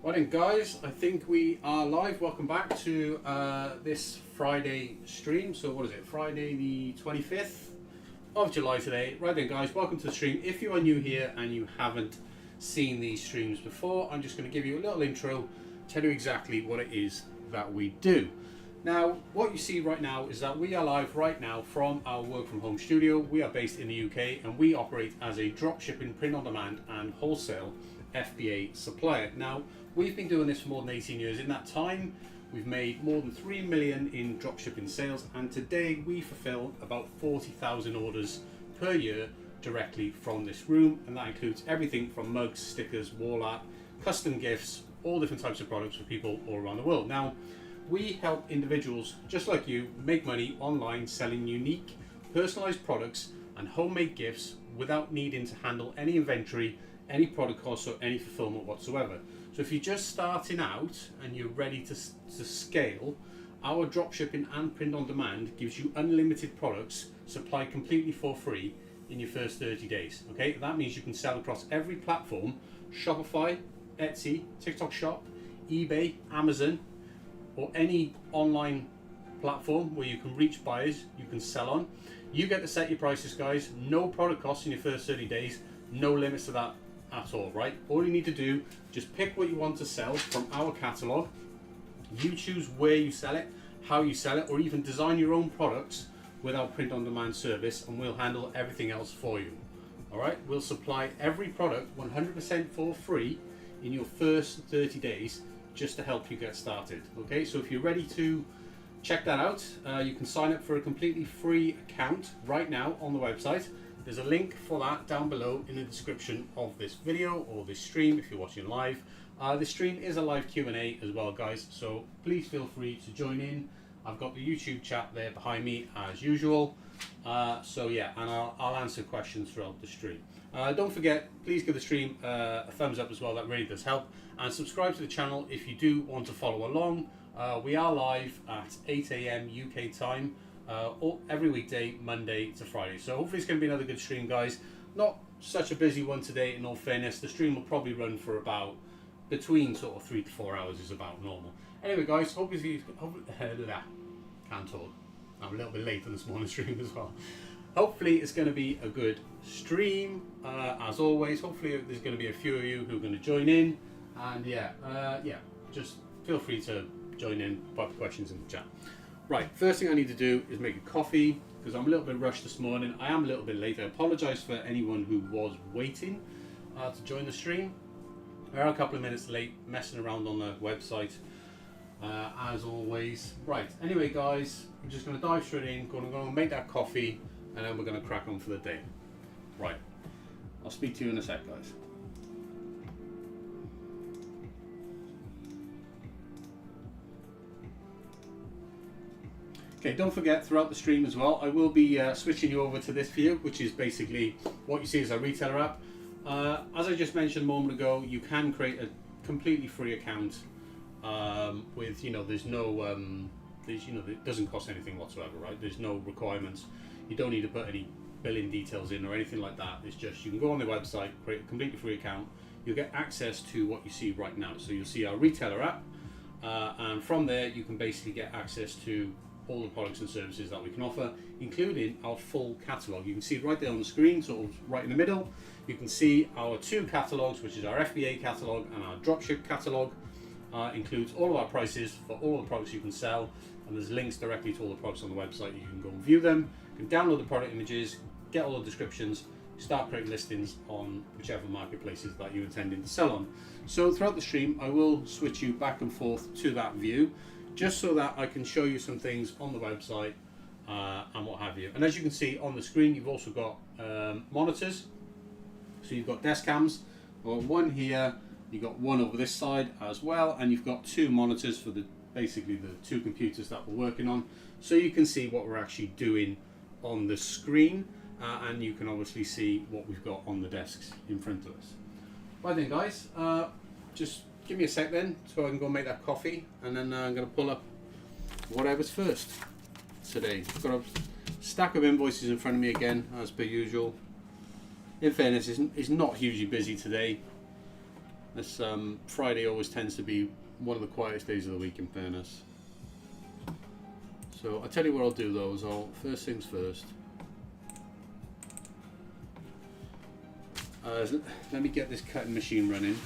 Right then guys, I think we are live. Welcome back to this Friday stream. So what is it? Friday the 25th of July today. Right then guys, welcome to the stream. If you are new here and you haven't seen these streams before, I'm just going to give you a little intro, tell you exactly what it is that we do. Now, what you see right now is that we are live right now from our work from home studio. We are based in the UK and we operate as a drop shipping, print on demand and wholesale FBA supplier. Now, we've been doing this for more than 18 years. In that time, we've made more than 3 million in dropshipping sales, and today we fulfill about 40,000 orders per year directly from this room, and that includes everything from mugs, stickers, wall art, custom gifts, all different types of products for people all around the world. Now, we help individuals just like you make money online selling unique, personalized products and homemade gifts without needing to handle any inventory, any product costs or any fulfillment whatsoever. So if you're just starting out and you're ready to scale, our dropshipping and print on demand gives you unlimited products supplied completely for free in your first 30 days. Okay, that means you can sell across every platform: Shopify, Etsy, TikTok Shop, eBay, Amazon, or any online platform where you can reach buyers, you can sell on. You get to set your prices, guys. No product costs in your first 30 days, no limits to that at all, right? All you need to do, just pick what you want to sell from our catalog. You choose where you sell it, how you sell it, or even design your own products with our print on demand service, and we'll handle everything else for you. All right, we'll supply every product 100% for free in your first 30 days just to help you get started. Okay, so if you're ready to check that out, you can sign up for a completely free account right now on the website. There's a link for that down below in the description of this video or this stream if you're watching live. This stream is a live Q&A as well, guys, so please feel free to join in. I've got the YouTube chat there behind me as usual. So yeah, and I'll answer questions throughout the stream. Don't forget, please give the stream a thumbs up as well, that really does help. And subscribe to the channel if you do want to follow along. We are live at 8 AM UK time. Every weekday, Monday to Friday. So hopefully it's going to be another good stream, guys. Not such a busy one today, in all fairness. The stream will probably run for about between sort of 3 to 4 hours is about normal. Anyway, guys, hopefully can't talk. I'm a little bit late on this morning stream as well. Hopefully it's going to be a good stream, as always. Hopefully there's going to be a few of you who are going to join in, and just feel free to join in, pop questions in the chat. Right, first thing I need to do is make a coffee because I'm a little bit rushed this morning. I am a little bit late. I apologise for anyone who was waiting to join the stream. We are a couple of minutes late, messing around on the website as always. Right, anyway guys, I'm just going to dive straight in, going to make that coffee, and then we're going to crack on for the day. Right, I'll speak to you in a sec, guys. Okay, don't forget throughout the stream as well, I will be switching you over to this view, which is basically what you see as our retailer app. As I just mentioned a moment ago, you can create a completely free account with, there's no, it doesn't cost anything whatsoever, right? There's no requirements. You don't need to put any billing details in or anything like that. It's just, you can go on the website, create a completely free account. You'll get access to what you see right now. So you'll see our retailer app, and from there you can basically get access to all the products and services that we can offer, including our full catalogue. You can see right there on the screen, sort of right in the middle, you can see our two catalogues, which is our FBA catalogue and our dropship catalogue. Includes all of our prices for all the products you can sell, and there's links directly to all the products on the website. You can go and view them, you can download the product images, get all the descriptions, start creating listings on whichever marketplaces that you're intending to sell on. So throughout the stream, I will switch you back and forth to that view, just so that I can show you some things on the website and what have you. And as you can see on the screen, you've also got monitors. So you've got desk cams, one here, you've got one over this side as well, and you've got two monitors for basically the two computers that we're working on. So you can see what we're actually doing on the screen, and you can obviously see what we've got on the desks in front of us. Right then guys, just give me a sec then so I can go make that coffee, and then I'm going to pull up whatever's first today. I've got a stack of invoices in front of me again, as per usual. In fairness, it's not hugely busy today. This Friday always tends to be one of the quietest days of the week, in fairness. So I'll tell you what I'll do though, is first things first. Let me get this cutting machine running.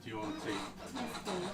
Do you want tea? Yes, please.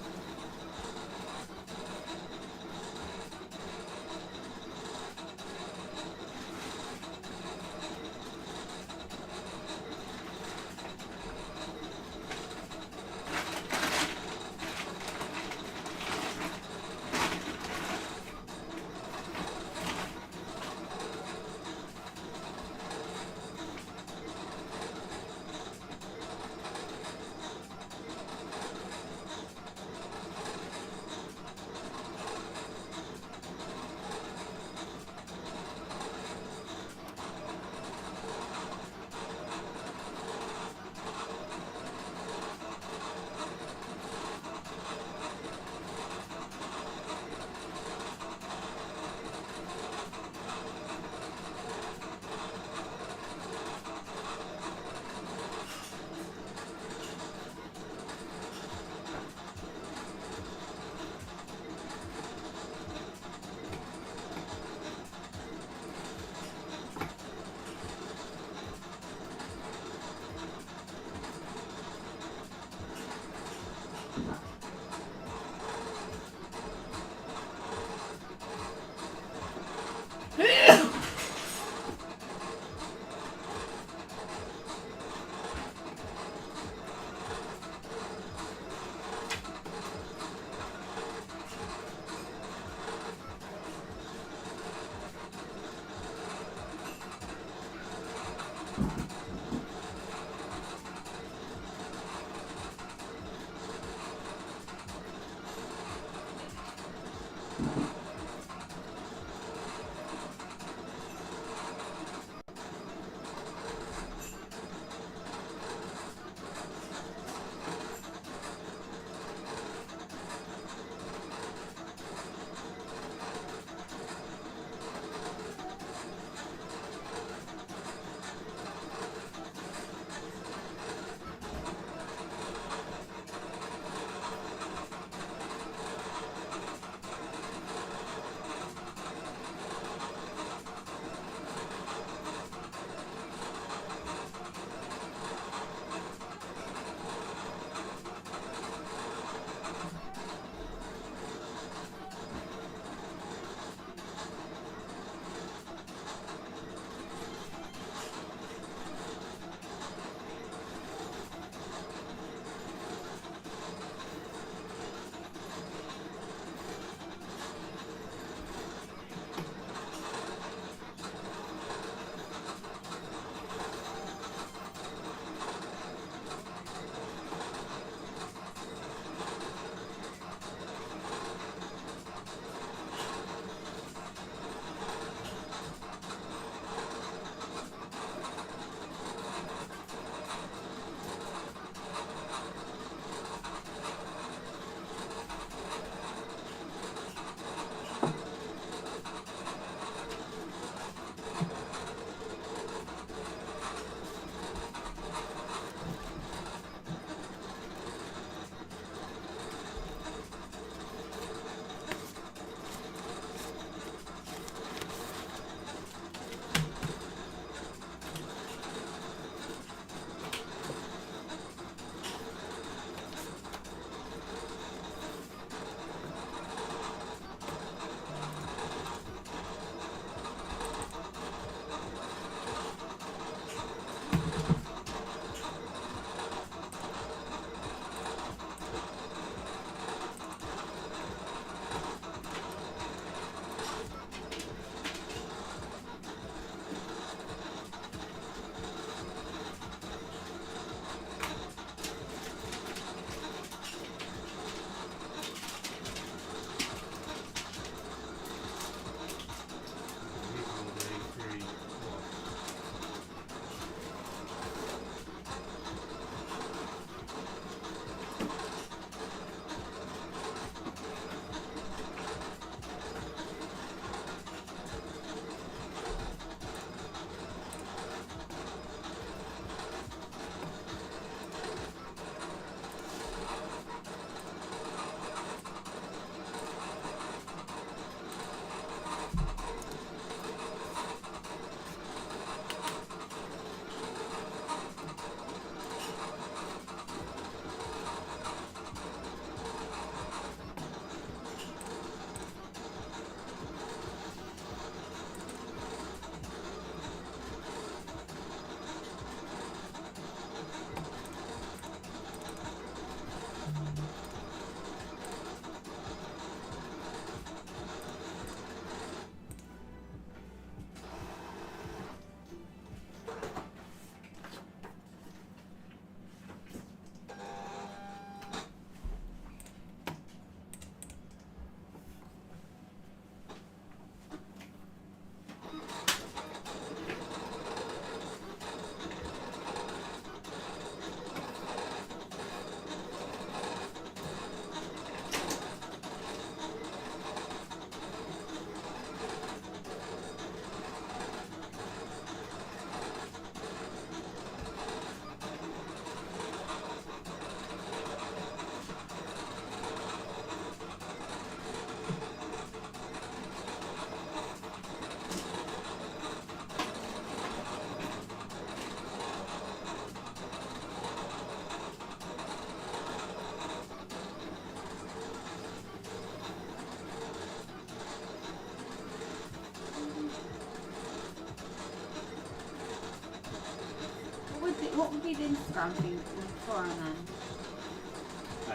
What would be the Instagram thing beforehand then?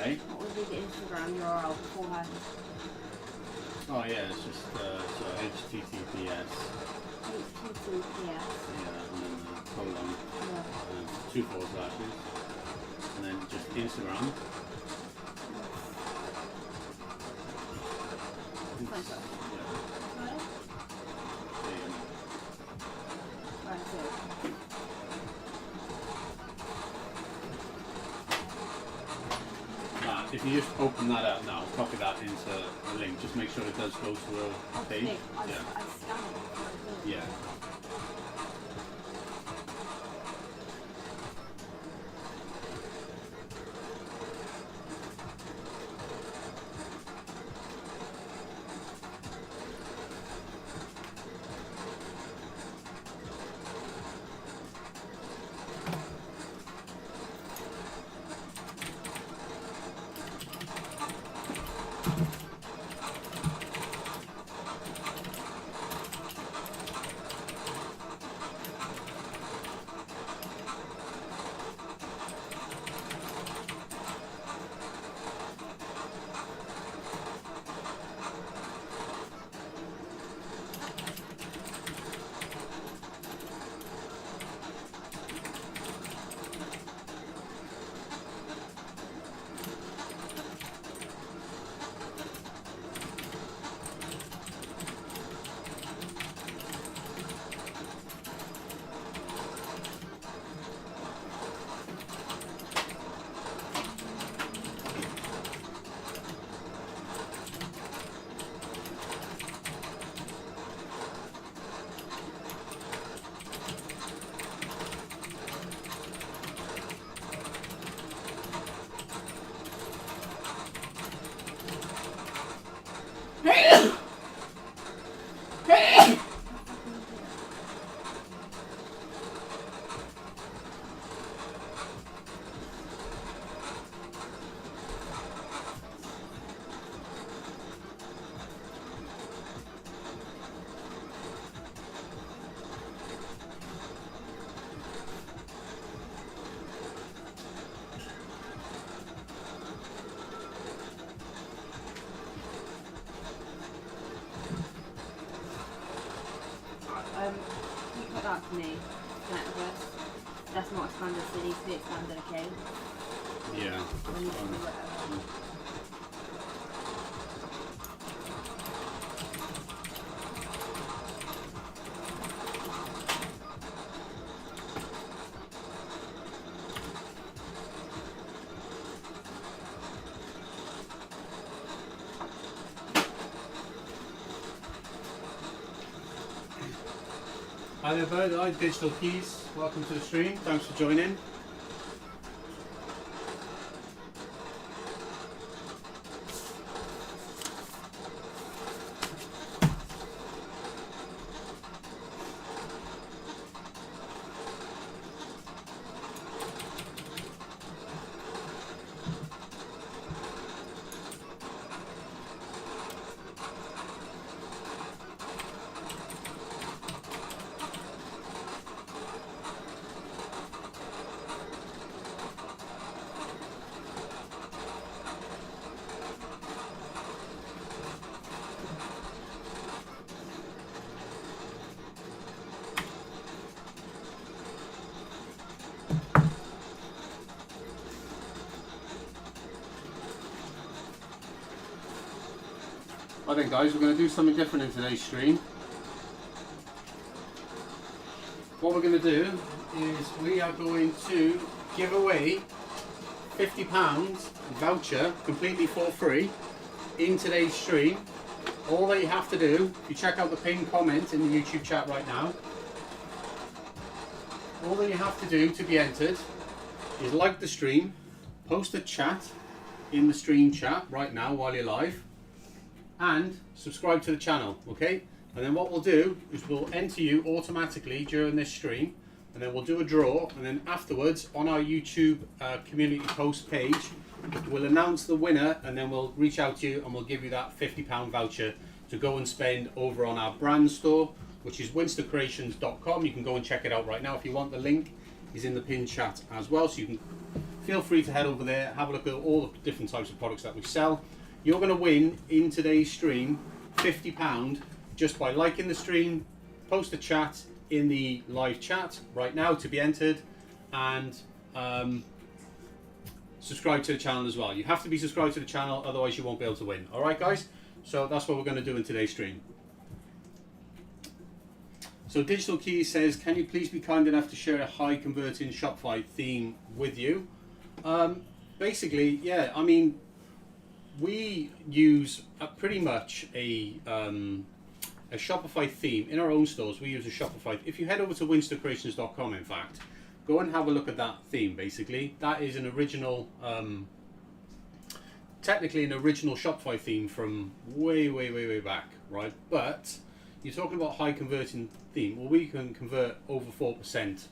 Hey? What would be the Instagram URL beforehand? Oh yeah, it's just so HTTPS. HTTPS. Yeah, and then colon, Yeah. and 2 forward slashes, and then just Instagram. Right, so. If you just open that up now, copy that into a link, just make sure it does go to a page. I scan it. Yeah. You put that for me. That's not expanded, so it needs to be expanded, okay? Yeah. I need to do whatever. Hi there, Bird. Hi, Digital Keys. Welcome to the stream. Thanks for joining. I think, guys, we're going to do something different in today's stream. What we're going to do is we are going to give away £50 voucher completely for free in today's stream. All that you have to do, if you check out the pinned comment in the YouTube chat right now, all that you have to do to be entered is like the stream, post a chat in the stream chat right now while you're live, and subscribe to the channel, okay? And then what we'll do is we'll enter you automatically during this stream, and then we'll do a draw, and then afterwards on our YouTube community post page, we'll announce the winner, and then we'll reach out to you and we'll give you that £50 voucher to go and spend over on our brand store, which is winstercreations.com. You can go and check it out right now. If you want, the link is in the pinned chat as well, so you can feel free to head over there, have a look at all the different types of products that we sell. You're going to win in today's stream £50 just by liking the stream, post a chat in the live chat right now to be entered, and subscribe to the channel as well. You have to be subscribed to the channel, otherwise you won't be able to win. Alright guys, so that's what we're going to do in today's stream. So Digital Key says, can you please be kind enough to share a high converting Shopify theme with you? Basically, yeah, I mean, we use pretty much a Shopify theme in our own stores. We use a Shopify. If you head over to winstercreations.com, in fact, go and have a look at that theme. Basically, that is an original, technically an original Shopify theme from way back, right? But you're talking about high converting theme. Well, we can convert over 4%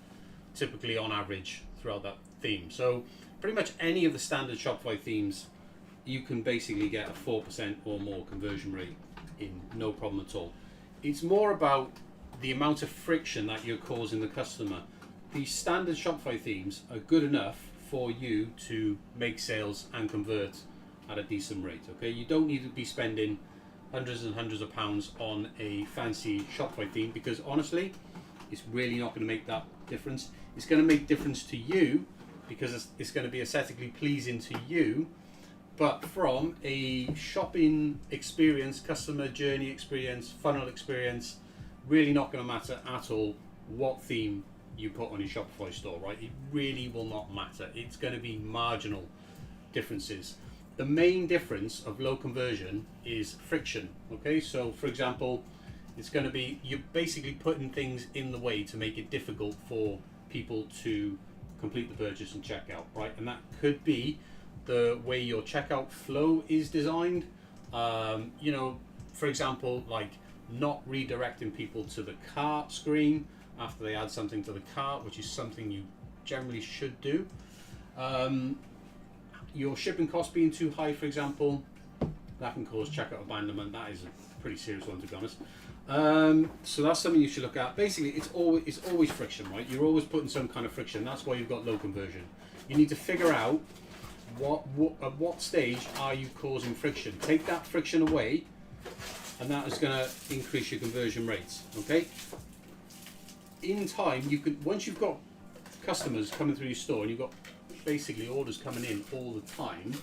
typically on average throughout that theme. So pretty much any of the standard Shopify themes, you can basically get a 4% or more conversion rate in no problem at all. It's more about the amount of friction that you're causing the customer. These standard Shopify themes are good enough for you to make sales and convert at a decent rate. Okay, you don't need to be spending hundreds and hundreds of pounds on a fancy Shopify theme, because honestly, it's really not going to make that difference. It's going to make difference to you because it's going to be aesthetically pleasing to you, but from a shopping experience, customer journey experience, funnel experience, really not going to matter at all what theme you put on your Shopify store, right? It really will not matter. It's going to be marginal differences. The main difference of low conversion is friction. Okay, so for example, it's going to be you're basically putting things in the way to make it difficult for people to complete the purchase and check out, right? And that could be the way your checkout flow is designed. You know, for example, like not redirecting people to the cart screen after they add something to the cart, which is something you generally should do. Your shipping costs being too high, for example, that can cause checkout abandonment. That is a pretty serious one, to be honest. So that's something you should look at. Basically, it's always friction, right? You're always putting some kind of friction. That's why you've got low conversion. You need to figure out at what stage are you causing friction. Take that friction away, and that is going to increase your conversion rates. Okay. In time, you could, once you've got customers coming through your store and you've got basically orders coming in all the time,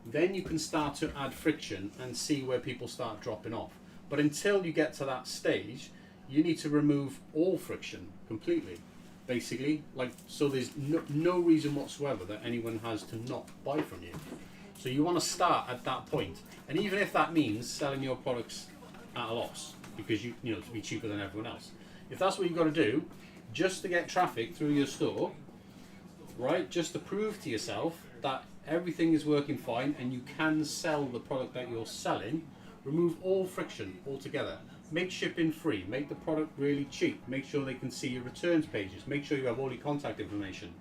then you can start to add friction and see where people start dropping off. But until you get to that stage, you need to remove all friction completely, basically, like, so there's no reason whatsoever that anyone has to not buy from you. So you want to start at that point, and even if that means selling your products at a loss because you know to be cheaper than everyone else, if that's what you've got to do just to get traffic through your store, right, just to prove to yourself that everything is working fine and you can sell the product that you're selling, remove all friction altogether. Make shipping free, make the product really cheap, make sure they can see your returns pages, make sure you have all your contact information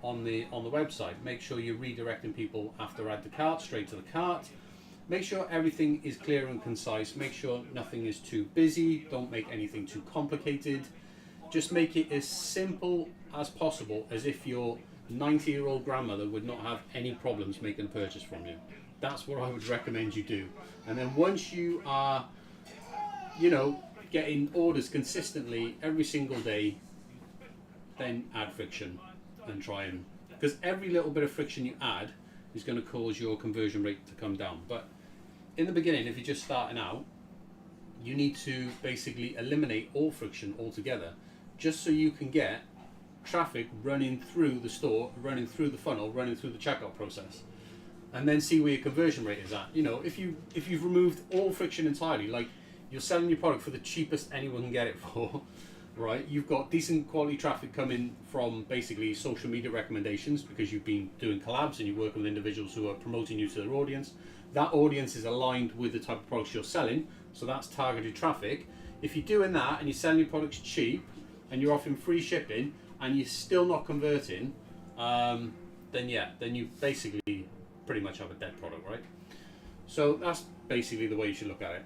on the website, make sure you're redirecting people after add to cart straight to the cart, make sure everything is clear and concise, make sure nothing is too busy, don't make anything too complicated, just make it as simple as possible, as if your 90-year-old grandmother would not have any problems making a purchase from you. That's what I would recommend you do. And then once you are, you know, getting orders consistently every single day, then add friction and try and, because every little bit of friction you add is going to cause your conversion rate to come down. But in the beginning, if you're just starting out, you need to basically eliminate all friction altogether, just so you can get traffic running through the store, running through the funnel, running through the checkout process, and then see where your conversion rate is at. You know, if you've removed all friction entirely, like you're selling your product for the cheapest anyone can get it for, right? You've got decent quality traffic coming from basically social media recommendations because you've been doing collabs and you work with individuals who are promoting you to their audience. That audience is aligned with the type of products you're selling, so that's targeted traffic. If you're doing that and you're selling your products cheap and you're offering free shipping and you're still not converting, then you basically pretty much have a dead product, right? So that's basically the way you should look at it.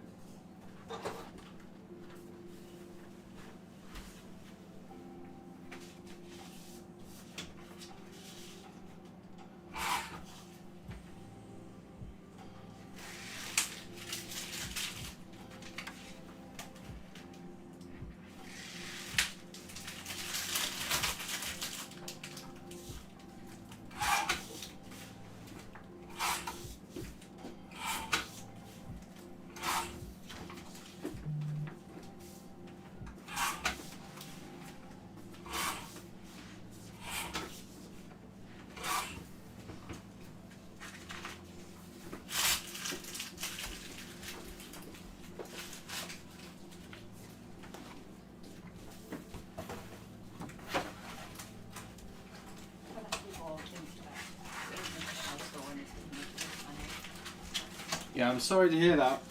Yeah, I'm sorry to hear that,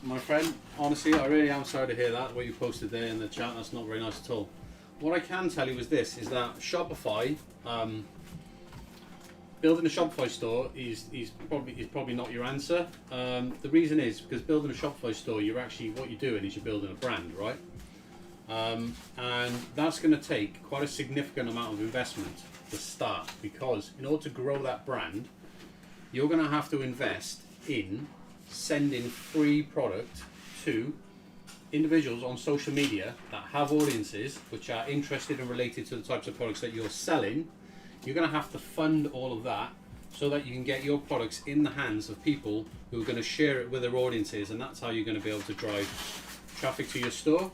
my friend. Honestly, I really am sorry to hear that, what you posted there in the chat. That's not very nice at all. What I can tell you is this, is that Shopify, building a Shopify store is probably not your answer. The reason is because building a Shopify store, what you're doing is you're building a brand, right? And that's going to take quite a significant amount of investment to start, because in order to grow that brand, you're going to have to invest in sending free product to individuals on social media that have audiences which are interested and related to the types of products that you're selling. You're going to have to fund all of that so that you can get your products in the hands of people who are going to share it with their audiences, and that's how you're going to be able to drive traffic to your store.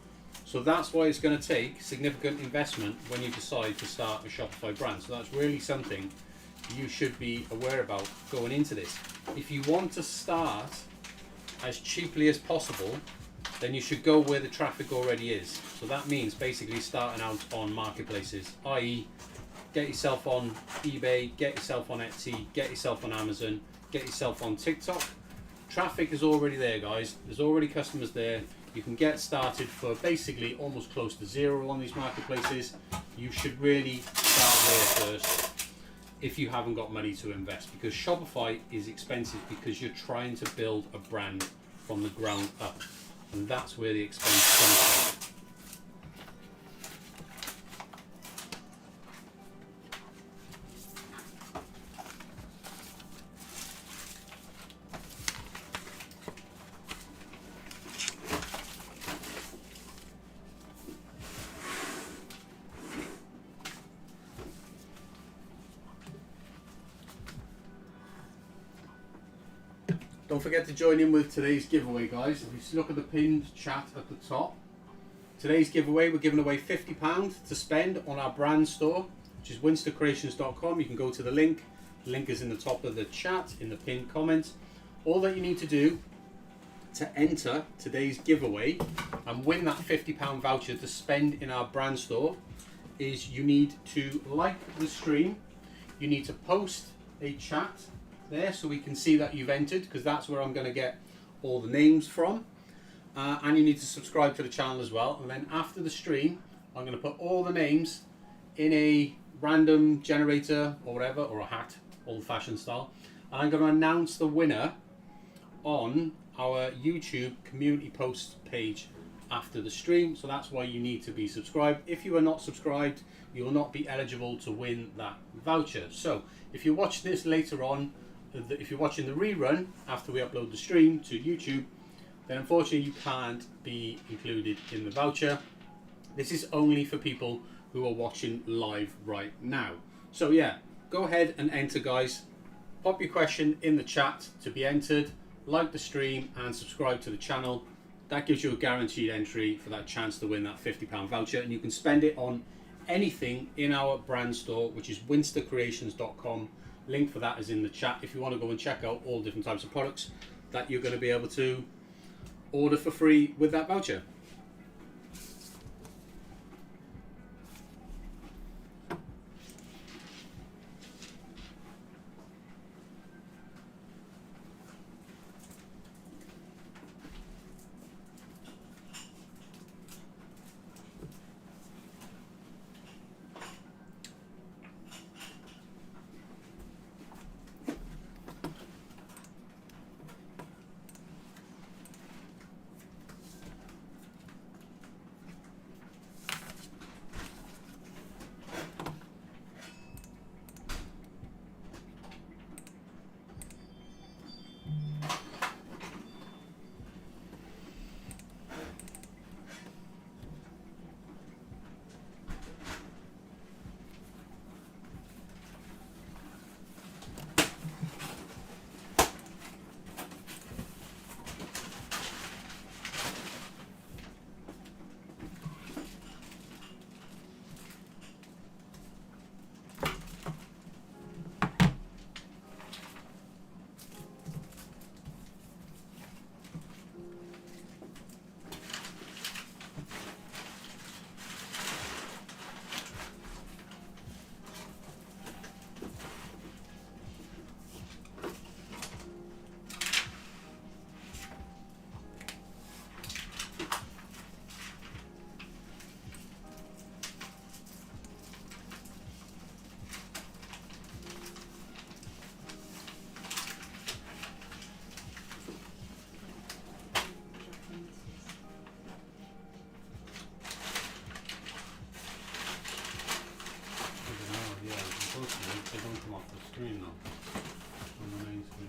So that's why it's going to take significant investment when you decide to start a Shopify brand. So that's really something you should be aware about going into this. If you want to start as cheaply as possible, then you should go where the traffic already is. So that means basically starting out on marketplaces, i.e. get yourself on eBay, get yourself on Etsy, get yourself on Amazon, get yourself on TikTok. Traffic is already there, guys. There's already customers there. You can get started for basically almost close to zero on these marketplaces. You should really start there first if you haven't got money to invest, because Shopify is expensive because you're trying to build a brand from the ground up, and that's where the expense comes from. Don't forget to join in with today's giveaway, guys. If you look at the pinned chat at the top, today's giveaway, we're giving away £50 to spend on our brand store, which is winstercreations.com. You can go to the link. The link is in the top of the chat, in the pinned comment. All that you need to do to enter today's giveaway and win that £50 voucher to spend in our brand store is you need to like the stream. You need to post a chat there so we can see that you've entered, because that's where I'm going to get all the names from, and you need to subscribe to the channel as well. And then after the stream, I'm going to put all the names in a random generator or whatever, or a hat, old-fashioned style, and I'm going to announce the winner on our YouTube community post page after the stream. So that's why you need to be subscribed. If you are not subscribed, you will not be eligible to win that voucher. So if you watch this later on, if you're watching the rerun after we upload the stream to YouTube, then unfortunately you can't be included in the voucher. This is only for people who are watching live right now. So yeah, go ahead and enter, guys. Pop your question in the chat to be entered, like the stream and subscribe to the channel. That gives you a guaranteed entry for that chance to win that £50 voucher, and you can spend it on anything in our brand store, which is winstercreations.com. Link for that is in the chat if you want to go and check out all different types of products that you're going to be able to order for free with that voucher. unfortunately, they don't come off the screen now. On the main screen.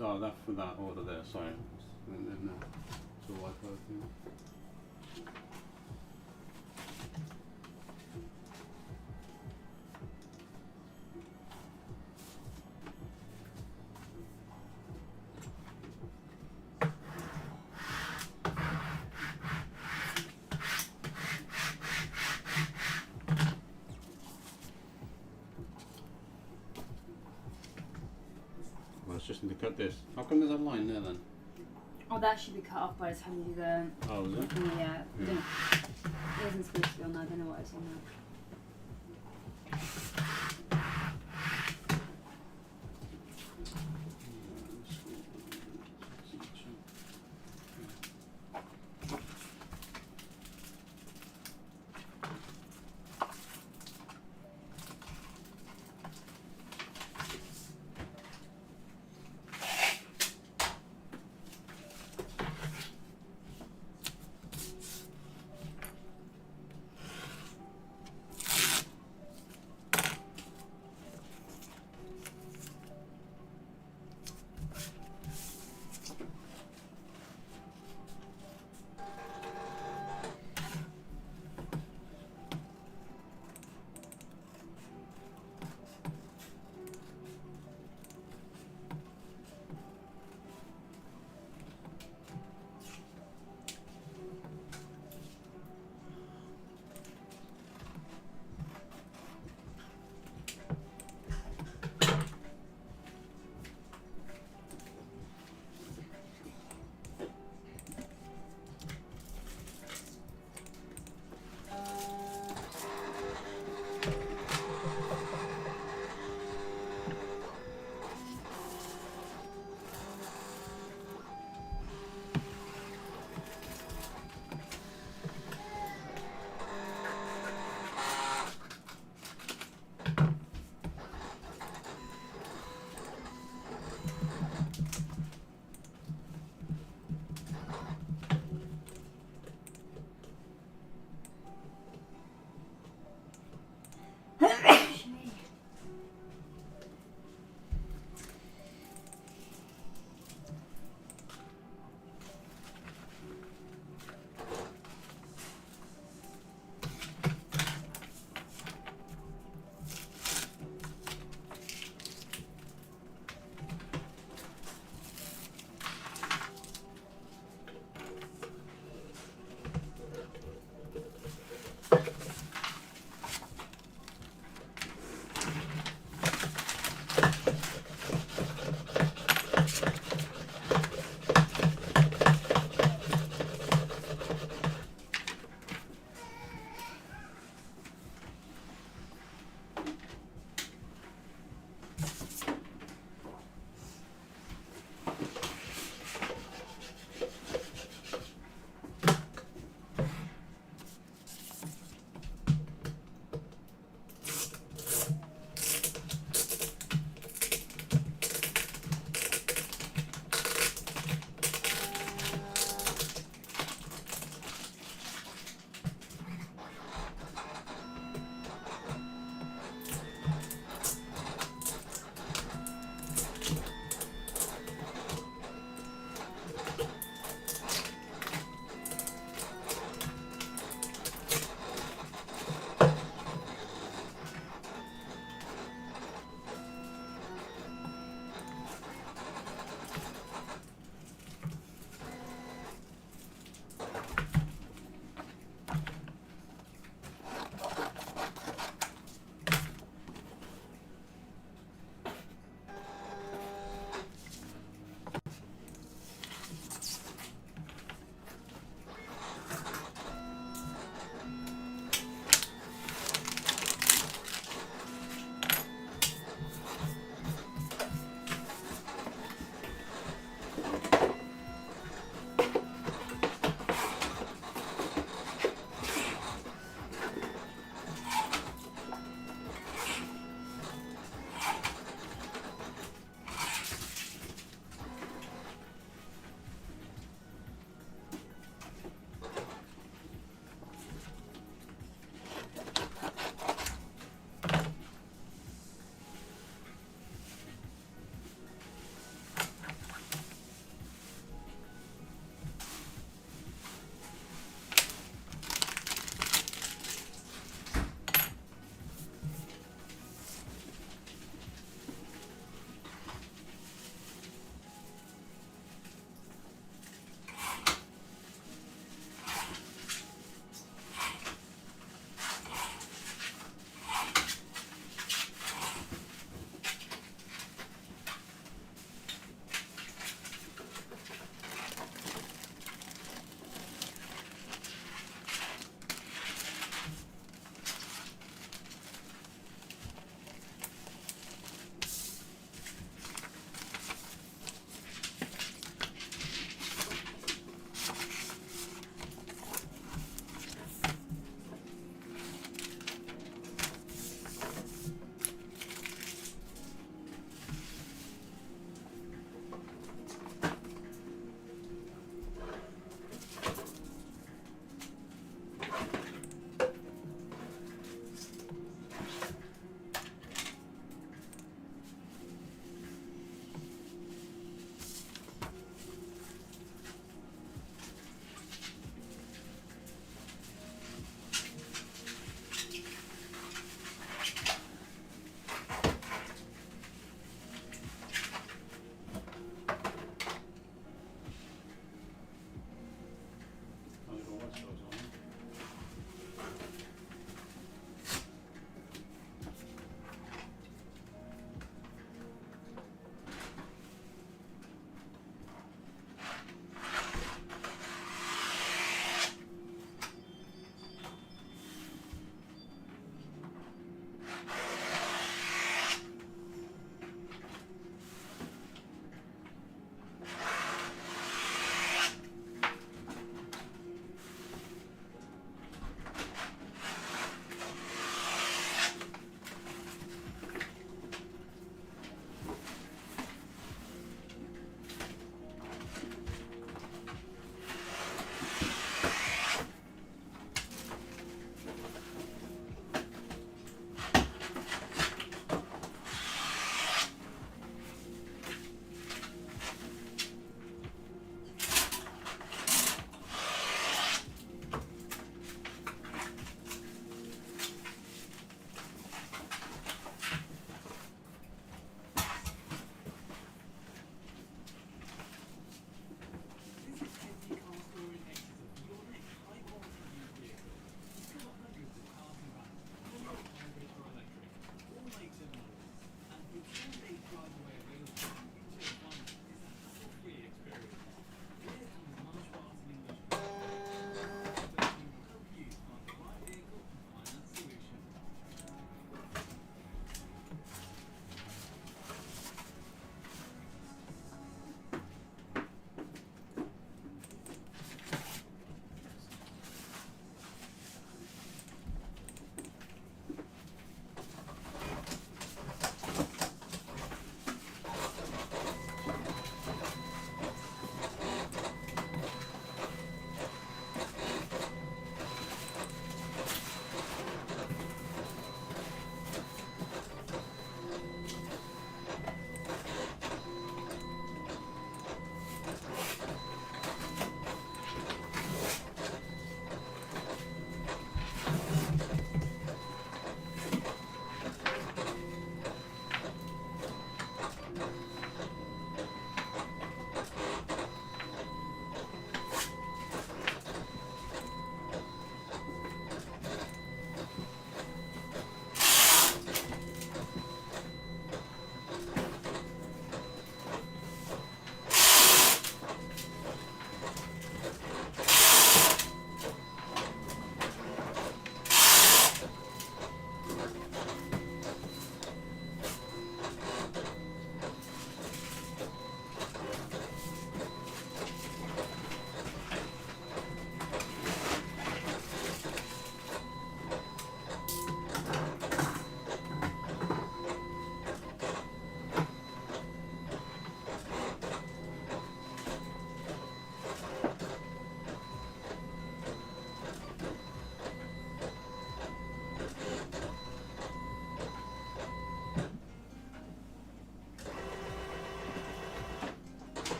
Oh, that for that order there, sorry. And then it's a Wi-Fi thing. Just need to cut this. How come there's a line there then? Oh, that should be cut off by the time you do the. Oh, is it? Yeah. It isn't supposed to be on there. I don't know what it's on there.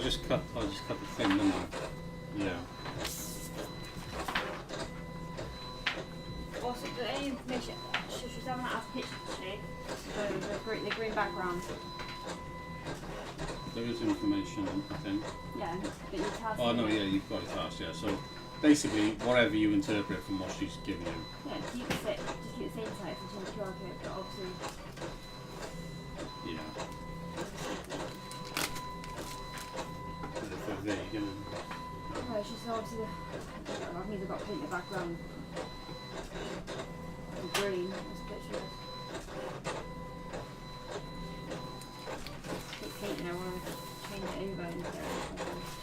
just cut the thing, didn't I? Yeah. Also, the information, she's having that as picture today. So the green background. There is information, I think. Yeah, but you task. Oh no, yeah, you've got it tasked, yeah. So basically, whatever you interpret from what she's giving you. Yeah, keep it, just keep the same text and change the QR code, but obviously. Yeah. There you go. No, it's just obviously I've either got to paint the background green as pictures. Keep painting, I want to change it over instead of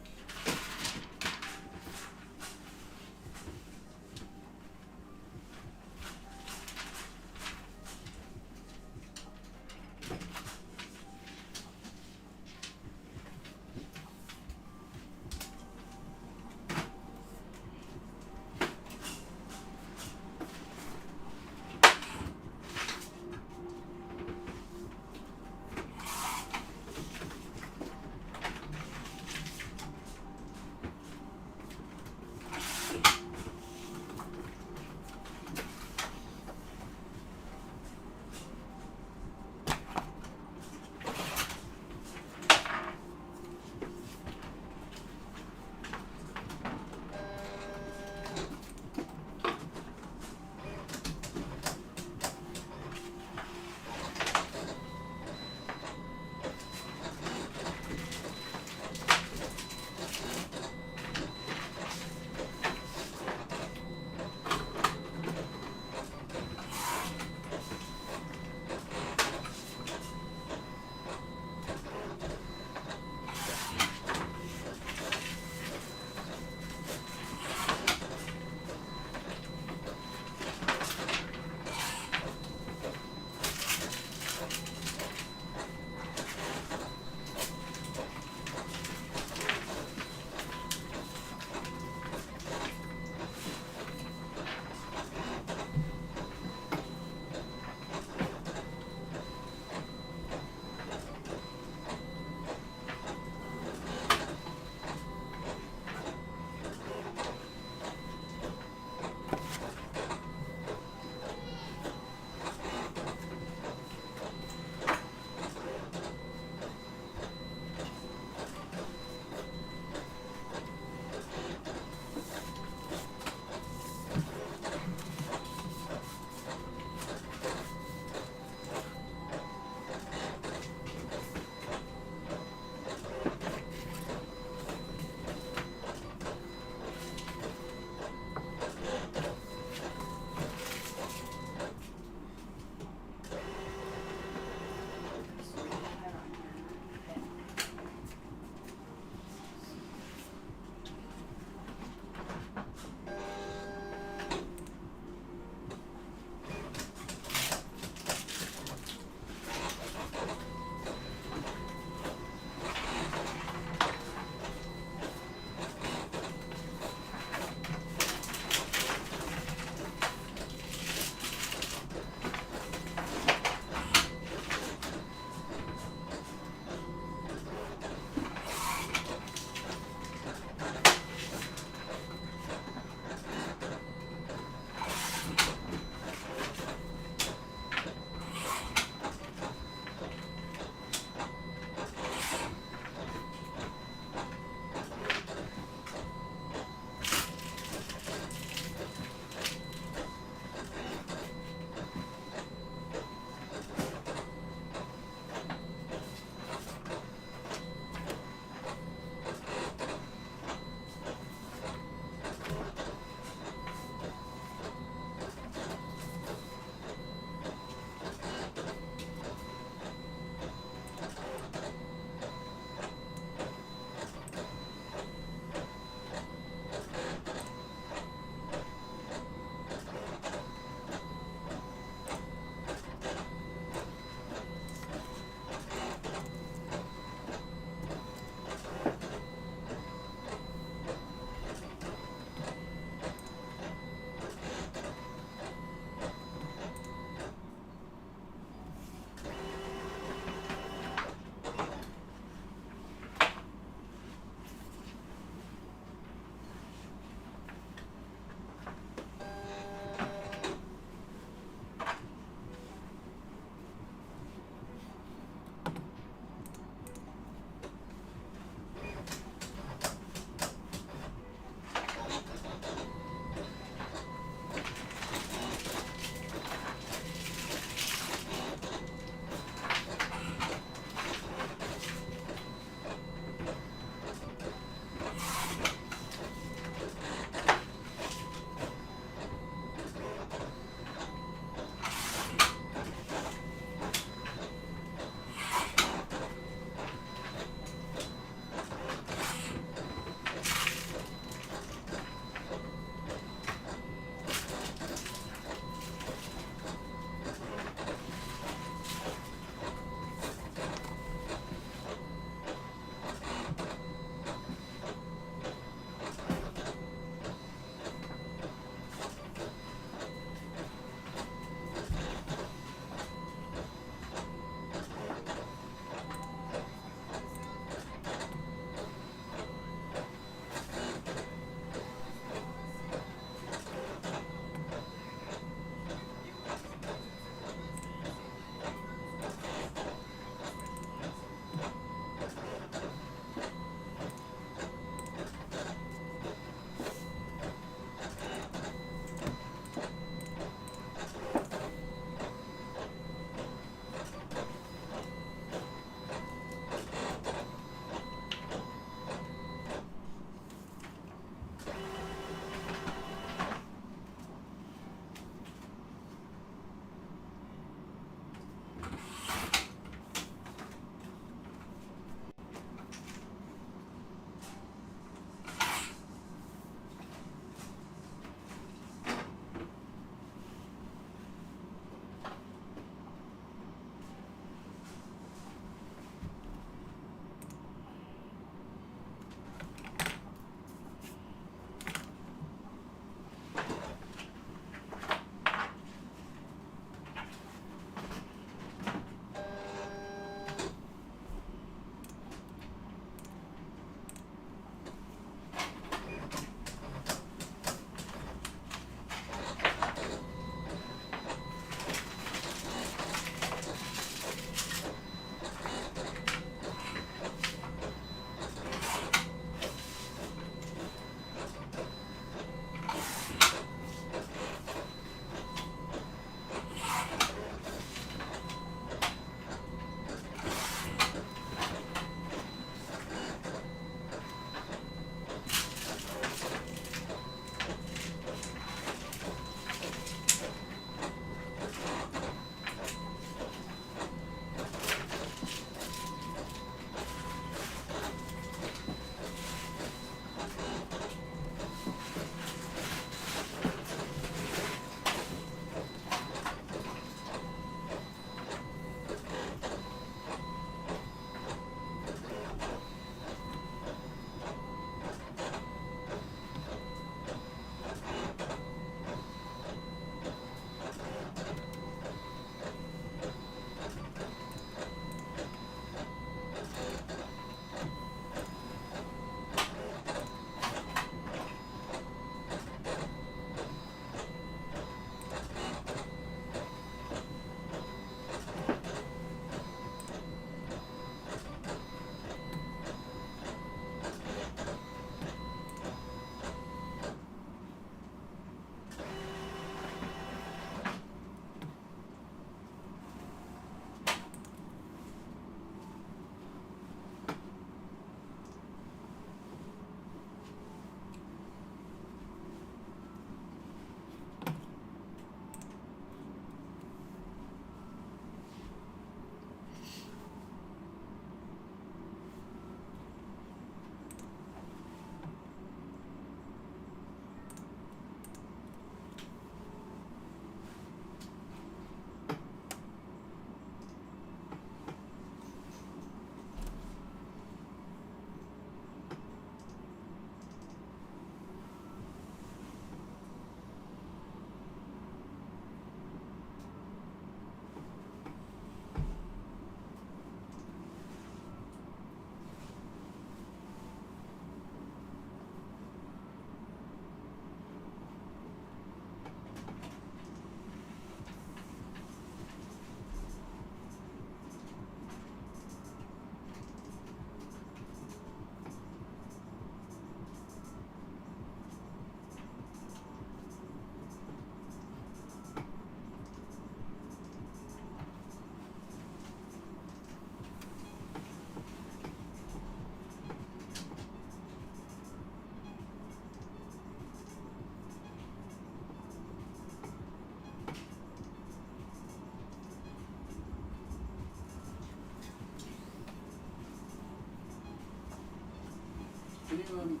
can you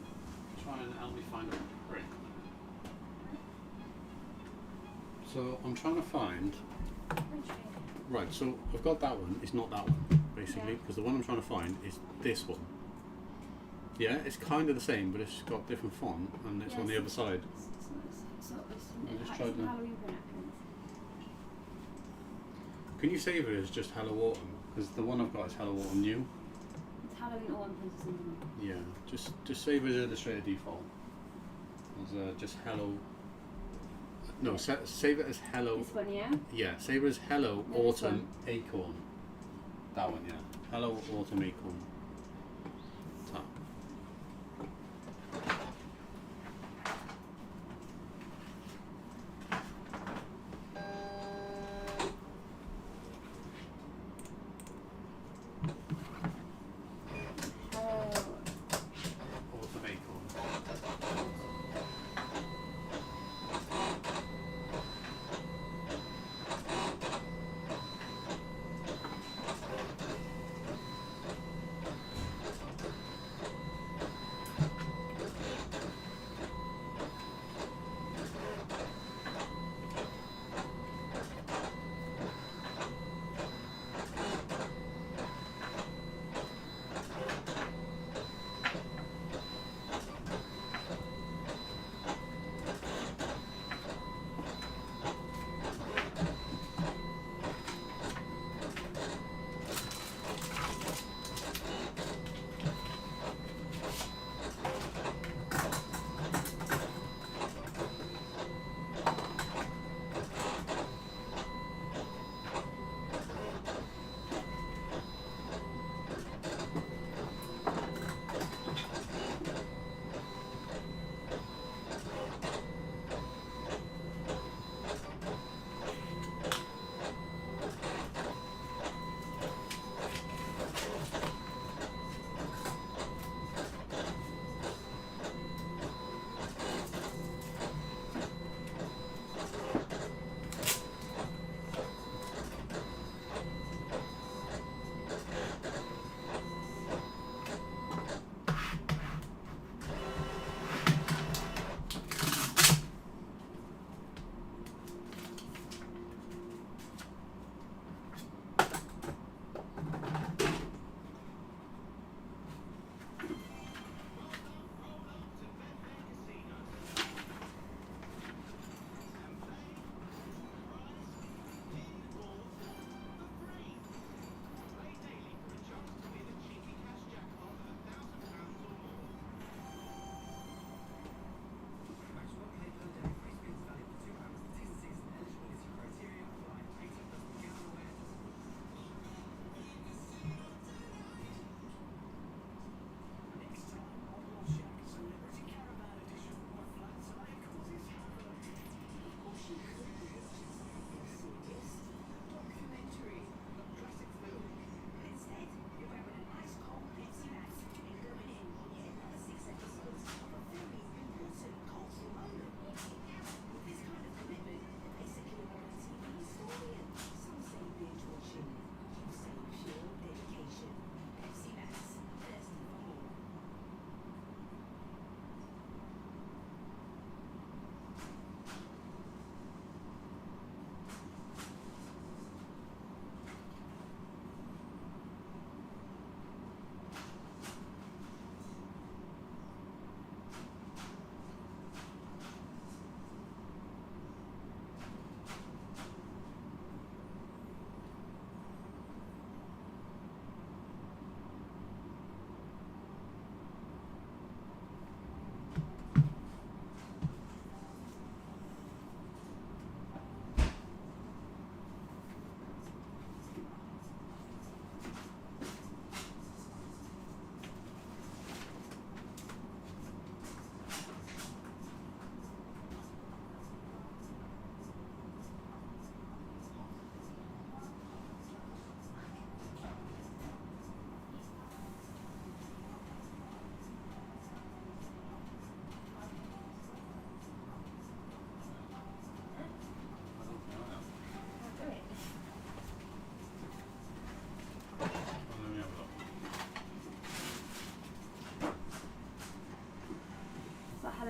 try and help me find a brick? So I'm trying to find. Right, so I've got that one. It's not that one, basically, because the one I'm trying to find is this one. Yeah, it's kind of the same, but it's got different font, and it's on the other side. I just tried to. Halloween napkins. Can you save it as just Hello Autumn? Because the one I've got is Hello Autumn New. It's Halloween Autumn Princess Cinnamon. Yeah, just save it as Illustrator default. As just Hello. No, save it as Hello. This one, yeah? Yeah, save it as Hello No, this Autumn Acorn. That one, yeah. Hello Autumn Acorn. Tap. Autumn Acorn.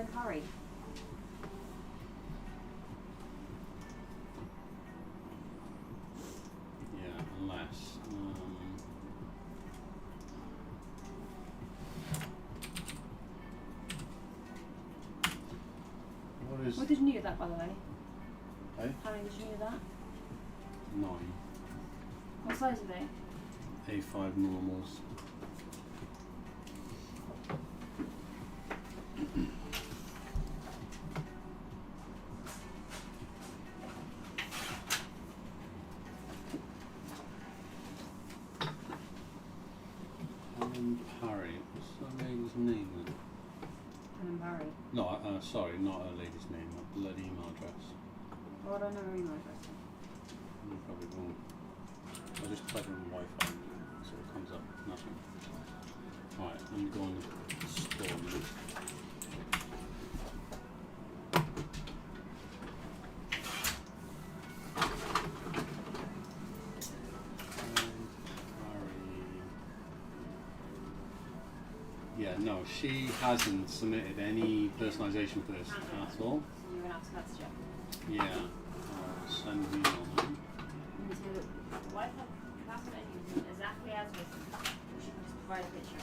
in Curry. Yeah, unless. What did you need that, by the way? Hey? How many did you need that? 9. What size are they? A5 normals. Harry, what's that lady's name then? Helen Barry. No, sorry, not her lady's name, her bloody email address. Oh, I don't know her email address. I'm probably wrong. I'll just type in Wi-Fi so it comes up nothing. Alright, let me go on the store now. Yeah, no, she hasn't submitted any personalization for this at all. So you're going to have to message her. Yeah, I'll send an email now. Why is that password using exactly as written? We should just provide a picture.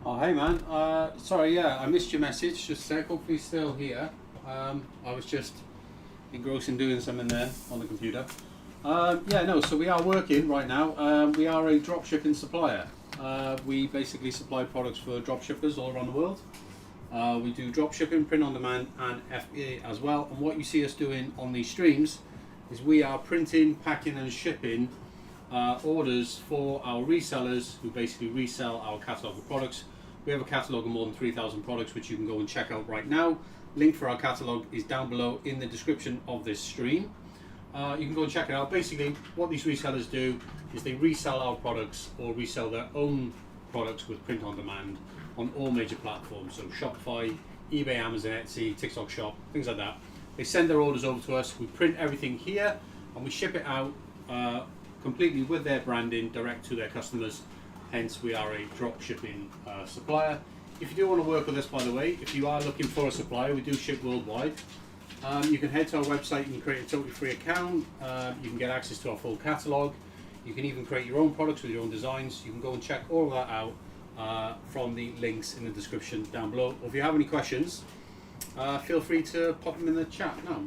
Oh, hey man. Sorry, yeah, I missed your message. Just a sec. Hopefully, still here. I was just engrossed in doing something there on the computer. Yeah, no. So we are working right now. We are a drop shipping supplier. We basically supply products for drop shippers all around the world. We do drop shipping, print on demand, and FBA as well. And what you see us doing on these streams is we are printing, packing, and shipping orders for our resellers who basically resell our catalogue of products. We have a catalogue of more than 3,000 products which you can go and check out right now. Link for our catalogue is down below in the description of this stream. You can go and check it out. Basically what these resellers do is they resell our products or resell their own products with print on demand on all major platforms, so Shopify, eBay, Amazon, Etsy, TikTok Shop, things like that. They send their orders over to us, we print everything here and we ship it out completely with their branding direct to their customers. Hence we are a drop shipping supplier. If you do want to work with us, by the way, if you are looking for a supplier, we do ship worldwide. You can head to our website and create a totally free account. You can get access to our full catalogue. You can even create your own products with your own designs. You can go and check all of that out from the links in the description down below. Or if you have any questions, feel free to pop them in the chat now.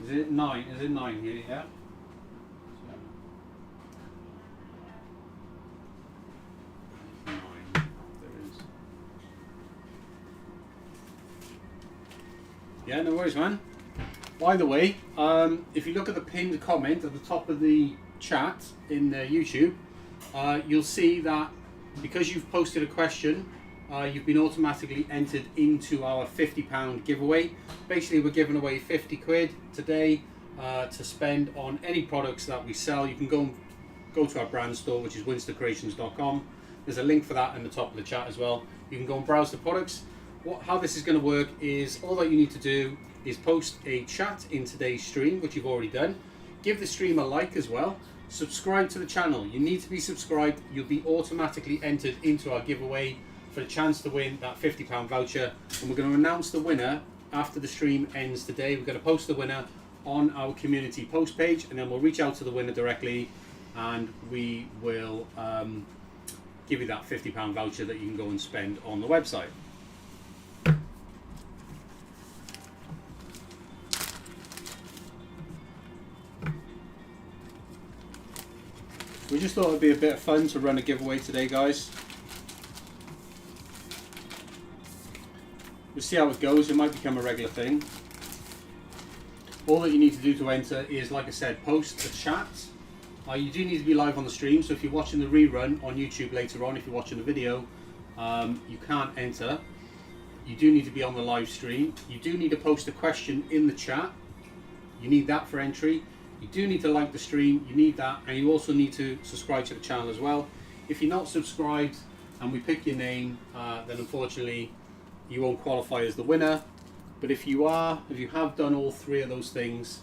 Is it 9? Is it 9 here? Yeah. Yeah, no worries, man. By the way, if you look at the pinned comment at the top of the chat in YouTube, you'll see that because you've posted a question, you've been automatically entered into our £50 giveaway. Basically, we're giving away 50 quid today to spend on any products that we sell. You can go to our brand store, which is winstercreations.com. There's a link for that in the top of the chat as well. You can go and browse the products. How this is going to work is all that you need to do is post a chat in today's stream, which you've already done. Give the stream a like as well. Subscribe to the channel. You need to be subscribed. You'll be automatically entered into our giveaway for the chance to win that £50 voucher. And we're going to announce the winner after the stream ends today. We're going to post the winner on our community post page, and then we'll reach out to the winner directly, and we will give you that £50 voucher that you can go and spend on the website. We just thought it'd be a bit of fun to run a giveaway today, guys. We'll see how it goes. It might become a regular thing. All that you need to do to enter is, like I said, post a chat. You do need to be live on the stream, so if you're watching the rerun on YouTube later on, if you're watching the video, you can't enter. You do need to be on the live stream. You do need to post a question in the chat. You need that for entry. You do need to like the stream, you need that, and you also need to subscribe to the channel as well. If you're not subscribed and we pick your name, then unfortunately you won't qualify as the winner. But if you have done all three of those things,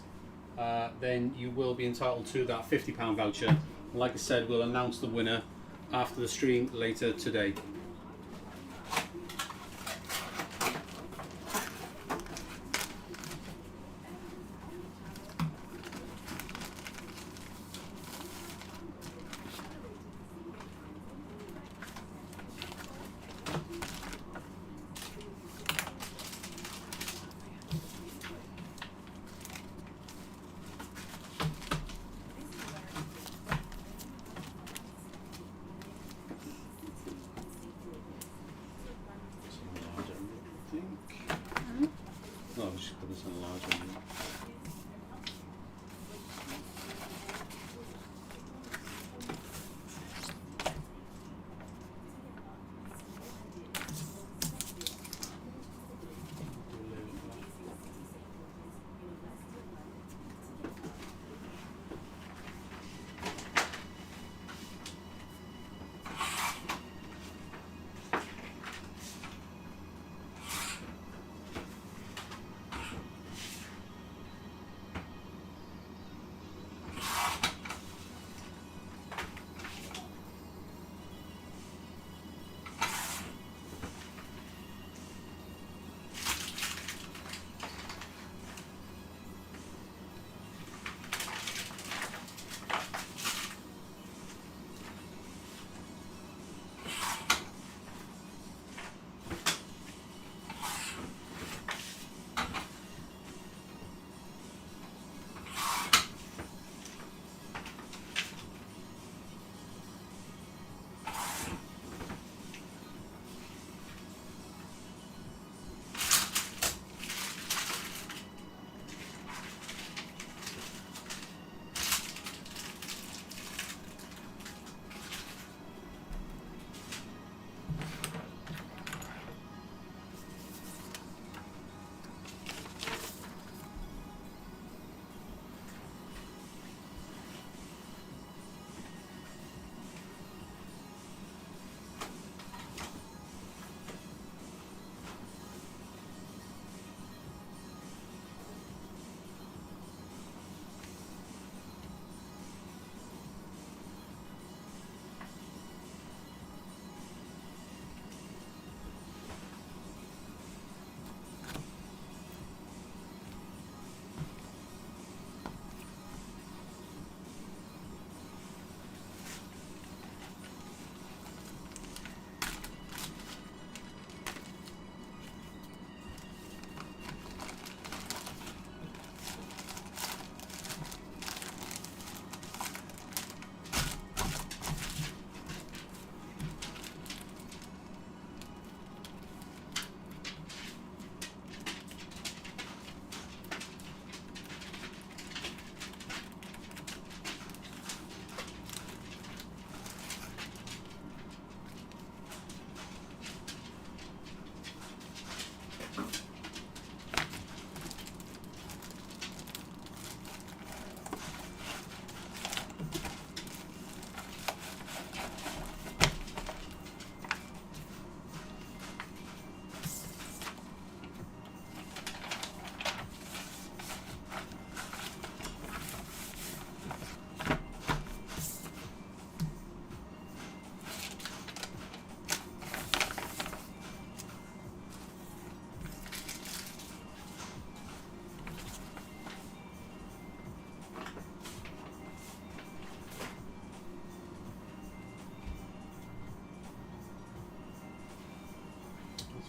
then you will be entitled to that £50 voucher. And like I said, we'll announce the winner after the stream later today.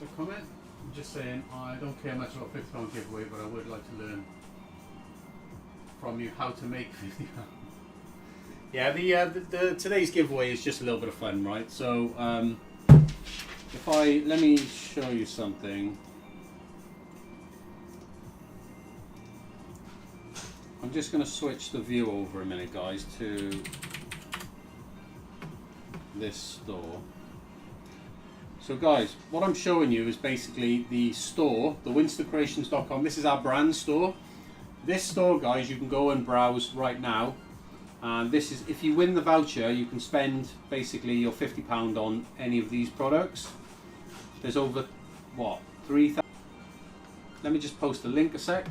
So comment. I'm just saying I don't care much about £50 giveaway, but I would like to learn from you how to make £50. Yeah, the today's giveaway is just a little bit of fun, right? So let me show you something. I'm just going to switch the view over a minute, guys, to this store. So guys, what I'm showing you is basically the store, the winstercreations.com. This is our brand store. This store, guys, you can go and browse right now. And this is, if you win the voucher, you can spend basically your £50 on any of these products. There's over, what, 3,000. Let me just post a link a sec.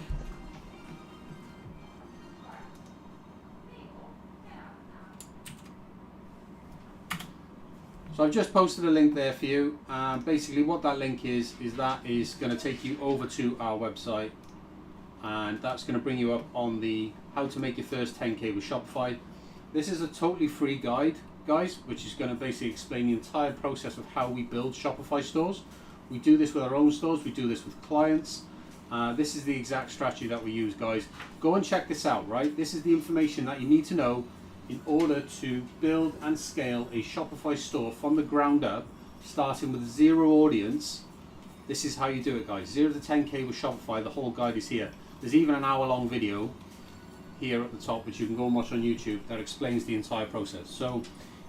So I've just posted a link there for you. Basically what that link is that is going to take you over to our website, and that's going to bring you up on the how to make your first 10k with Shopify. This is a totally free guide, guys, which is going to basically explain the entire process of how we build Shopify stores. We do this with our own stores, we do this with clients. This is the exact strategy that we use, guys. Go and check this out, right? This is the information that you need to know in order to build and scale a Shopify store from the ground up, starting with zero audience. This is how you do it, guys. 0 to 10k with Shopify. The whole guide is here. There's even an hour-long video here at the top, which you can go and watch on YouTube, that explains the entire process. So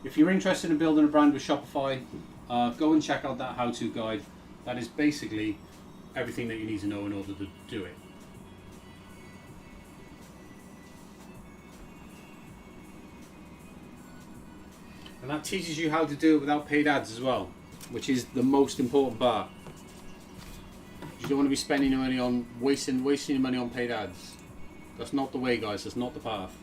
if you're interested in building a brand with Shopify, go and check out that how-to guide. That is basically everything that you need to know in order to do it. And that teaches you how to do it without paid ads as well, which is the most important part. You don't want to be spending your money on wasting your money on paid ads. That's not the way, guys. That's not the path.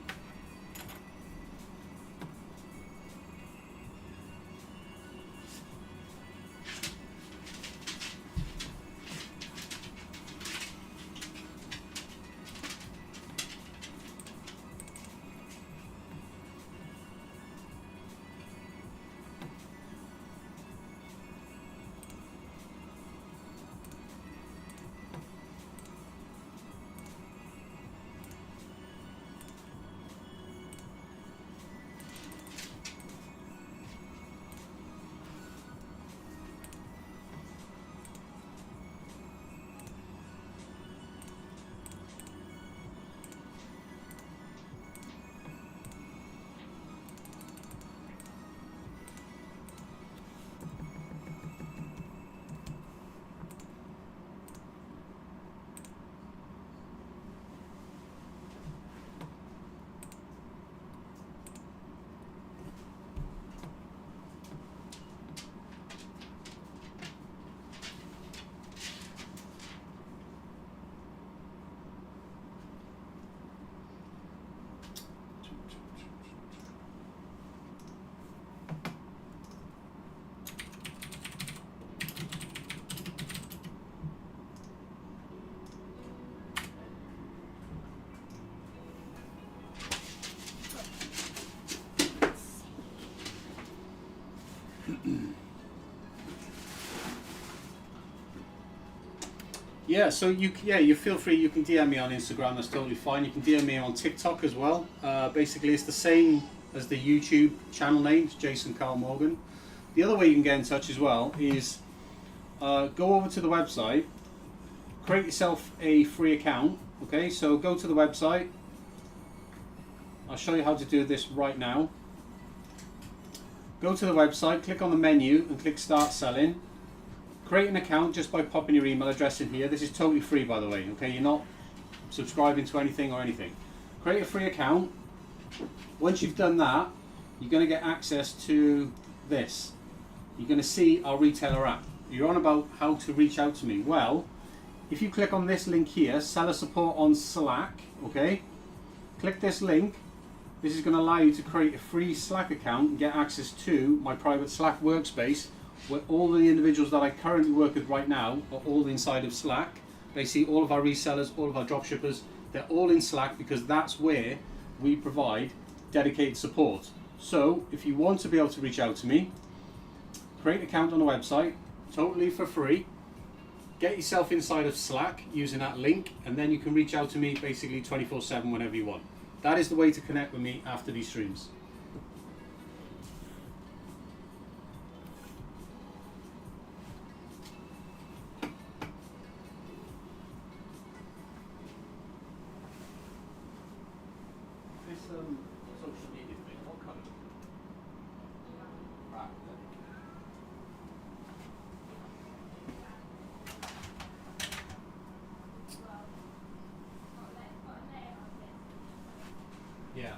Yeah, so you feel free. You can DM me on Instagram. That's totally fine. You can DM me on TikTok as well. Basically, it's the same as the YouTube channel name. It's Jason Carl Morgan. The other way you can get in touch as well is go over to the website, create yourself a free account. Okay, so go to the website. I'll show you how to do this right now. Go to the website, click on the menu and click Start Selling. Create an account just by popping your email address in here. This is totally free, by the way. Okay, you're not subscribing to anything or anything. Create a free account. Once you've done that, you're going to get access to this. You're going to see our retailer app. You're on about how to reach out to me. Well, if you click on this link here, seller support on Slack, okay? Click this link. This is going to allow you to create a free Slack account and get access to my private Slack workspace, where all the individuals that I currently work with right now are all inside of Slack. Basically, all of our resellers, all of our dropshippers, they're all in Slack because that's where we provide dedicated support. So if you want to be able to reach out to me, create an account on the website, totally for free. get yourself inside of Slack using that link, and then you can reach out to me basically 24/7 whenever you want. That is the way to connect with me after these streams. This social media thing, what colour? Right. Yeah.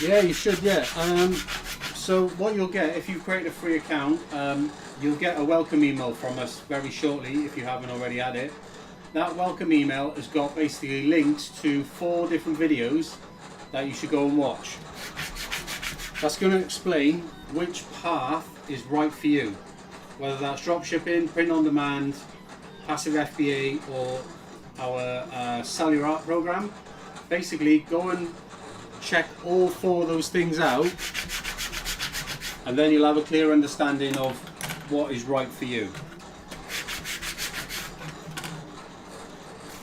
Yeah, you should. Yeah. So what you'll get if you create a free account, you'll get a welcome email from us very shortly if you haven't already had it. That welcome email has got basically links to 4 different videos that you should go and watch. That's going to explain which path is right for you, whether that's dropshipping, print on demand, passive FBA, or our Sell Your Art program. Basically, go and check all 4 of those things out, and then you'll have a clear understanding of what is right for you.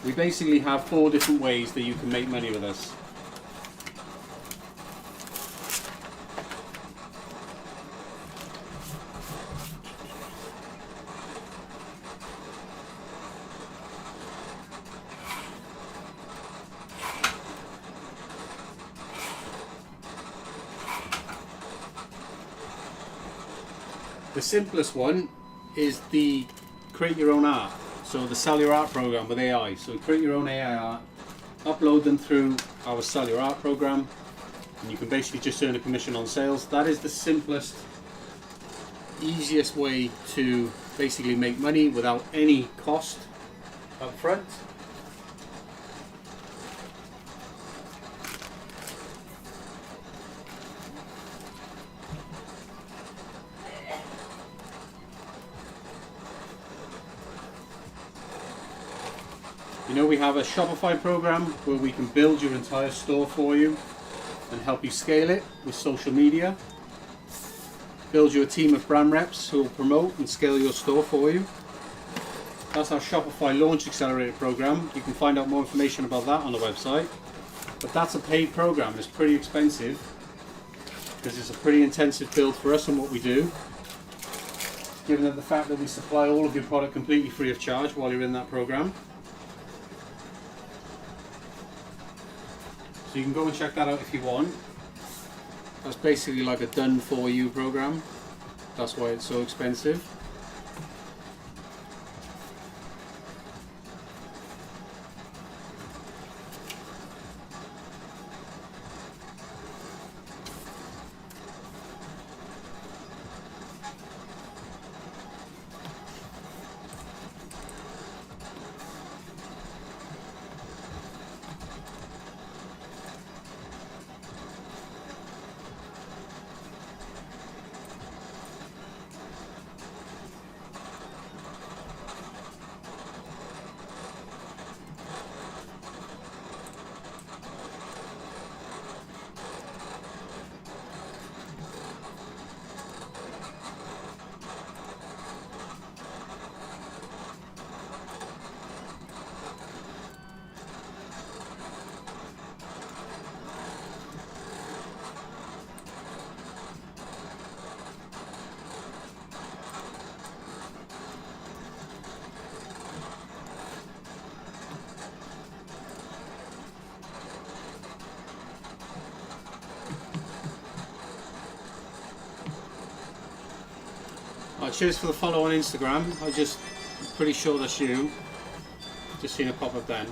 We basically have 4 different ways that you can make money with us. The simplest one is the create your own art. So the Sell Your Art program with AI. So create your own AI art, upload them through our Sell Your Art program, and you can basically just earn a commission on sales. That is the simplest, easiest way to basically make money without any cost up front. You know, we have a Shopify program where we can build your entire store for you and help you scale it with social media. Build you a team of brand reps who will promote and scale your store for you. That's our Shopify Launch Accelerator program. You can find out more information about that on the website. But that's a paid program. It's pretty expensive because it's a pretty intensive build for us and what we do. Given that the fact that we supply all of your product completely free of charge while you're in that program. So you can go and check that out if you want. That's basically like a done for you program. That's why it's so expensive. Cheers for the follow on Instagram. Pretty sure that's you. Just seen a pop up then.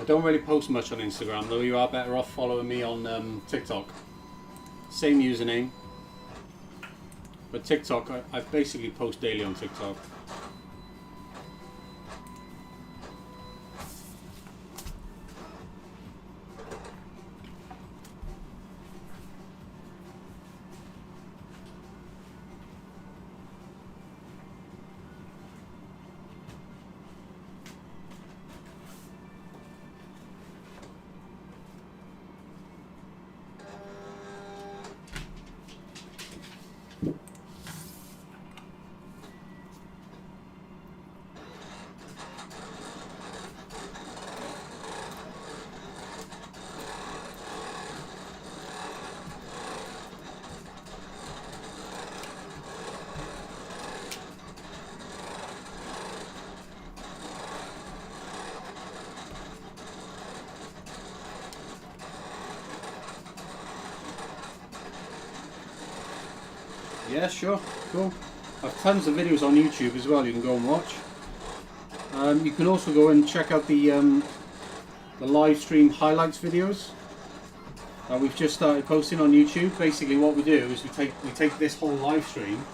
I don't really post much on Instagram, though you are better off following me on TikTok. Same username. But TikTok, I basically post daily on TikTok. Yeah, sure, cool. I have tons of videos on YouTube as well you can go and watch. You can also go and check out the live stream highlights videos. We've just started posting on YouTube. Basically what we do is we take this whole live stream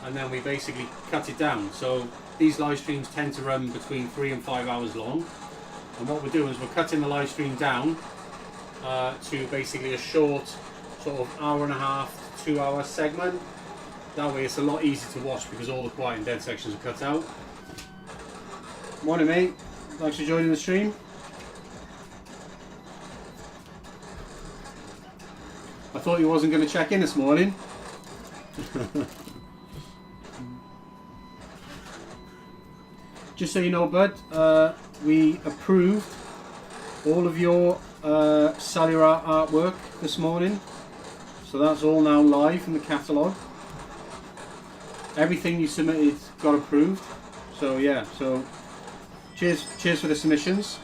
and then we basically cut it down. So these live streams tend to run between 3 and 5 hours long. And what we're doing is we're cutting the live stream down to basically a short sort of hour and a half to 2 hour segment. That way it's a lot easier to watch because all the quiet and dead sections are cut out. Morning mate, thanks for joining the stream. I thought you wasn't going to check in this morning. Just so you know, bud, we approved all of your cellular artwork this morning. So that's all now live in the catalogue. Everything you submitted got approved. So yeah, so cheers for the submissions.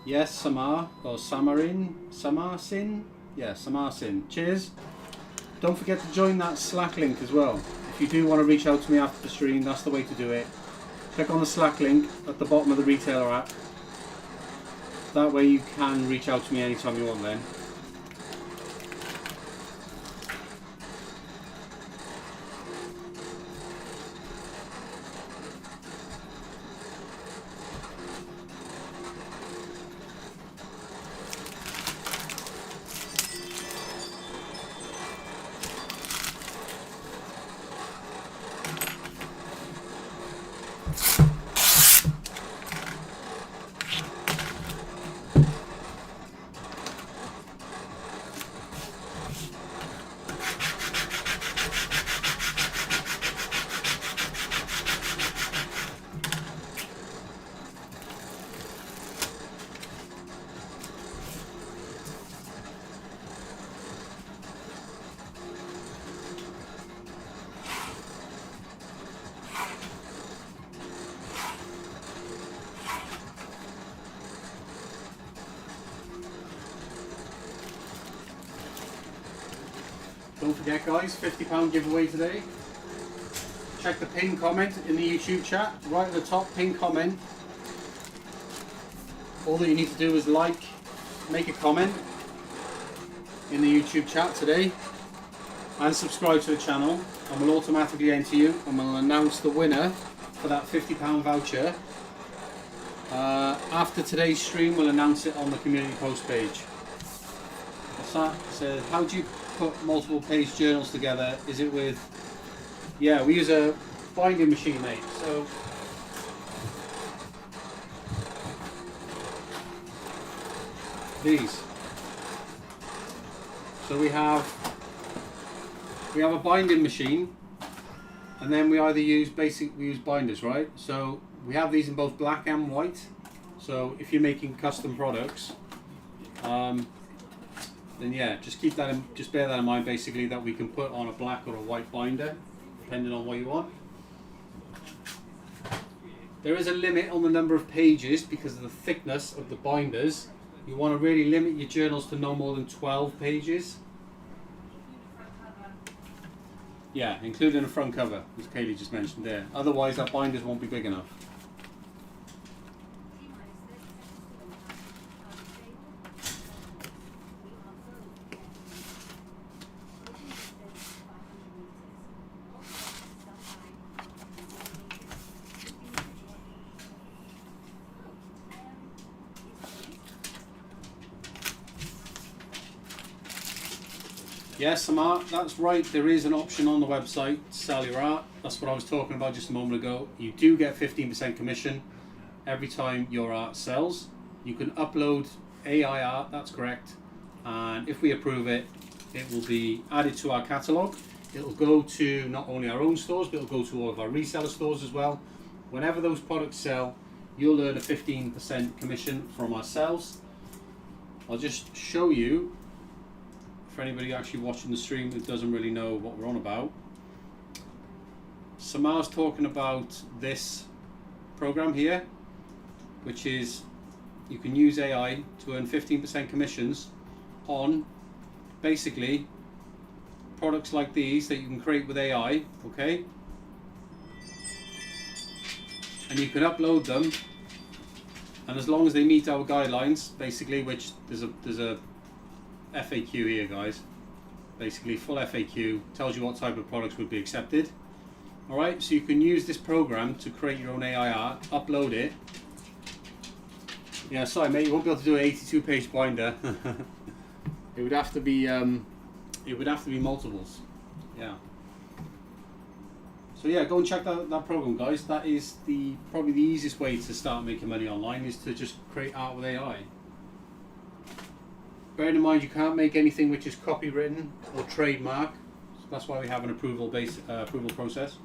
Yes, Samar, or Samarsin? Yeah, Samarsin. Cheers. Don't forget to join that Slack link as well. If you do want to reach out to me after the stream, that's the way to do it. Click on the Slack link at the bottom of the retailer app. That way you can reach out to me anytime you want then. Don't forget guys, £50 giveaway today. Check the pinned comment in the YouTube chat. Right at the top, pinned comment. All that you need to do is make a comment in the YouTube chat today and subscribe to the channel, and we'll automatically enter you and we'll announce the winner for that £50 voucher. After today's stream we'll announce it on the community post page. What's that? It says, how do you put multiple page journals together? Is it with, yeah, we use a binding machine mate. So these, so we have a binding machine, and then we either use we use binders, right? So we have these in both black and white. So if you're making custom products, then yeah, just bear that in mind basically, that we can put on a black or a white binder depending on what you want. There is a limit on the number of pages because of the thickness of the binders. You want to really limit your journals to no more than 12 pages. Yeah, including the front cover, as Kaylee just mentioned there. Otherwise that binders won't be big enough. Yes, Samar, that's right. There is an option on the website to sell your art. That's what I was talking about just a moment ago. You do get 15% commission every time your art sells. You can upload AI art, that's correct. And if we approve it, it will be added to our catalogue. It'll go to not only our own stores, but it'll go to all of our reseller stores as well. Whenever those products sell, you'll earn a 15% commission from ourselves. I'll just show you, for anybody actually watching the stream who doesn't really know what we're on about. Samar's talking about this program here, which is you can use AI to earn 15% commissions on basically products like these that you can create with AI, okay? And you can upload them, and as long as they meet our guidelines, basically, which there's a FAQ here, guys. Basically, full FAQ tells you what type of products would be accepted. All right, so you can use this program to create your own AI art, upload it. Yeah, sorry, mate, you won't be able to do an 82-page binder. It would have to be multiples. Yeah. So yeah, go and check that program, guys. That is probably the easiest way to start making money online, is to just create art with AI. Bearing in mind you can't make anything which is copywritten or trademark, so that's why we have an approval process.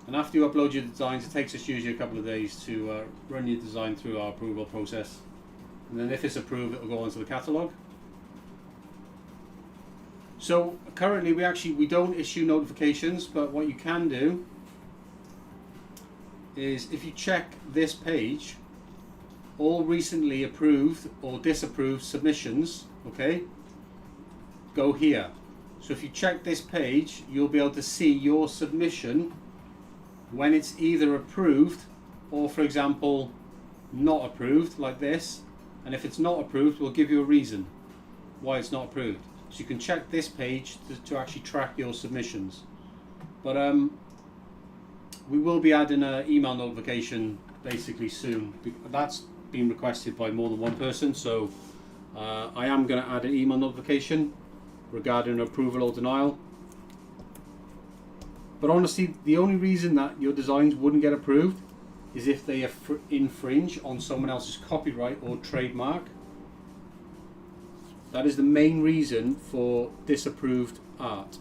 And after you upload your designs, it takes us usually a couple of days to run your design through our approval process. And then if it's approved, it will go onto the catalogue. So currently we don't issue notifications, but what you can do is, if you check this page, all recently approved or disapproved submissions, okay, go here. So if you check this page, you'll be able to see your submission when it's either approved or, for example, not approved, like this. And if it's not approved, we'll give you a reason why it's not approved. So you can check this page to actually track your submissions. But we will be adding an email notification basically soon. That's been requested by more than one person, so I am going to add an email notification regarding approval or denial. But honestly, the only reason that your designs wouldn't get approved is if they infringe on someone else's copyright or trademark. That is the main reason for disapproved art.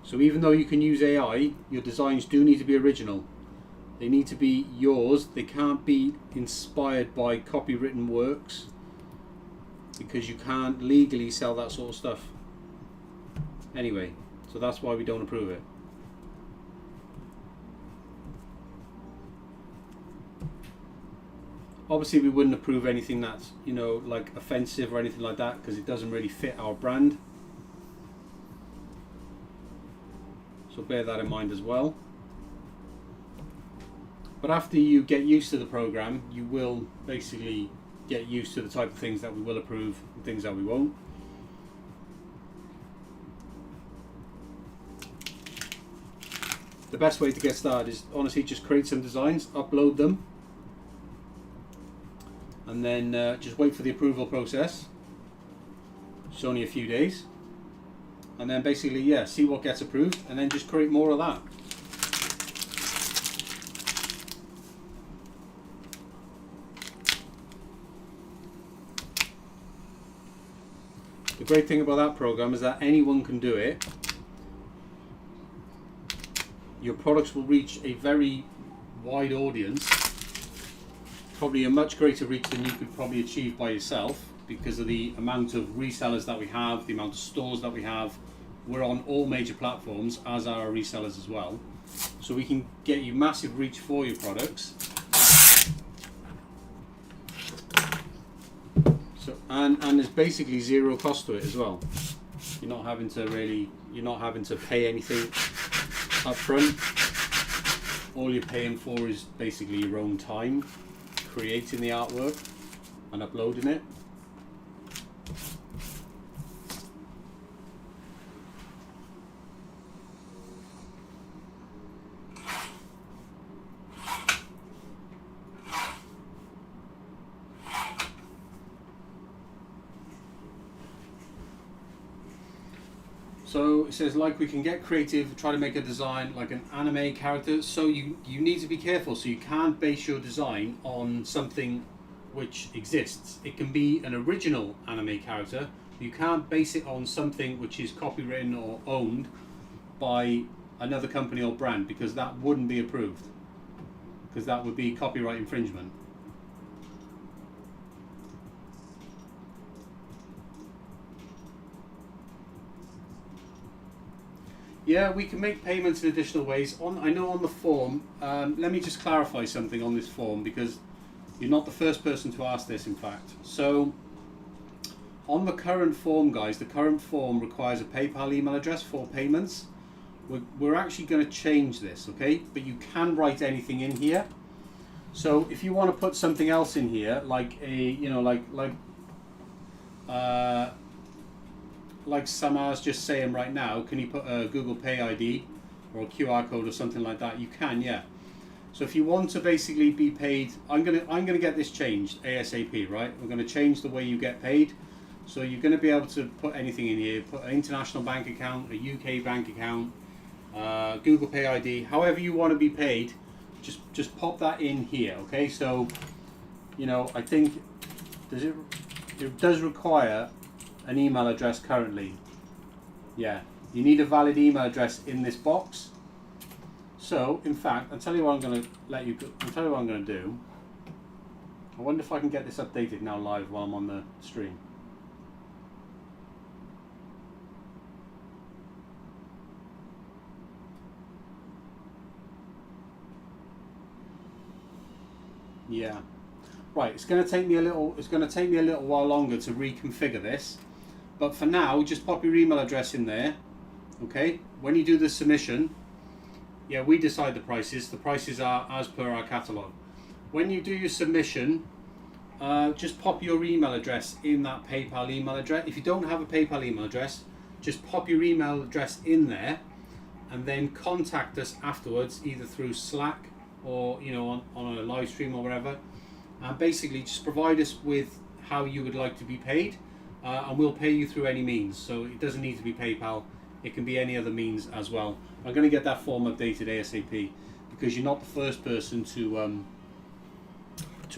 So even though you can use AI, your designs do need to be original. They need to be yours. They can't be inspired by copywritten works, because you can't legally sell that sort of stuff. Anyway, so that's why we don't approve it. Obviously we wouldn't approve anything that's, like offensive or anything like that, because it doesn't really fit our brand. So bear that in mind as well. But after you get used to the program, you will basically get used to the type of things that we will approve and things that we won't. The best way to get started is honestly just create some designs, upload them, and then just wait for the approval process. It's only a few days. And then basically, yeah, see what gets approved, and then just create more of that. The great thing about that program is that anyone can do it. Your products will reach a very wide audience, probably a much greater reach than you could probably achieve by yourself, because of the amount of resellers that we have, the amount of stores that we have. We're on all major platforms, as are our resellers as well. So we can get you massive reach for your products. So and there's basically zero cost to it as well. You're not having to pay anything up front. All you're paying for is basically your own time creating the artwork and uploading it. So it says, like, we can get creative, try to make a design like an anime character. So you need to be careful. So you can't base your design on something which exists. It can be an original anime character. You can't base it on something which is copywritten or owned by another company or brand, because that wouldn't be approved, because that would be copyright infringement. Yeah, we can make payments in additional ways. I know on the form, let me just clarify something on this form, because you're not the first person to ask this, in fact. So on the current form, guys, the current form requires a PayPal email address for payments. We're actually going to change this, okay? But you can write anything in here. So if you want to put something else in here, like a, you know, like Samar's just saying right now, can you put a Google Pay ID or a QR code or something like that? You can, yeah. So if you want to basically be paid, I'm gonna get this changed ASAP, right? We're gonna change the way you get paid. So you're gonna be able to put anything in here, put an international bank account, a UK bank account, Google Pay ID, however you want to be paid, just pop that in here, okay? So, you know, I think it does require an email address currently. Yeah, you need a valid email address in this box. So, in fact, I'll tell you what I'm going to do. I wonder if I can get this updated now live while I'm on the stream. Yeah. Right, it's going to take me a little while longer to reconfigure this. But for now, just pop your email address in there. Okay? When you do the submission, yeah, we decide the prices. The prices are as per our catalog. When you do your submission, just pop your email address in that PayPal email address. If you don't have a PayPal email address, just pop your email address in there, and then contact us afterwards, either through Slack or, you know, on a live stream or whatever. And basically just provide us with how you would like to be paid, and we'll pay you through any means. So it doesn't need to be PayPal, it can be any other means as well. I'm going to get that form updated ASAP, because you're not the first person to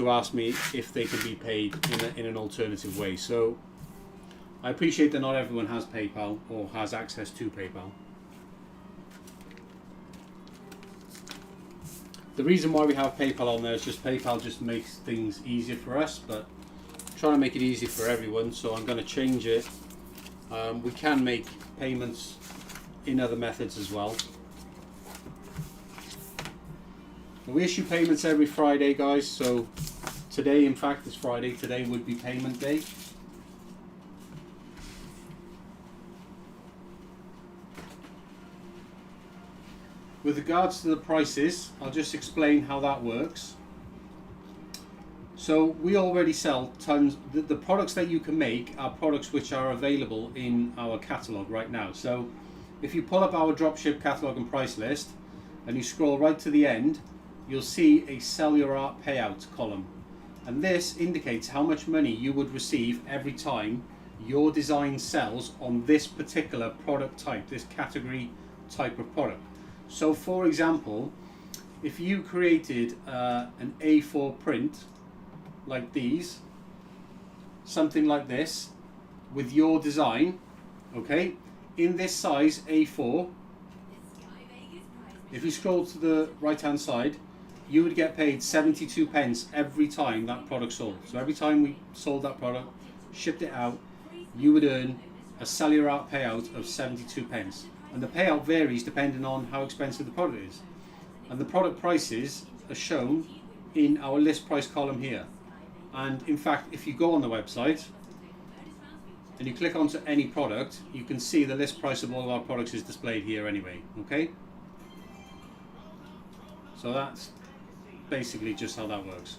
ask me if they can be paid in an alternative way. So I appreciate that not everyone has PayPal or has access to PayPal. The reason why we have PayPal on there is just PayPal just makes things easier for us, but I'm trying to make it easy for everyone, so I'm going to change it. We can make payments in other methods as well. We issue payments every Friday, guys, so today, in fact, is Friday. Today would be payment day. With regards to the prices, I'll just explain how that works. So we already sell tons. The products that you can make are products which are available in our catalog right now. So if you pull up our dropship catalog and price list and you scroll right to the end, you'll see a sell your art payout column. And this indicates how much money you would receive every time your design sells on this particular product type, this category type of product. So for example, if you created an A4 print like these, something like this, with your design, okay, in this size A4, if you scroll to the right hand side, you would get paid 72 pence every time that product sold. So every time we sold that product, shipped it out, you would earn a sell your art payout of 72 pence. And the payout varies depending on how expensive the product is. And the product prices are shown in our list price column here. And in fact, if you go on the website and you click onto any product, you can see the list price of all of our products is displayed here anyway, okay? So that's basically just how that works.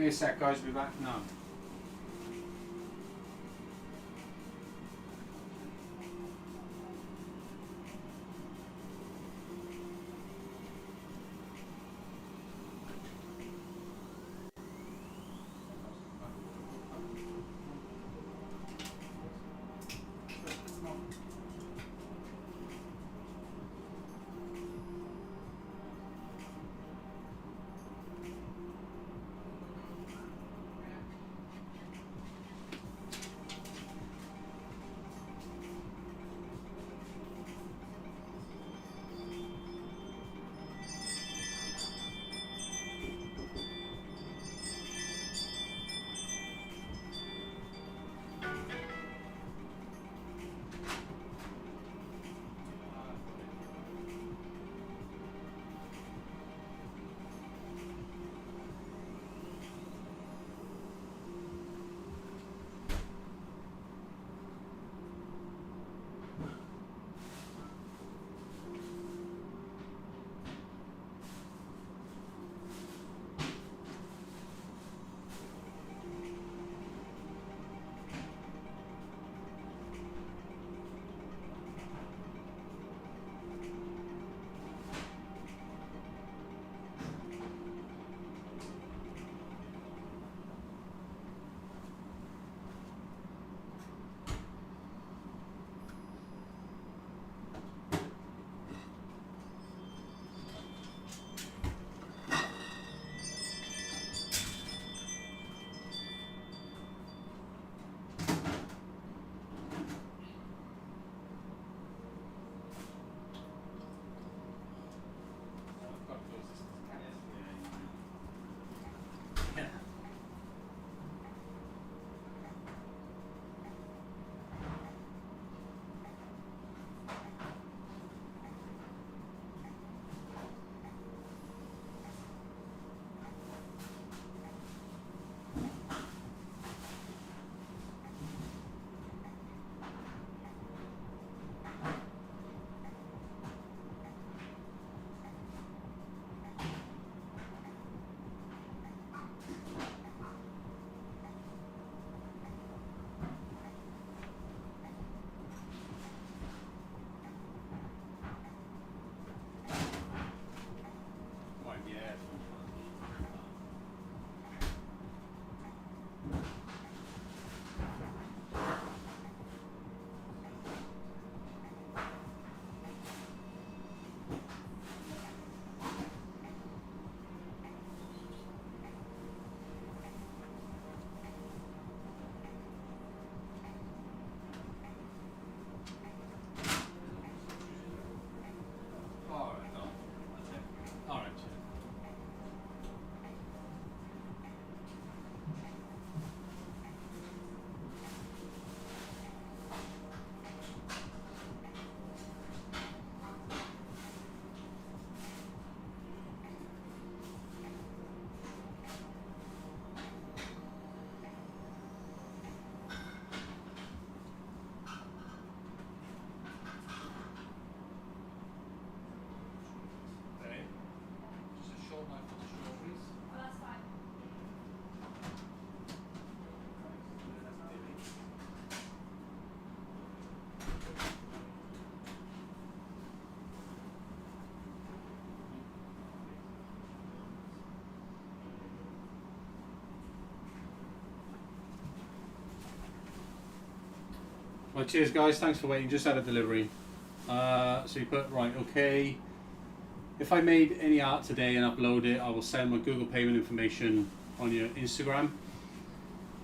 Give me a sec, guys. We'll be back now. Right, cheers guys, thanks for waiting, just had a delivery. So you put, right, okay. If I made any art today and upload it, I will send my Google payment information on your Instagram.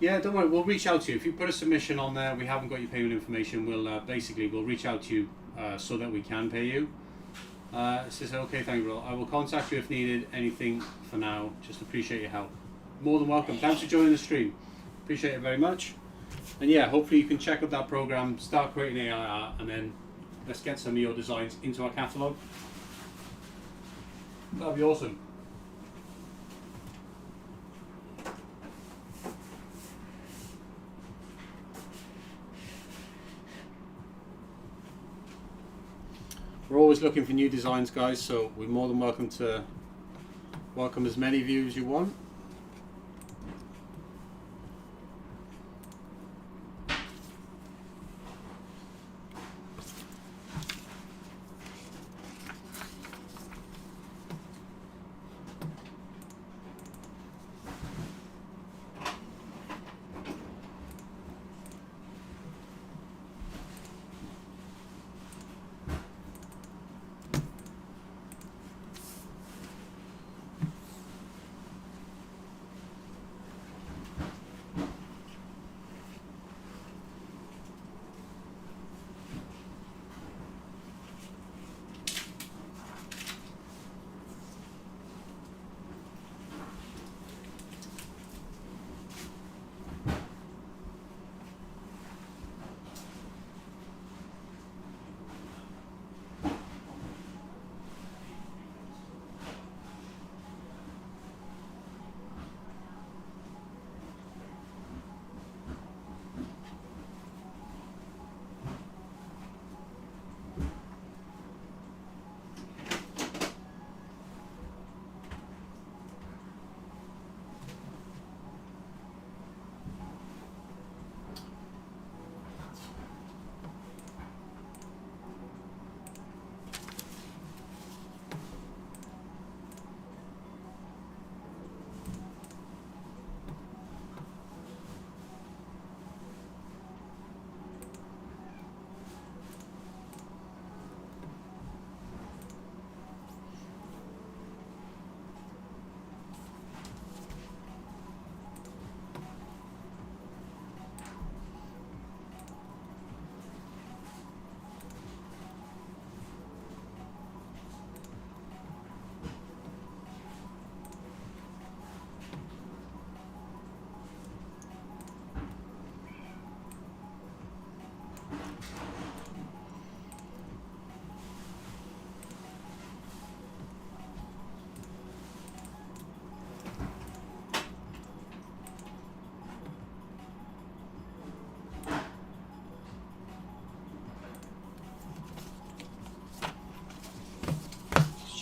Yeah, don't worry, we'll reach out to you. If you put a submission on there, we haven't got your payment information, we'll reach out to you so that we can pay you. It says, okay, thank you, Will. I will contact you if needed, anything for now. Just appreciate your help. More than welcome. Thanks for joining the stream. Appreciate it very much. And yeah, hopefully you can check out that program, start creating AI art, and then let's get some of your designs into our catalogue. That'd be awesome. We're always looking for new designs, guys, so we're more than welcome to welcome as many of you as you want.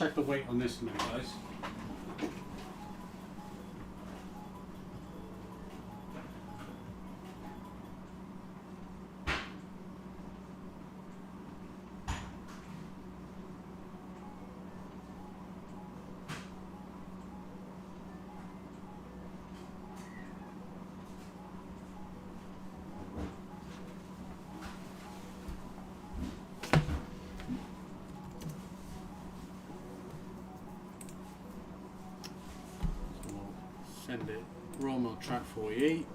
check the weight on this one, guys. Send it Romo track 48.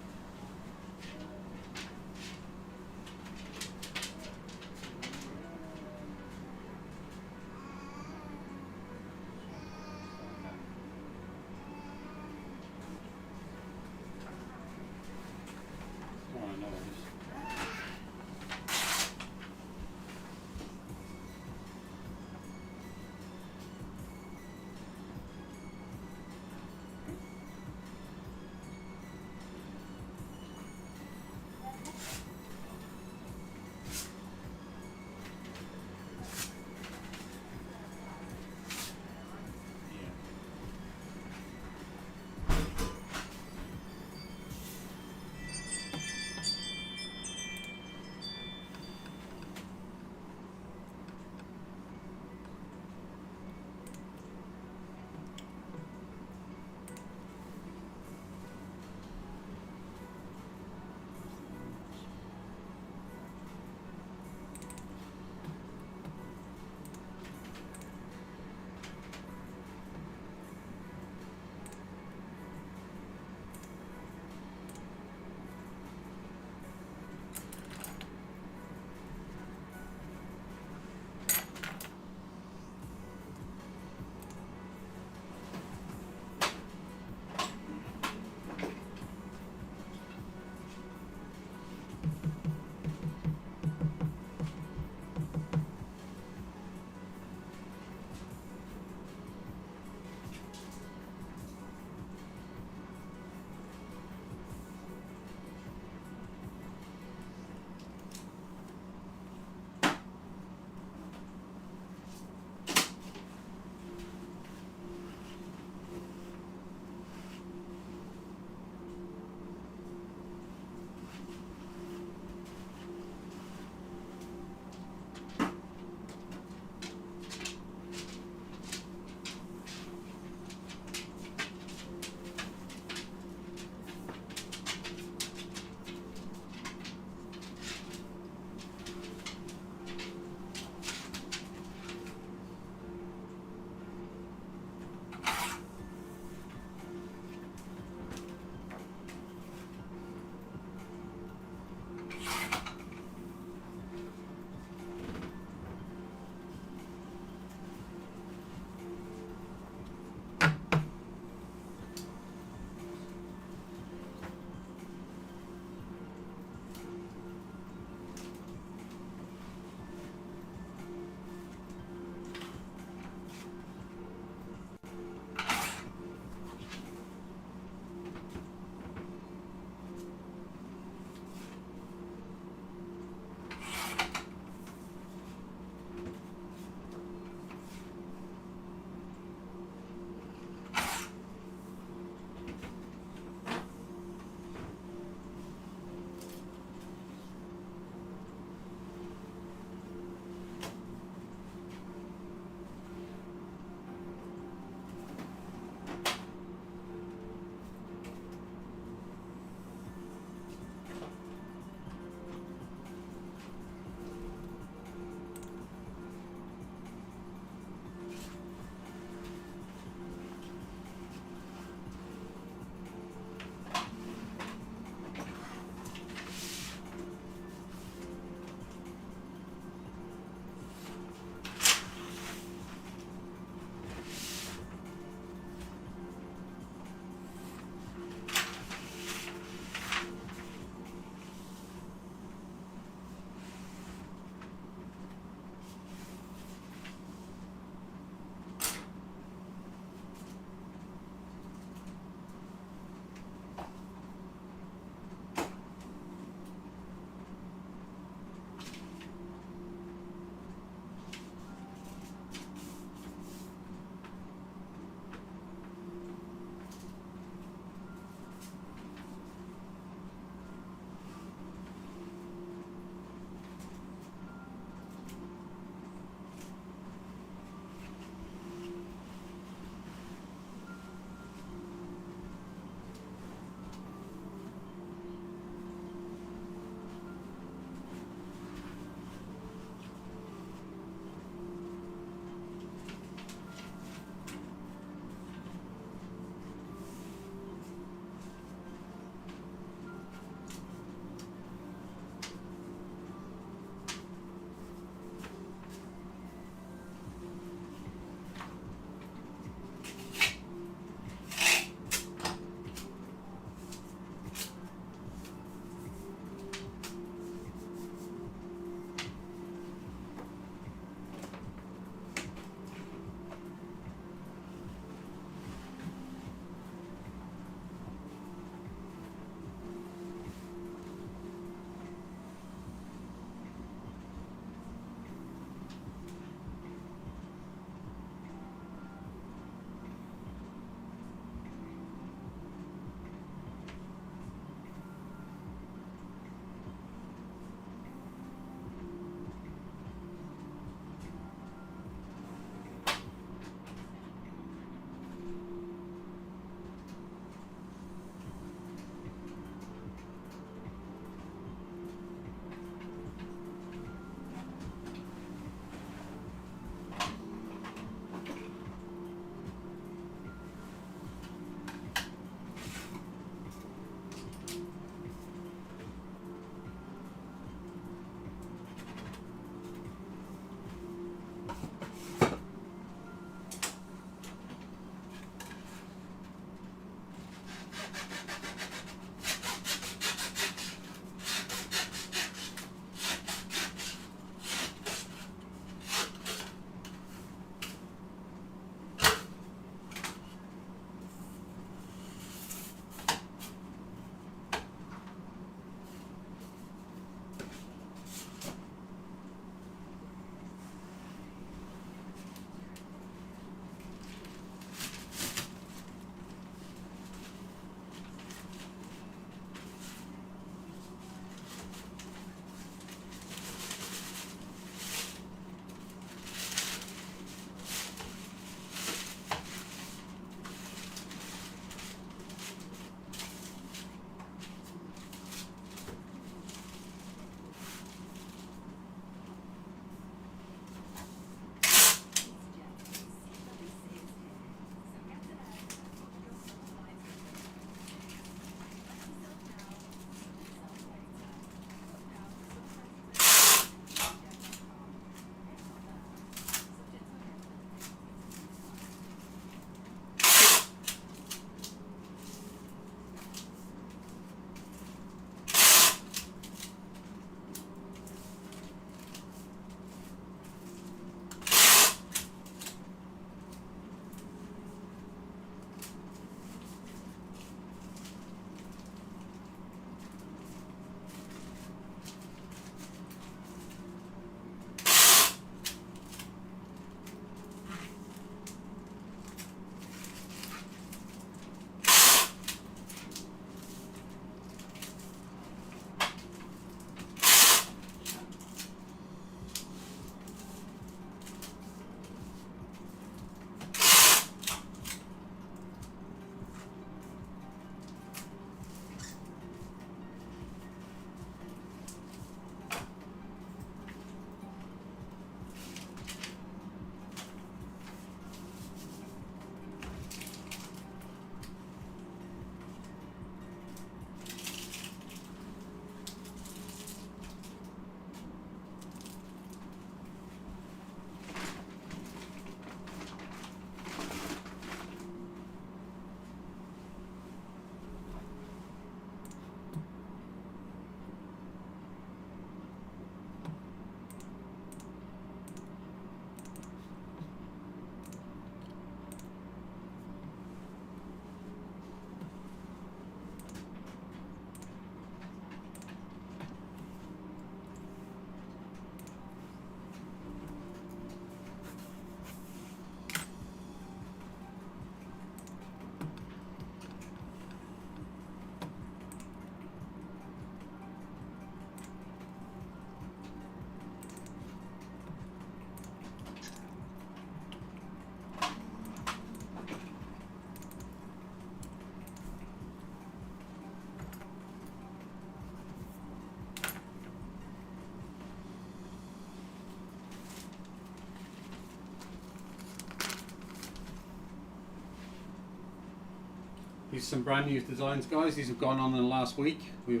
These are some brand new designs, guys. These have gone on in the last week. We've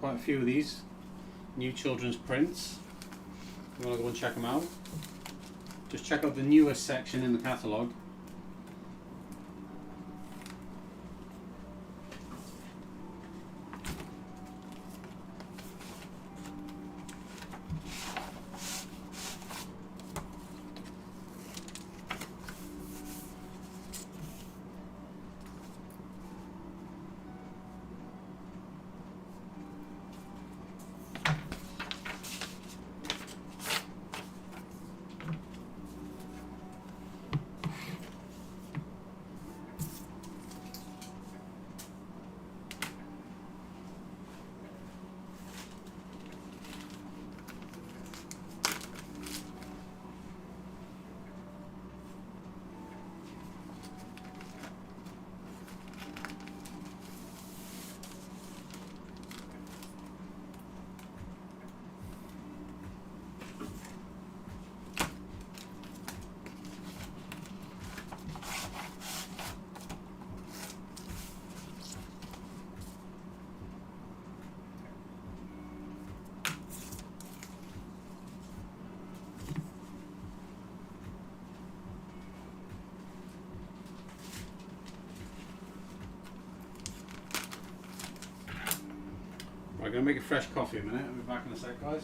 quite a few of these new children's prints. If you want to go and check them out, just check out the newest section in the catalogue. Right, I'm going to make a fresh coffee a minute. I'll be back in a sec, guys.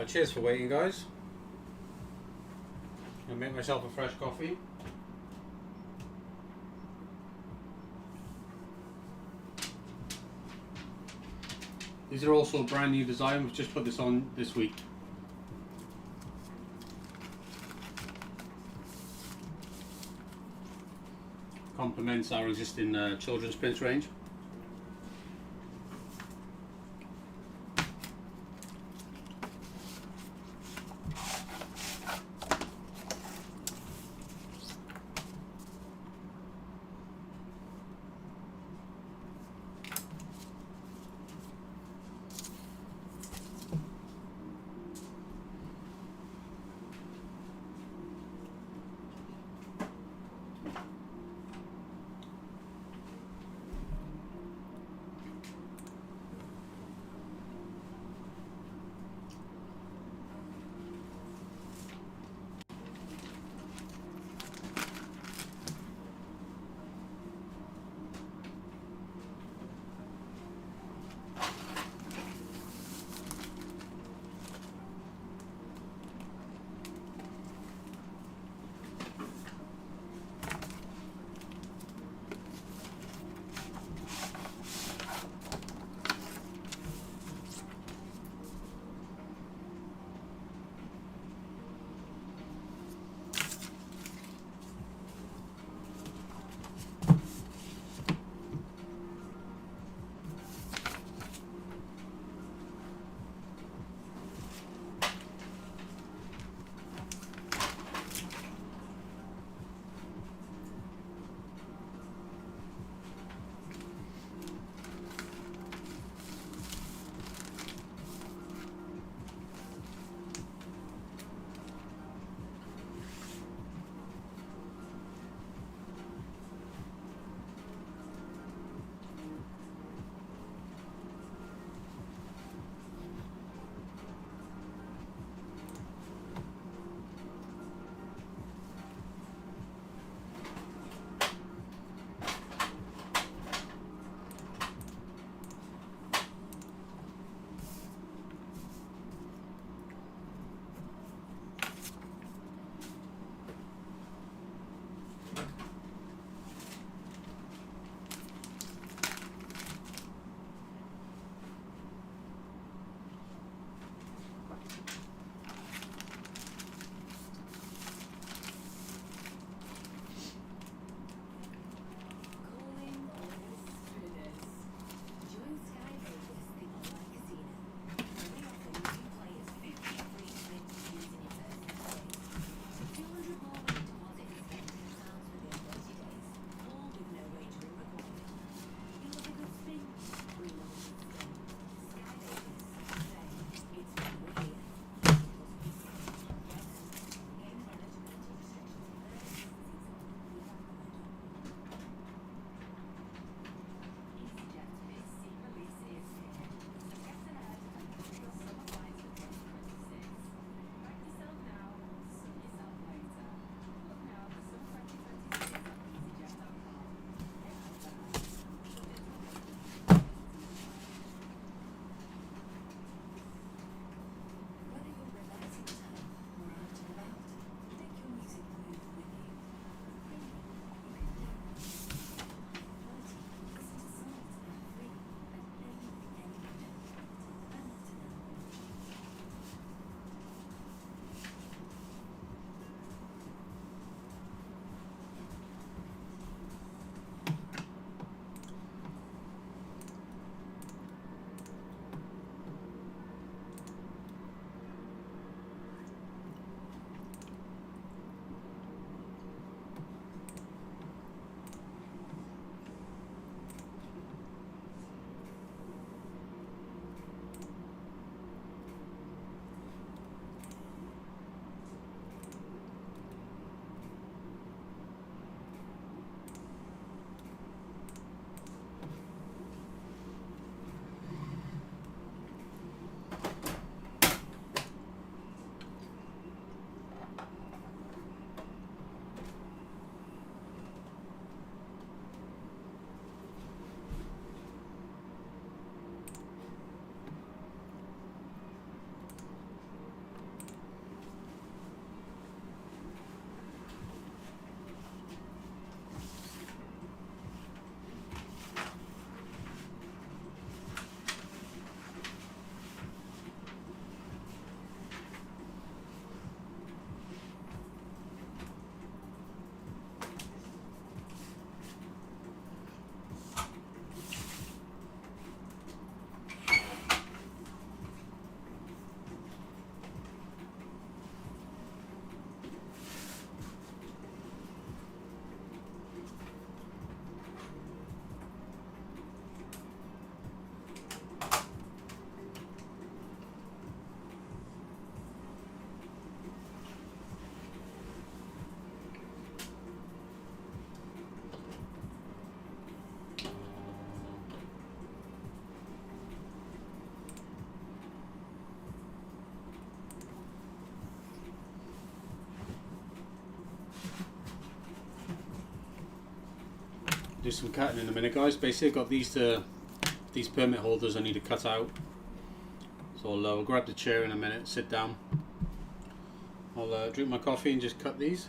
But cheers for waiting, guys. I'll make myself a fresh coffee. These are also a brand new design. We've just put this on this week. Complements our existing children's prints range. do some cutting in a minute, guys. Basically, I've got these permit holders I need to cut out. So I'll grab the chair in a minute, sit down. I'll drink my coffee and just cut these.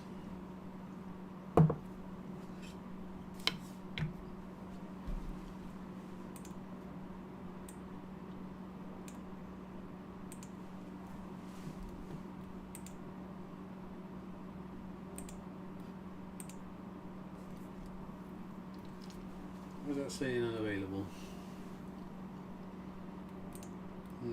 What does that say? Unavailable. There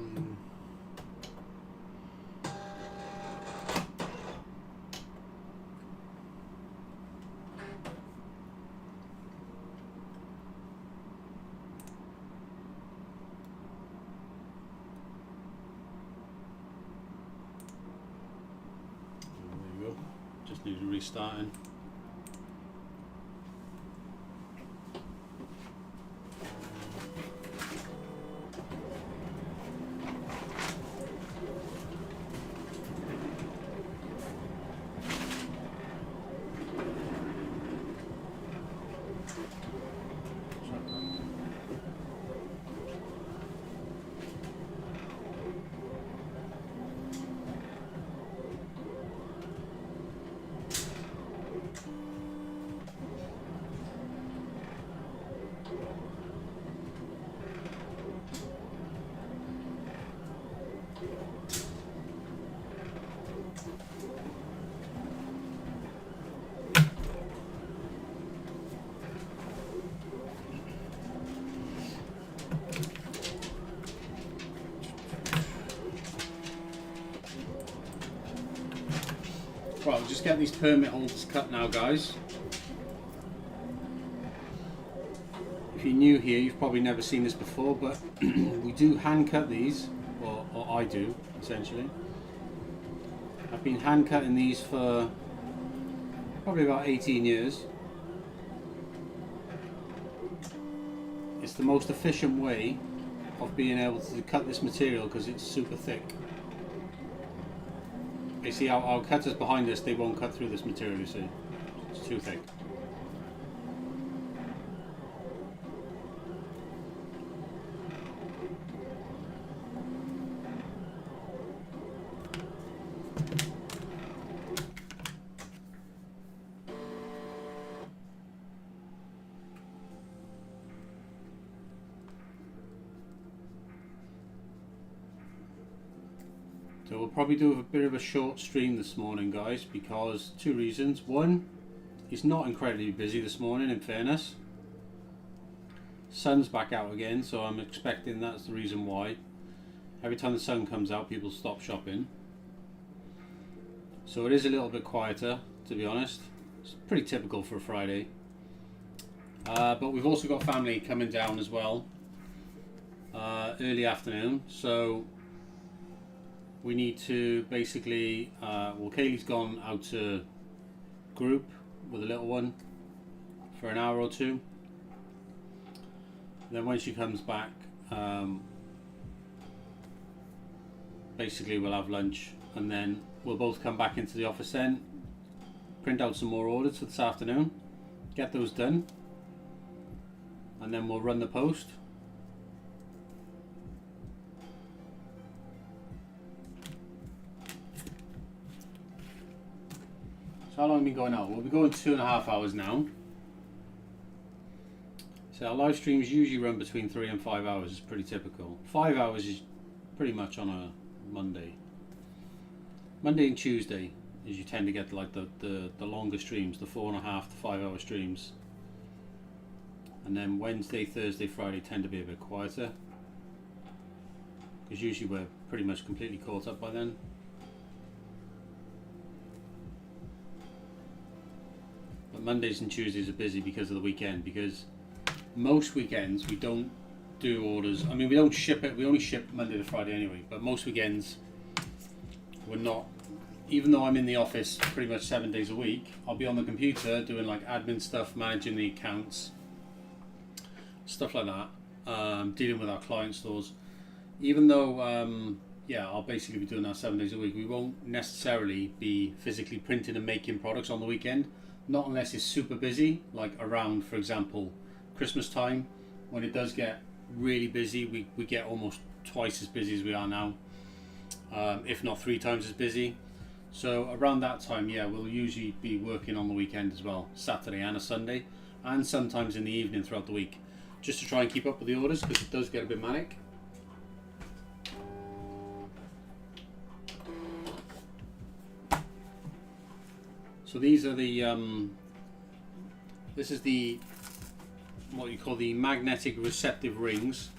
you go. Just need to restart. Right, we'll just get these permit holders cut now, guys. If you're new here, you've probably never seen this before, but we do hand cut these, or I do, essentially. I've been hand cutting these for probably about 18 years. It's the most efficient way of being able to cut this material because it's super thick. You see, our cutters behind us, they won't cut through this material, you see. It's too thick. So we'll probably do a bit of a short stream this morning, guys, because two reasons. One, it's not incredibly busy this morning, in fairness. Sun's back out again, so I'm expecting that's the reason why. Every time the sun comes out, people stop shopping. So it is a little bit quieter, to be honest. It's pretty typical for a Friday. But we've also got family coming down as well, early afternoon. So we need to basically, well, Kaylee's gone out to group with a little one for an hour or two. And then when she comes back, basically we'll have lunch and then we'll both come back into the office then, print out some more orders for this afternoon, get those done, and then we'll run the post. So how long have we been going out? We'll be going 2.5 hours now. So our live streams usually run between 3 and 5 hours. It's pretty typical. 5 hours is pretty much on a Monday. Monday and Tuesday is you tend to get like the longer streams, the 4.5 to 5 hour streams. And then Wednesday, Thursday, Friday tend to be a bit quieter, because usually we're pretty much completely caught up by then. But Mondays and Tuesdays are busy because of the weekend, because most weekends we don't do orders. I mean, we don't ship it, we only ship Monday to Friday anyway, but most weekends we're not, even though I'm in the office pretty much 7 days a week, I'll be on the computer doing like admin stuff, managing the accounts, stuff like that, dealing with our client stores. Even though yeah, I'll basically be doing that 7 days a week, we won't necessarily be physically printing and making products on the weekend. not unless it's super busy, like around, for example, Christmas time. When it does get really busy, we get almost twice as busy as we are now, if not 3 times as busy. So around that time, yeah, we'll usually be working on the weekend as well, Saturday and a Sunday, and sometimes in the evening throughout the week, just to try and keep up with the orders, because it does get a bit manic. So these are the this is the what you call the magnetic receptive rings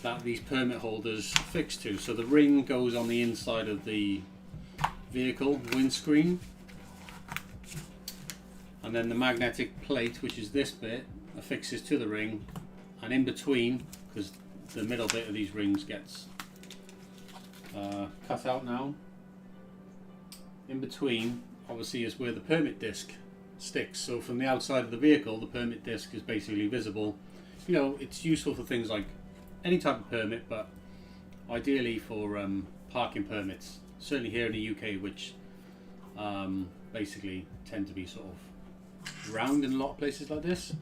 that these permit holders fix to. So the ring goes on the inside of the vehicle windscreen, and then the magnetic plate, which is this bit, affixes to the ring, and in between, because the middle bit of these rings gets cut out now, in between obviously is where the permit disc sticks. So from the outside of the vehicle, the permit disc is basically visible. You know, it's useful for things like any type of permit, but ideally for parking permits, certainly here in the UK, which basically tend to be sort of round in a lot of places like this.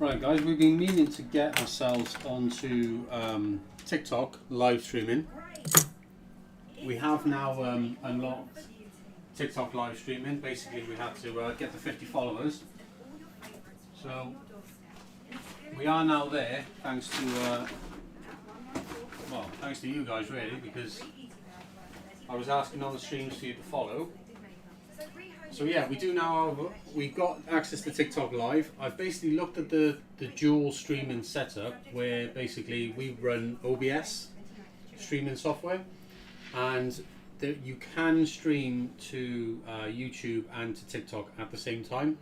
Right, guys, we've been meaning to get ourselves onto TikTok live streaming. We have now unlocked TikTok live streaming. Basically, we had to get the 50 followers. So we are now there, thanks to thanks to you guys, really, because I was asking on the streams for you to follow. So yeah, we do now have, we've got access to TikTok Live. I've basically looked at the dual streaming setup where basically we run OBS streaming software, and you can stream to YouTube and to TikTok at the same time.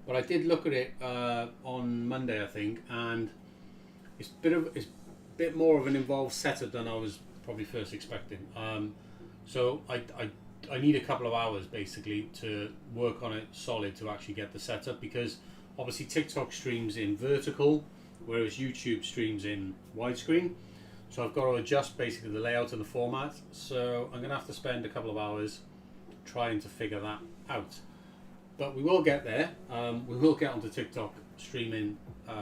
But I did look at it on Monday, I think, and it's a bit more of an involved setup than I was probably first expecting. So I need a couple of hours basically to work on it solid to actually get the setup, because obviously TikTok streams in vertical whereas YouTube streams in widescreen, so I've got to adjust basically the layout and the format. So I'm gonna have to spend a couple of hours trying to figure that out, but we will get there. We will get onto TikTok streaming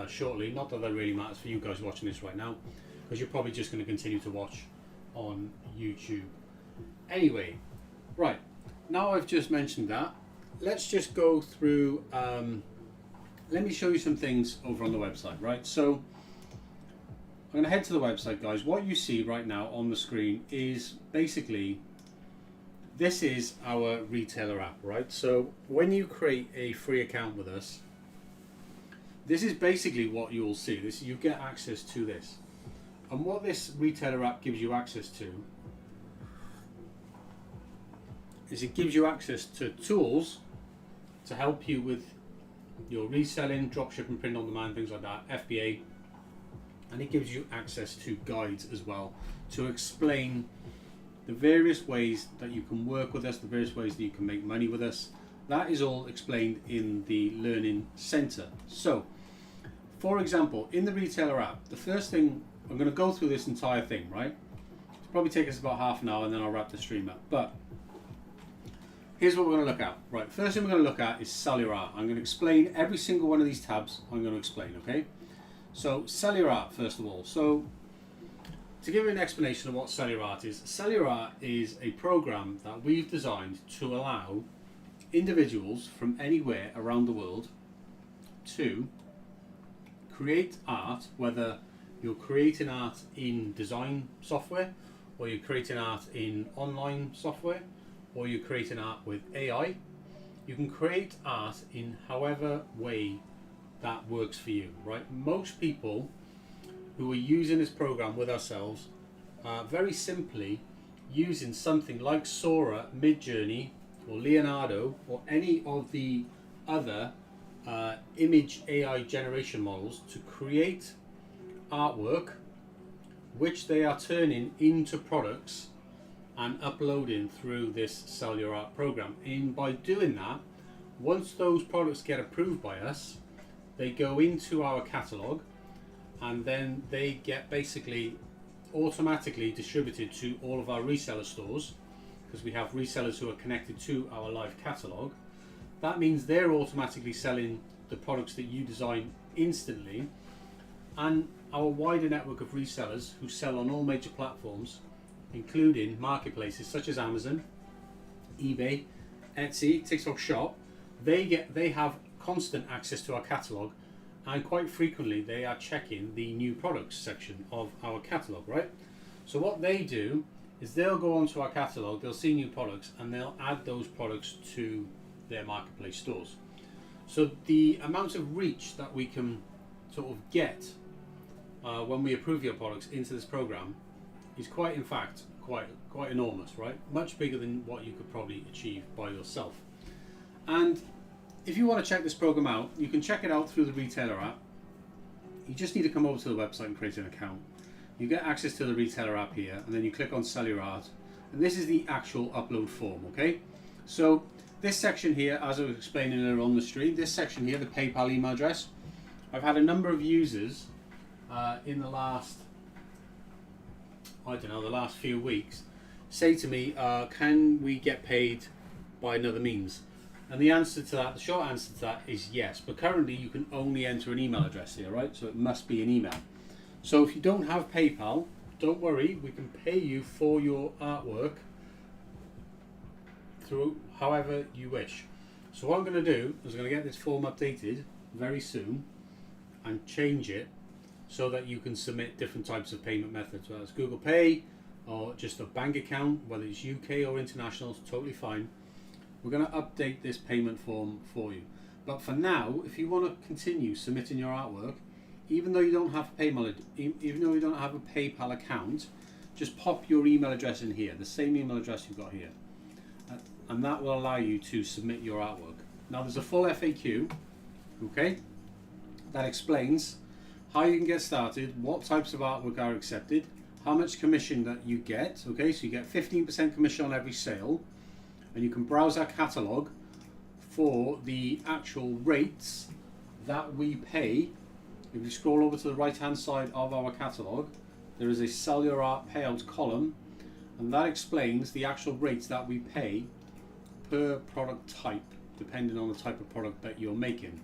shortly. Not that really matters for you guys watching this right now, because you're probably just going to continue to watch on YouTube anyway. Right, now I've just mentioned that, let's just go through, let me show you some things over on the website, right? So I'm going to head to the website, guys. What you see right now on the screen is basically, this is our retailer app, right? So when you create a free account with us, this is basically what you'll see. You get access to this. And what this retailer app gives you access to is it gives you access to tools to help you with your reselling, dropshipping, print on demand, things like that, FBA, and it gives you access to guides as well to explain the various ways that you can work with us, the various ways that you can make money with us. That is all explained in the Learning Center. So, for example, in the retailer app, the first thing, I'm going to go through this entire thing, right? It'll probably take us about half an hour and then I'll wrap the stream up. But here's what we're going to look at. Right, first thing we're going to look at is Cellular Art. I'm going to explain every single one of these tabs. I'm going to explain, okay? So Cellular Art, first of all. So to give you an explanation of what Cellular Art is a program that we've designed to allow individuals from anywhere around the world to create art, whether you're creating art in design software, or you're creating art in online software, or you're creating art with AI. You can create art in however way that works for you, right? Most people who are using this program with ourselves are very simply using something like Sora, Midjourney, or Leonardo, or any of the other image AI generation models to create artwork which they are turning into products and uploading through this Cellular Art program. And by doing that, once those products get approved by us, they go into our catalog, and then they get basically automatically distributed to all of our reseller stores, because we have resellers who are connected to our live catalog. That means they're automatically selling the products that you design instantly, and our wider network of resellers who sell on all major platforms, including marketplaces such as Amazon, eBay, Etsy, TikTok Shop, they have constant access to our catalog, and quite frequently they are checking the new products section of our catalog, right? So what they do is they'll go onto our catalog, they'll see new products, and they'll add those products to their marketplace stores. So the amount of reach that we can sort of get when we approve your products into this program is quite enormous, right? Much bigger than what you could probably achieve by yourself. And if you want to check this program out, you can check it out through the retailer app. You just need to come over to the website and create an account. You get access to the retailer app here, and then you click on Cellular Art, and this is the actual upload form, okay? So this section here, as I was explaining earlier on the stream, this section here, the PayPal email address, I've had a number of users in the last, the last few weeks say to me, can we get paid by another means? And the answer to that, the short answer to that is yes. But currently you can only enter an email address here, right? So it must be an email. So if you don't have PayPal, don't worry, we can pay you for your artwork through however you wish. So what I'm going to do is I'm going to get this form updated very soon and change it so that you can submit different types of payment methods, whether it's Google Pay or just a bank account, whether it's UK or international, it's totally fine. We're going to update this payment form for you. But for now, if you want to continue submitting your artwork, even though you don't have even though you don't have a PayPal account, just pop your email address in here, the same email address you've got here, and that will allow you to submit your artwork. Now there's a full FAQ, okay, that explains how you can get started, what types of artwork are accepted, how much commission that you get. Okay, so you get 15% commission on every sale, and you can browse our catalogue for the actual rates that we pay. If you scroll over to the right hand side of our catalogue, there is a sell your art payout column, and that explains the actual rates that we pay per product type, depending on the type of product that you're making.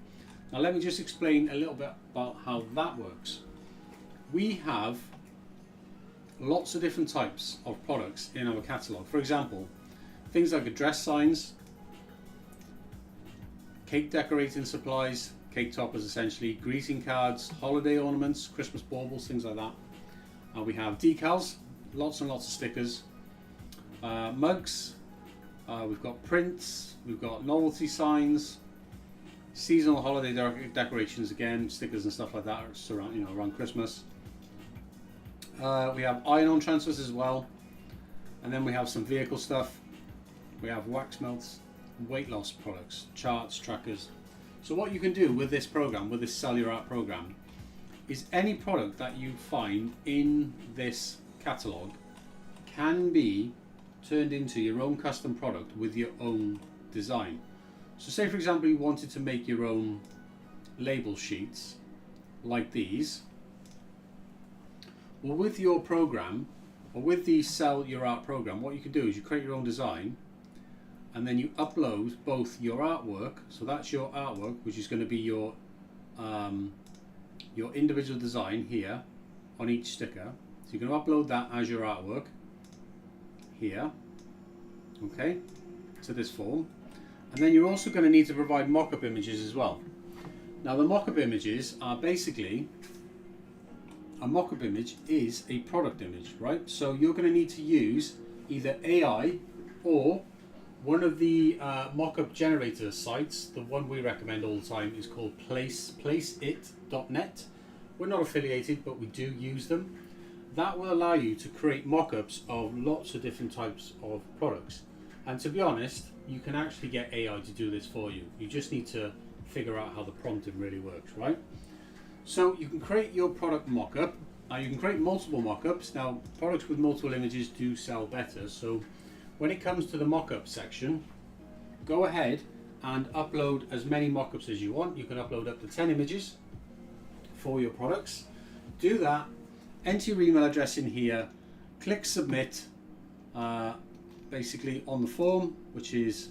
Now let me just explain a little bit about how that works. We have lots of different types of products in our catalogue. For example, things like address signs, cake decorating supplies, cake toppers essentially, greeting cards, holiday ornaments, Christmas baubles, things like that. We have decals, lots and lots of stickers, mugs, we've got prints, we've got novelty signs, seasonal holiday decorations, again, stickers and stuff like that around Christmas. We have iron-on transfers as well, and then we have some vehicle stuff. We have wax melts, weight loss products, charts, trackers. So what you can do with this program, with this Sell Your Art program, is any product that you find in this catalogue can be turned into your own custom product with your own design. So say for example you wanted to make your own label sheets like these. Well, with your program, or with the Sell Your Art program, what you can do is you create your own design, and then you upload both your artwork, so that's your artwork, which is going to be your individual design here on each sticker. So you can upload that as your artwork here, okay, to this form. And then you're also going to need to provide mock-up images as well. Now the mock-up images are basically, a mock-up image is a product image, right? So you're going to need to use either AI or one of the mock-up generator sites. The one we recommend all the time is called placeit.net. We're not affiliated, but we do use them. That will allow you to create mock-ups of lots of different types of products. And to be honest, you can actually get AI to do this for you. You just need to figure out how the prompting really works, right? So you can create your product mock-up. You can create multiple mock-ups. Now, products with multiple images do sell better. So when it comes to the mock-up section, go ahead and upload as many mock-ups as you want. You can upload up to 10 images for your products. Do that, enter your email address in here, click submit, basically on the form, which is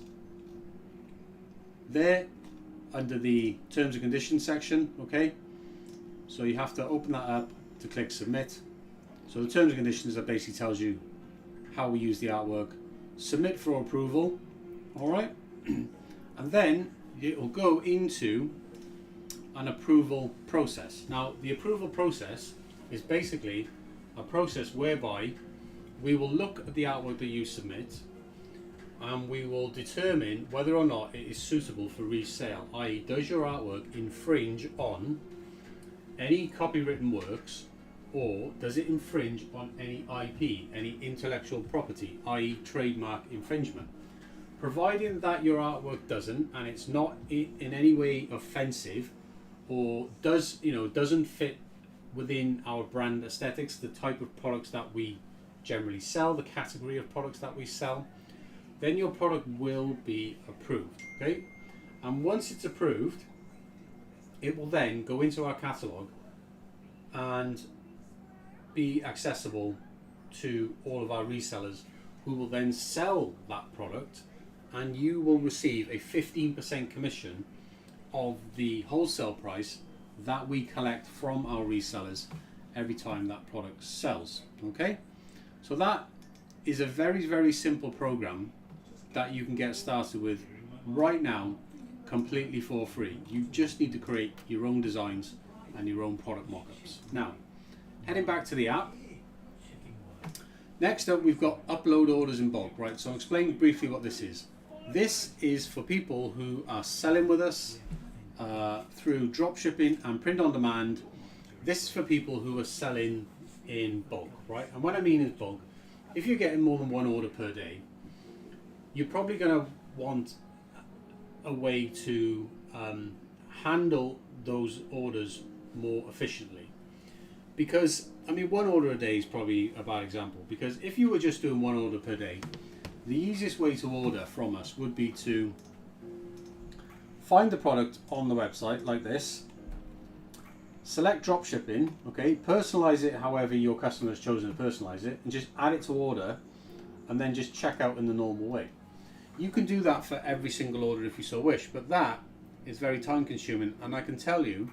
there under the terms and conditions section, okay? So you have to open that up to click submit. So the terms and conditions that basically tells you how we use the artwork. Submit for approval, all right? And then it will go into an approval process. Now the approval process is basically a process whereby we will look at the artwork that you submit, and we will determine whether or not it is suitable for resale, i.e. does your artwork infringe on any copywritten works, or does it infringe on any IP, any intellectual property, i.e. trademark infringement. Providing that your artwork doesn't, and it's not in any way offensive, or doesn't fit within our brand aesthetics, the type of products that we generally sell, the category of products that we sell, then your product will be approved, okay? And once it's approved, it will then go into our catalogue and be accessible to all of our resellers, who will then sell that product and you will receive a 15% commission of the wholesale price that we collect from our resellers every time that product sells. Okay, so that is a very, very simple program that you can get started with right now, completely for free. You just need to create your own designs and your own product mockups. Now, heading back to the app. Next up, we've got upload orders in bulk, right? So I'll explain briefly what this is. This is for people who are selling with us through drop shipping and print on demand. This is for people who are selling in bulk, right? And what I mean is bulk, if you're getting more than one order per day, you're probably going to want a way to handle those orders more efficiently. Because, I mean, one order a day is probably a bad example, because if you were just doing one order per day, the easiest way to order from us would be to find the product on the website like this, select drop shipping, okay, personalize it however your customer has chosen to personalize it, and just add it to order, and then just check out in the normal way. You can do that for every single order if you so wish, but that is very time consuming, and I can tell you,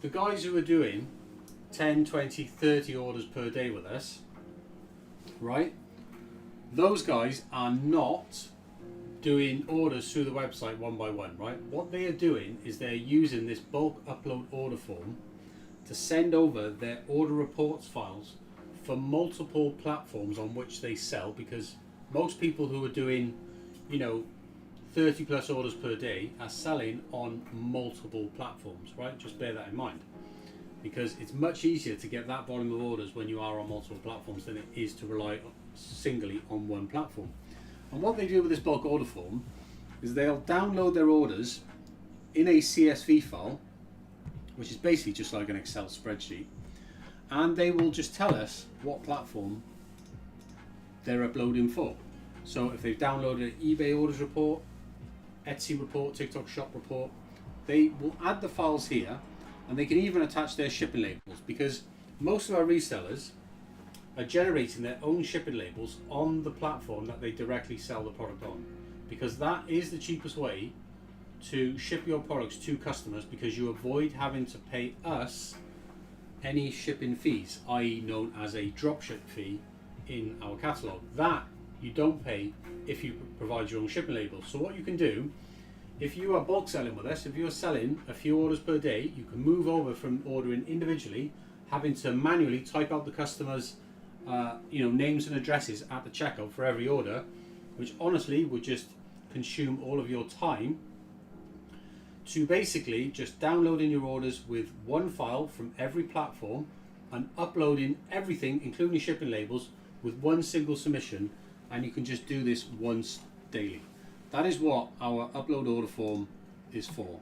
the guys who are doing 10, 20, 30 orders per day with us, right, those guys are not doing orders through the website one by one, right? What they are doing is they're using this bulk upload order form to send over their order reports files for multiple platforms on which they sell, because most people who are doing, 30 plus orders per day are selling on multiple platforms, right? Just bear that in mind, because it's much easier to get that volume of orders when you are on multiple platforms than it is to rely singly on one platform. And what they do with this bulk order form is they'll download their orders in a CSV file, which is basically just like an Excel spreadsheet, and they will just tell us what platform they're uploading for. So if they've downloaded an eBay orders report, Etsy report, TikTok shop report, they will add the files here, and they can even attach their shipping labels, because most of our resellers are generating their own shipping labels on the platform that they directly sell the product on, because that is the cheapest way to ship your products to customers, because you avoid having to pay us any shipping fees, i.e. known as a dropship fee in our catalogue. That you don't pay if you provide your own shipping labels. So what you can do, if you are bulk selling with us, if you're selling a few orders per day, you can move over from ordering individually, having to manually type out the customer's names and addresses at the checkout for every order, which honestly would just consume all of your time, to basically just downloading your orders with one file from every platform and uploading everything, including shipping labels, with one single submission, and you can just do this once daily. That is what our upload order form is for.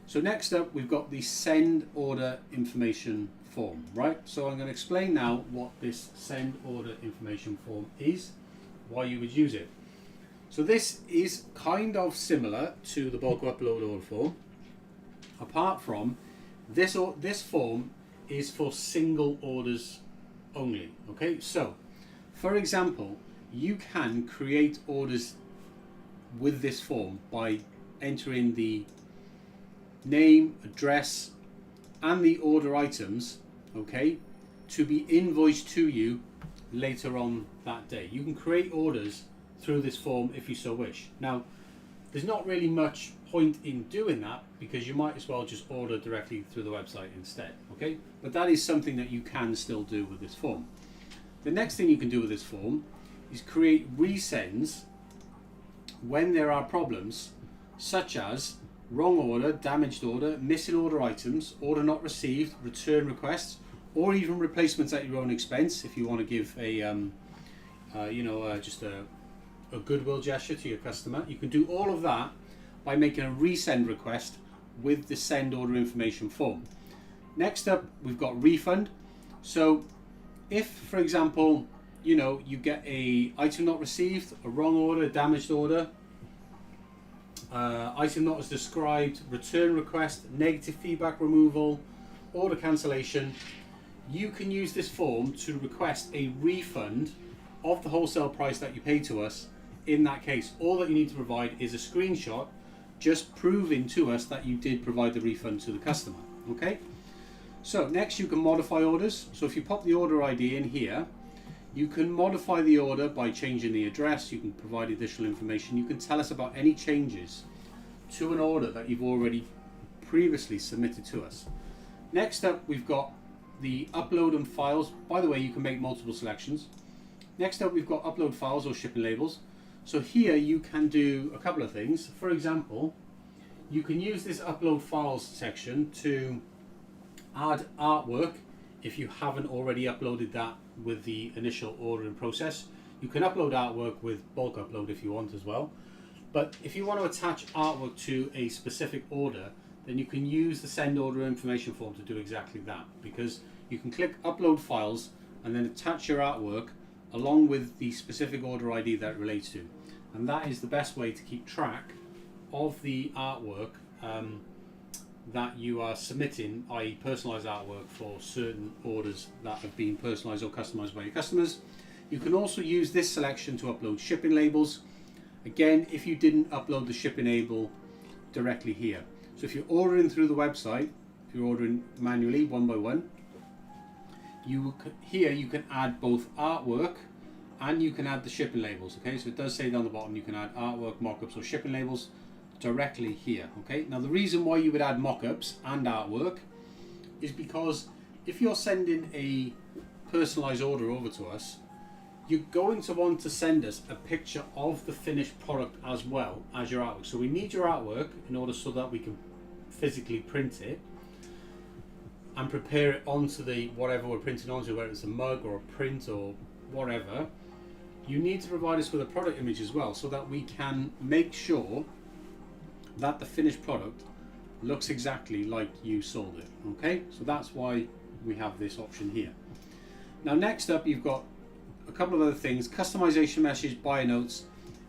So next up, we've got the send order information form, right? So I'm going to explain now what this send order information form is, why you would use it. So this is kind of similar to the bulk upload order form, apart from this form is for single orders only. Okay, so for example, you can create orders with this form by entering the name, address, and the order items, okay, to be invoiced to you later on that day. You can create orders through this form if you so wish. Now, there's not really much point in doing that, because you might as well just order directly through the website instead, okay? But that is something that you can still do with this form. The next thing you can do with this form is create resends when there are problems, such as wrong order, damaged order, missing order items, order not received, return requests, or even replacements at your own expense if you want to give just a goodwill gesture to your customer. You can do all of that by making a resend request with the send order information form. Next up, we've got refund. So if, for example, you get a item not received, a wrong order, damaged order, item not as described, return request, negative feedback removal, order cancellation, you can use this form to request a refund of the wholesale price that you paid to us in that case, all that you need to provide is a screenshot just proving to us that you did provide the refund to the customer. Okay, so next you can modify orders. So if you pop the order ID in here, you can modify the order by changing the address. You can provide additional information. You can tell us about any changes to an order that you've already previously submitted to us. Next up, we've got the upload and files. By the way, you can make multiple selections. Next up, we've got upload files or shipping labels. So here you can do a couple of things. For example, you can use this upload files section to add artwork if you haven't already uploaded that with the initial ordering process. You can upload artwork with bulk upload if you want as well. But if you want to attach artwork to a specific order, then you can use the send order information form to do exactly that, because you can click upload files and then attach your artwork along with the specific order ID that it relates to. And that is the best way to keep track of the artwork that you are submitting, i.e. personalized artwork for certain orders that have been personalized or customized by your customers. You can also use this selection to upload shipping labels. Again, if you didn't upload the shipping label directly here. So if you're ordering through the website, if you're ordering manually one by one, here you can add both artwork and you can add the shipping labels. Okay, so it does say down the bottom you can add artwork, mockups or shipping labels directly here. Okay, now the reason why you would add mockups and artwork is because if you're sending a personalized order over to us, you're going to want to send us a picture of the finished product as well as your artwork. So we need your artwork in order so that we can physically print it and prepare it onto the whatever we're printing onto, whether it's a mug or a print or whatever. You need to provide us with a product image as well so that we can make sure that the finished product looks exactly like you sold it. Okay, so that's why we have this option here. Now next up, you've got a couple of other things. Customization message, buyer notes.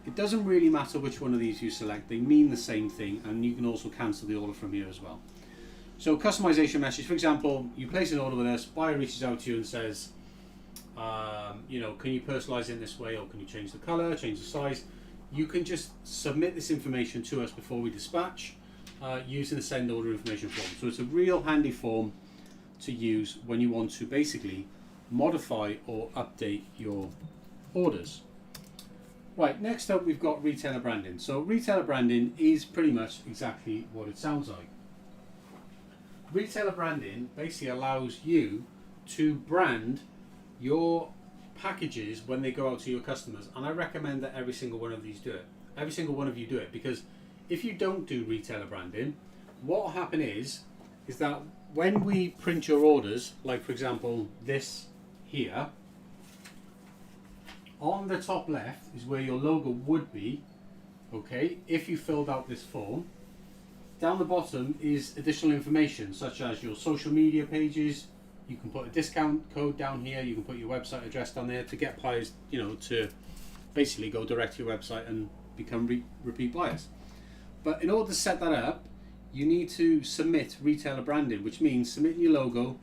It doesn't really matter which one of these you select, they mean the same thing, and you can also cancel the order from here as well. So customization message, for example, you place an order with us, buyer reaches out to you and says, can you personalize it in this way, or can you change the color, change the size? You can just submit this information to us before we dispatch using the send order information form. So it's a real handy form to use when you want to basically modify or update your orders. Right, next up we've got retailer branding. So retailer branding is pretty much exactly what it sounds like. Retailer branding basically allows you to brand your packages when they go out to your customers, and I recommend that every single one of these do it. Every single one of you do it, because if you don't do retailer branding, what will happen is that when we print your orders, like for example this here, on the top left is where your logo would be, okay, if you filled out this form. Down the bottom is additional information such as your social media pages. You can put a discount code down here, you can put your website address down there to get buyers, to basically go direct to your website and become repeat buyers. But in order to set that up, you need to submit retailer branding, which means submitting your logo,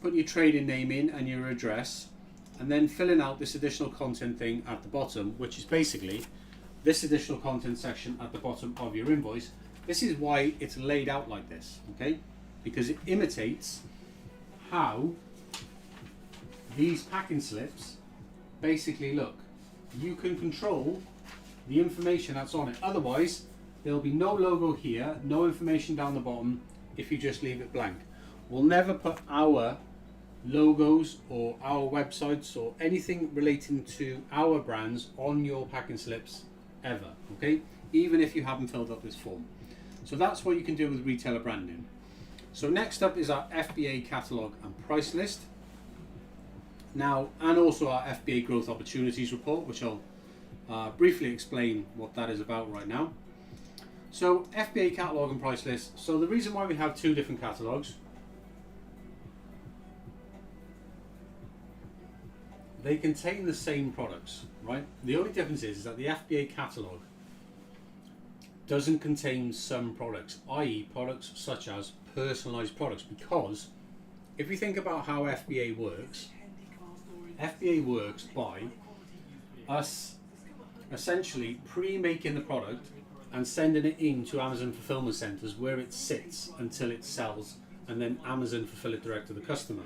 putting your trading name in and your address, and then filling out this additional content thing at the bottom, which is basically this additional content section at the bottom of your invoice. This is why it's laid out like this, okay? Because it imitates how these packing slips basically look. You can control the information that's on it. Otherwise, there'll be no logo here, no information down the bottom if you just leave it blank. We'll never put our logos or our websites or anything relating to our brands on your packing slips ever, okay? Even if you haven't filled out this form. So that's what you can do with retailer branding. So next up is our FBA catalog and price list. Now, and also our FBA growth opportunities report, which I'll briefly explain what that is about right now. So FBA catalog and price list. So the reason why we have two different catalogs, they contain the same products, right? The only difference is that the FBA catalog doesn't contain some products, i.e. products such as personalized products, because if you think about how FBA works by us essentially pre-making the product and sending it into Amazon fulfillment centers where it sits until it sells, and then Amazon fulfill it direct to the customer.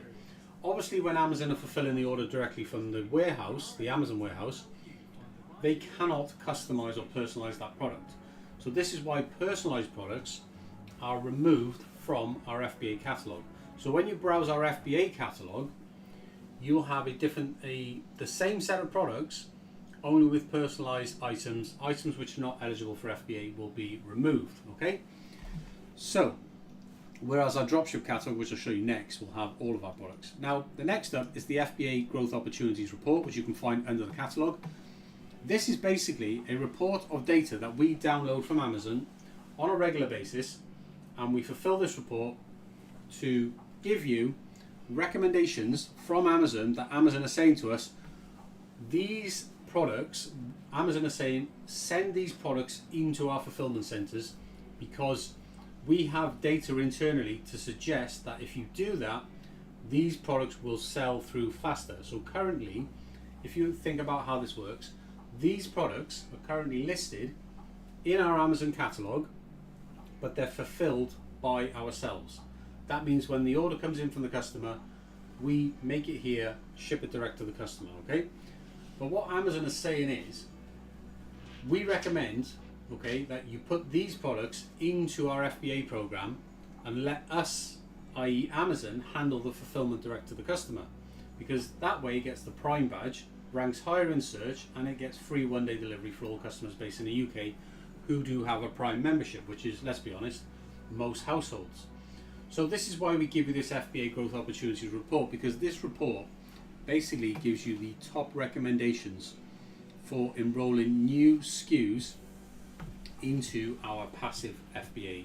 Obviously, when Amazon are fulfilling the order directly from the warehouse, the Amazon warehouse, they cannot customize or personalize that product. So this is why personalized products are removed from our FBA catalog. So when you browse our FBA catalog, you'll have the same set of products, only with personalized items which are not eligible for FBA will be removed. Okay, so whereas our dropship catalog, which I'll show you next, will have all of our products. Now the next up is the FBA Growth Opportunities Report, which you can find under the catalog. This is basically a report of data that we download from Amazon on a regular basis, and we fulfill this report to give you recommendations from Amazon that Amazon are saying to us, these products, Amazon are saying, send these products into our fulfillment centers, because we have data internally to suggest that if you do that, these products will sell through faster. So currently, if you think about how this works, these products are currently listed in our Amazon catalog, but they're fulfilled by ourselves. That means when the order comes in from the customer, we make it here, ship it direct to the customer, okay? But what Amazon is saying is, we recommend, okay, that you put these products into our FBA program and let us, i.e. Amazon, handle the fulfillment direct to the customer, because that way it gets the Prime badge, ranks higher in search, and it gets free one-day delivery for all customers based in the UK who do have a Prime membership, which is, let's be honest, most households. So this is why we give you this FBA Growth Opportunities Report, because this report basically gives you the top recommendations for enrolling new SKUs into our passive FBA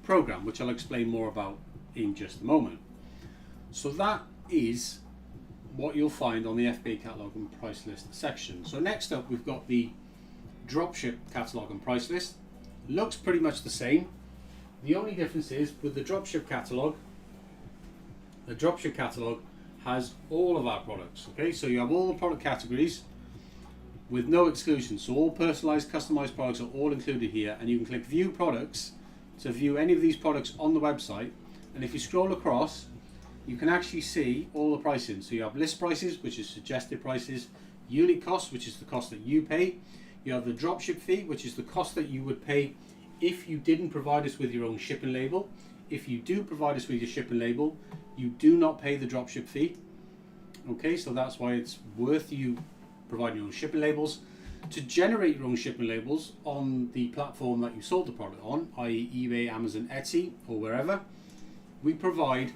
program, which I'll explain more about in just a moment. So that is what you'll find on the FBA catalog and price list section. So next up, we've got the dropship catalog and price list. Looks pretty much the same. The only difference is with the dropship catalog has all of our products. Okay, so you have all the product categories with no exclusions. So all personalized, customized products are all included here, and you can click view products to view any of these products on the website. And if you scroll across, you can actually see all the pricing. So you have list prices, which is suggested prices, unit cost, which is the cost that you pay. You have the dropship fee, which is the cost that you would pay if you didn't provide us with your own shipping label. If you do provide us with your shipping label, you do not pay the dropship fee. Okay, so that's why it's worth you providing your own shipping labels. To generate your own shipping labels on the platform that you sold the product on, i.e. eBay, Amazon, Etsy, or wherever, we provide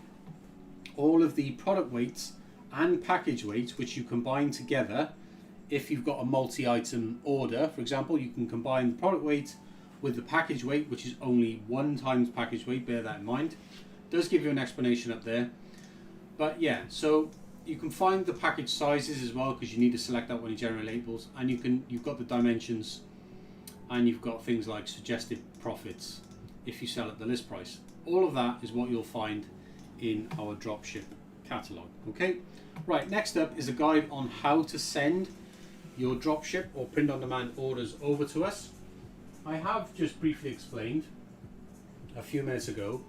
all of the product weights and package weights, which you combine together. If you've got a multi-item order, for example, you can combine the product weight with the package weight, which is only 1 times package weight, bear that in mind. It does give you an explanation up there. But yeah, so you can find the package sizes as well, because you need to select that when you generate labels, and you've got the dimensions, and you've got things like suggested profits if you sell at the list price. All of that is what you'll find in our dropship catalog. Okay, right, next up is a guide on how to send your dropship or print on demand orders over to us. I have just briefly explained a few minutes ago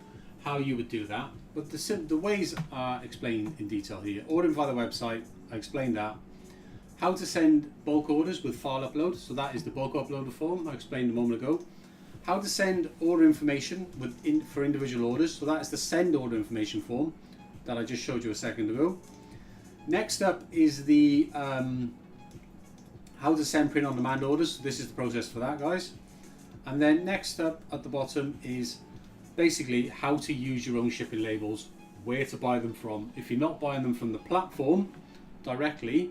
how you would do that, but the ways are explained in detail here. Ordering via the website, I explained that. How to send bulk orders with file upload, so that is the bulk uploader form I explained a moment ago. How to send order information for individual orders, so that is the send order information form that I just showed you a second ago. Next up is the how to send print on demand orders. So this is the process for that, guys. And then next up at the bottom is basically how to use your own shipping labels, where to buy them from. If you're not buying them from the platform directly,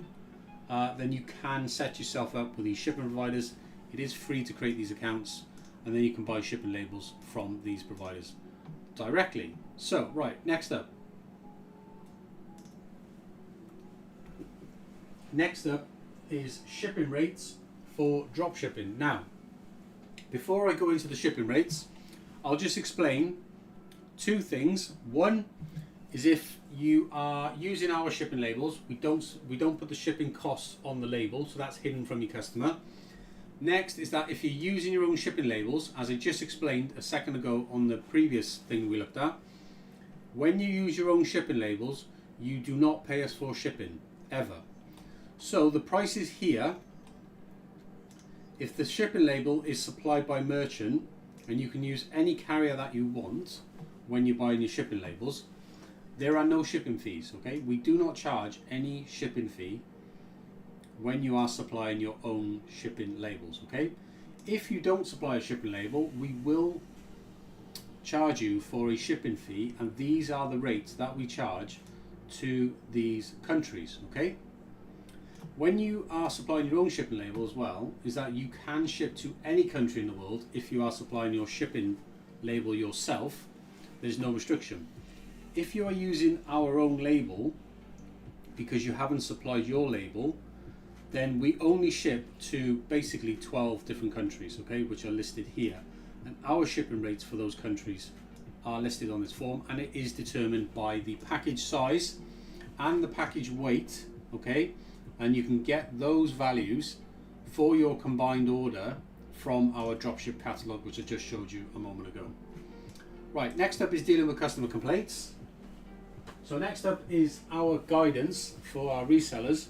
then you can set yourself up with these shipping providers. It is free to create these accounts, and then you can buy shipping labels from these providers directly. So, right, next up. Next up is shipping rates for drop shipping. Now, before I go into the shipping rates, I'll just explain 2 things. One is if you are using our shipping labels, we don't put the shipping costs on the label, so that's hidden from your customer. Next is that if you're using your own shipping labels, as I just explained a second ago on the previous thing we looked at, when you use your own shipping labels, you do not pay us for shipping, ever. So the price is here. If the shipping label is supplied by merchant, and you can use any carrier that you want when you're buying your shipping labels, there are no shipping fees, okay? We do not charge any shipping fee when you are supplying your own shipping labels, okay? If you don't supply a shipping label, we will charge you for a shipping fee, and these are the rates that we charge to these countries, okay? When you are supplying your own shipping label as well, is that you can ship to any country in the world if you are supplying your shipping label yourself. There's no restriction. If you are using our own label because you haven't supplied your label, then we only ship to basically 12 different countries, okay, which are listed here. And our shipping rates for those countries are listed on this form, and it is determined by the package size and the package weight, okay? And you can get those values for your combined order from our dropship catalog, which I just showed you a moment ago. Right, next up is dealing with customer complaints. So next up is our guidance for our resellers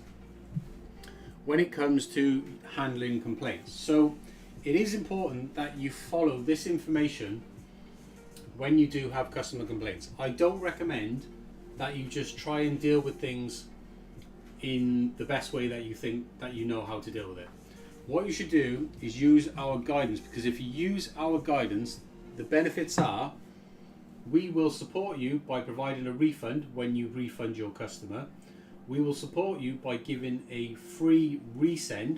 when it comes to handling complaints. So it is important that you follow this information when you do have customer complaints. I don't recommend that you just try and deal with things in the best way that you think that you know how to deal with it. What you should do is use our guidance, because if you use our guidance, the benefits are we will support you by providing a refund when you refund your customer. We will support you by giving a free resend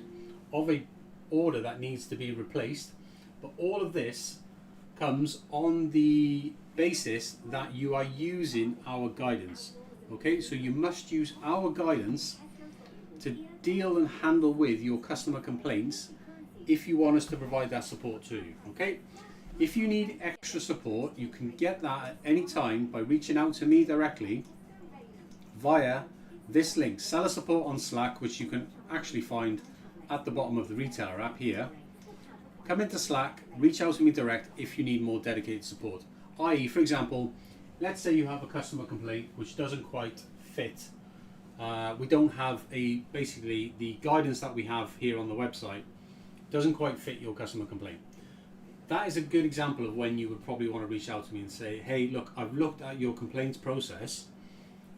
of a order that needs to be replaced. But all of this comes on the basis that you are using our guidance. Okay, so you must use our guidance to deal and handle with your customer complaints if you want us to provide that support to you. Okay, if you need extra support, you can get that at any time by reaching out to me directly via this link, Seller Support on Slack, which you can actually find at the bottom of the retailer app here. Come into Slack, reach out to me direct if you need more dedicated support. I.e., for example, let's say you have a customer complaint which doesn't quite fit. We don't have basically the guidance that we have here on the website doesn't quite fit your customer complaint. That is a good example of when you would probably want to reach out to me and say, hey, look, I've looked at your complaints process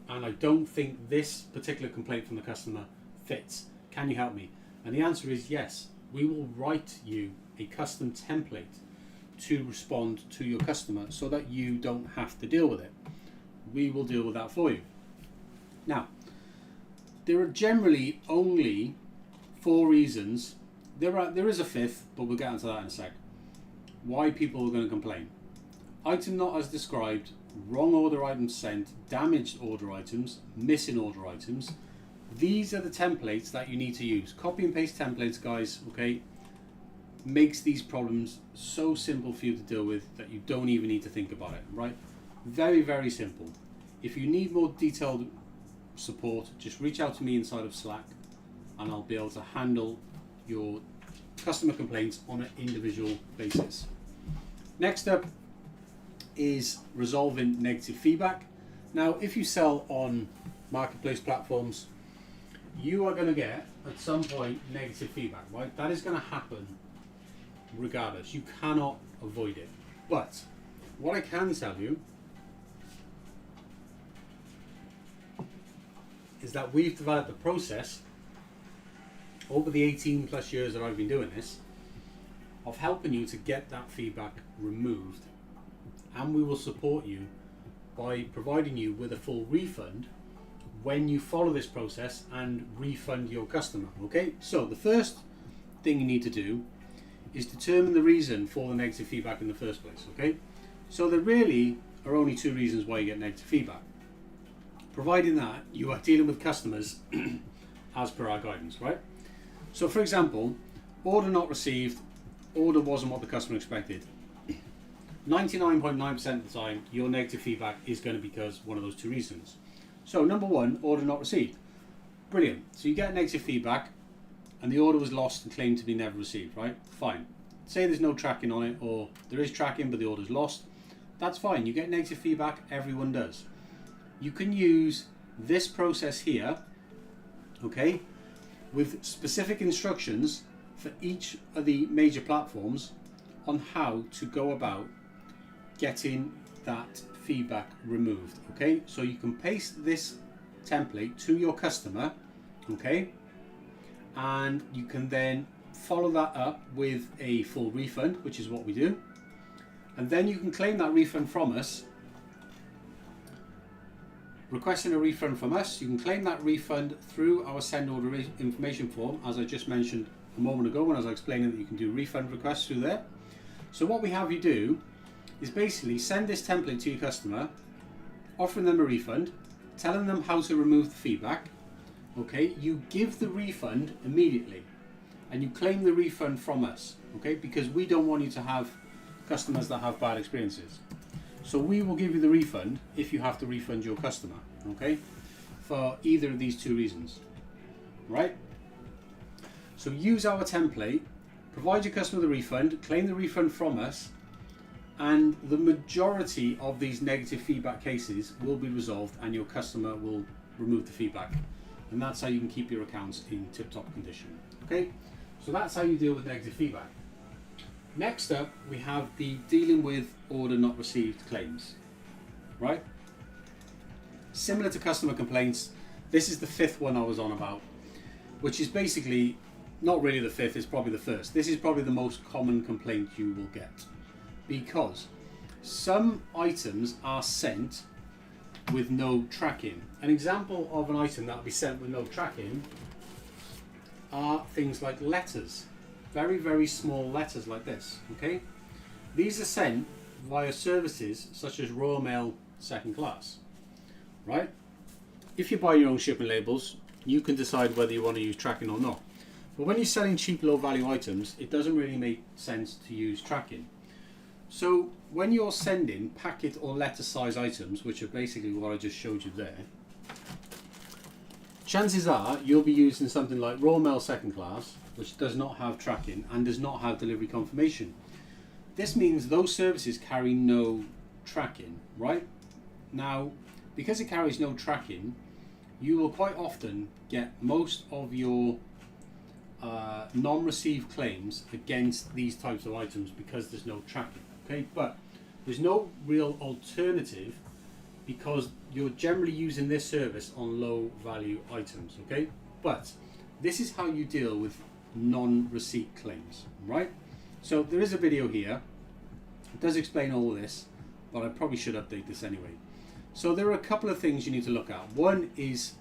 and I don't think this particular complaint from the customer fits. Can you help me? And the answer is yes. We will write you a custom template to respond to your customer so that you don't have to deal with it. We will deal with that for you. Now, there are generally only 4 reasons. There is a fifth, but we'll get into that in a sec. Why people are going to complain. Item not as described, wrong order items sent, damaged order items, missing order items. These are the templates that you need to use. Copy and paste templates, guys, okay, makes these problems so simple for you to deal with that you don't even need to think about it, right? Very, very simple. If you need more detailed support, just reach out to me inside of Slack and I'll be able to handle your customer complaints on an individual basis. Next up is resolving negative feedback. Now, if you sell on marketplace platforms, you are going to get at some point negative feedback, right? That is going to happen regardless. You cannot avoid it. But what I can tell you is that we've developed a process over the 18 plus years that I've been doing this of helping you to get that feedback removed, and we will support you by providing you with a full refund when you follow this process and refund your customer. Okay, so the first thing you need to do is determine the reason for the negative feedback in the first place. Okay, so there really are only 2 reasons why you get negative feedback, providing that you are dealing with customers as per our guidance, right? So for example, order not received, order wasn't what the customer expected. 99.9% of the time, your negative feedback is going to be because one of those 2 reasons. So number 1, order not received. Brilliant. So you get negative feedback. and the order was lost and claimed to be never received, right? Fine. Say there's no tracking on it, or there is tracking but the order's lost. That's fine. You get negative feedback. Everyone does. You can use this process here, okay, with specific instructions for each of the major platforms on how to go about getting that feedback removed, okay? So you can paste this template to your customer, okay, and you can then follow that up with a full refund, which is what we do, and then you can claim that refund from us. Requesting a refund from us, you can claim that refund through our send order information form, as I just mentioned a moment ago when I was explaining that you can do refund requests through there. So what we have you do is basically send this template to your customer, offering them a refund, telling them how to remove the feedback. Okay, you give the refund immediately and you claim the refund from us, okay, because we don't want you to have customers that have bad experiences. So we will give you the refund if you have to refund your customer, okay, for either of these two reasons, right? So use our template, provide your customer the refund, claim the refund from us, and the majority of these negative feedback cases will be resolved and your customer will remove the feedback. And that's how you can keep your accounts in tip-top condition, okay? So that's how you deal with negative feedback. Next up, we have the dealing with order not received claims, right? Similar to customer complaints, this is the fifth one I was on about, which is basically not really the fifth, it's probably the first. This is probably the most common complaint you will get, because some items are sent with no tracking. An example of an item that will be sent with no tracking are things like letters. Very, very small letters like this, okay? These are sent via services such as Royal Mail Second Class, right? If you buy your own shipping labels, you can decide whether you want to use tracking or not. But when you're selling cheap, low value items, it doesn't really make sense to use tracking. So when you're sending packet or letter size items, which are basically what I just showed you there, chances are you'll be using something like Royal Mail Second Class, which does not have tracking and does not have delivery confirmation. This means those services carry no tracking, right? Now, because it carries no tracking, you will quite often get most of your non-received claims against these types of items because there's no tracking, okay? But there's no real alternative because you're generally using this service on low value items, okay? But this is how you deal with non-receipt claims, right? So there is a video here. It does explain all of this, but I probably should update this anyway. So there are a couple of things you need to look at. One is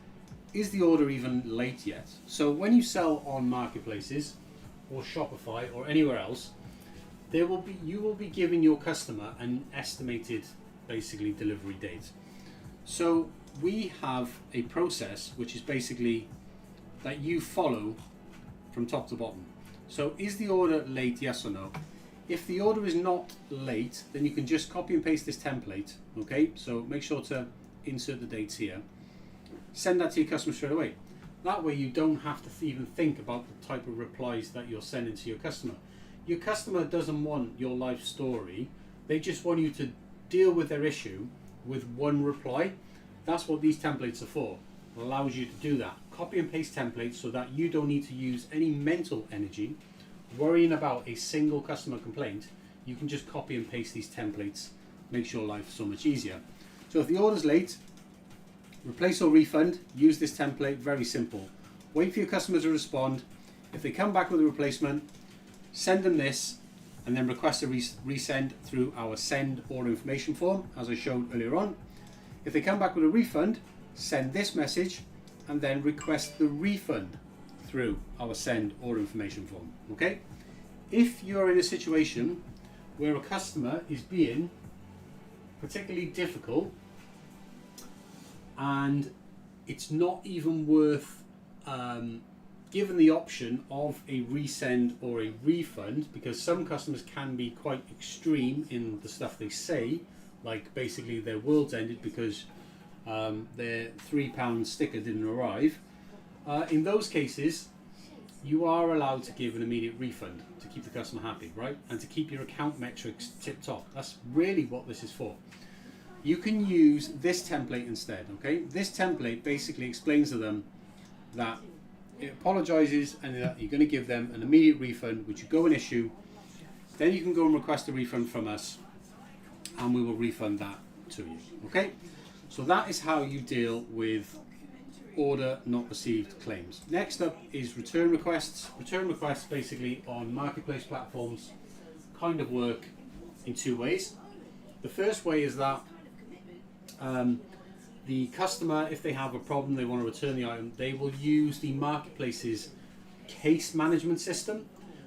the order even late yet? So when you sell on marketplaces or Shopify or anywhere else, you will be giving your customer an estimated basically delivery date. So we have a process which is basically that you follow from top to bottom. So is the order late, yes or no? If the order is not late, then you can just copy and paste this template, okay? So make sure to insert the dates here. Send that to your customer straight away. That way you don't have to even think about the type of replies that you're sending to your customer. Your customer doesn't want your life story. They just want you to deal with their issue with one reply. That's what these templates are for. It allows you to do that. Copy and paste templates so that you don't need to use any mental energy worrying about a single customer complaint. You can just copy and paste these templates. Makes your life so much easier. So if the order's late, replace or refund, use this template, very simple. Wait for your customer to respond. If they come back with a replacement, send them this and then request a resend through our send order information form, as I showed earlier on. If they come back with a refund, send this message and then request the refund through our send order information form, okay? If you're in a situation where a customer is being particularly difficult and it's not even worth given the option of a resend or a refund, because some customers can be quite extreme in the stuff they say, like basically their world's ended because their £3 sticker didn't arrive. In those cases, you are allowed to give an immediate refund to keep the customer happy, right? And to keep your account metrics tip top. That's really what this is for. You can use this template instead, okay? This template basically explains to them that it apologizes and that you're going to give them an immediate refund, which you go and issue. Then you can go and request a refund from us, and we will refund that to you, okay? So that is how you deal with order not received claims. Next up is return requests. Return requests basically on marketplace platforms kind of work in two ways. The first way is that the customer, if they have a problem, they want to return the item, they will use the marketplace's case management system,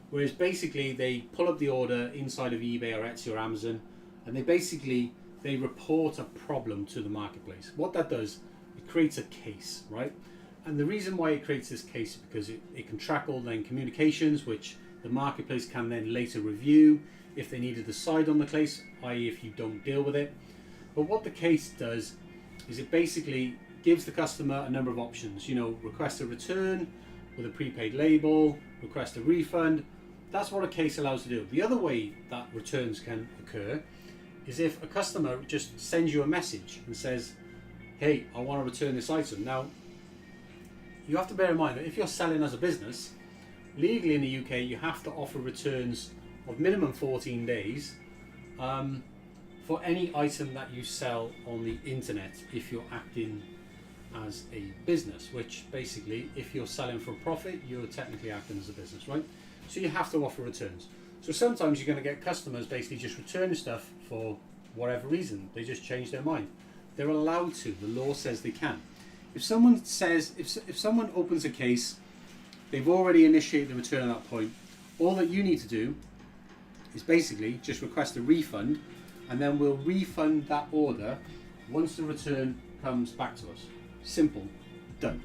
whereas basically they pull up the order inside of eBay or Etsy or Amazon, and they report a problem to the marketplace. What that does, it creates a case, right? And the reason why it creates this case is because it can track all then communications, which the marketplace can then later review if they need to decide on the case, i.e. if you don't deal with it. But what the case does is it basically gives the customer a number of options. You know, request a return with a prepaid label, request a refund. That's what a case allows to do. The other way that returns can occur is if a customer just sends you a message and says, hey, I want to return this item. Now, you have to bear in mind that if you're selling as a business, legally in the UK, you have to offer returns of minimum 14 days for any item that you sell on the internet if you're acting as a business, which basically, if you're selling for a profit, you're technically acting as a business, right? So you have to offer returns. So sometimes you're going to get customers basically just returning stuff for whatever reason. They just change their mind. They're allowed to. The law says they can. If someone opens a case, they've already initiated the return at that point. All that you need to do is basically just request a refund, and then we'll refund that order once the return comes back to us. Simple. Done.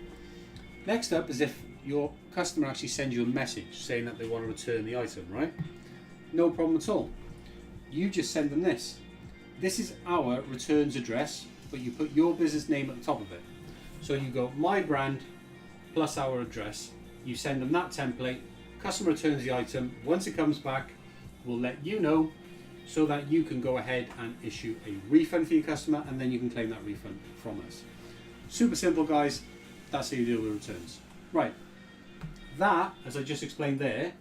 Next up is if your customer actually sends you a message saying that they want to return the item, right? No problem at all. You just send them this. This is our returns address, but you put your business name at the top of it. So you go my brand plus our address. You send them that template. Customer returns the item. Once it comes back, we'll let you know so that you can go ahead and issue a refund for your customer, and then you can claim that refund from us. Super simple, guys. That's how you deal with returns. Right. That, as I just explained there,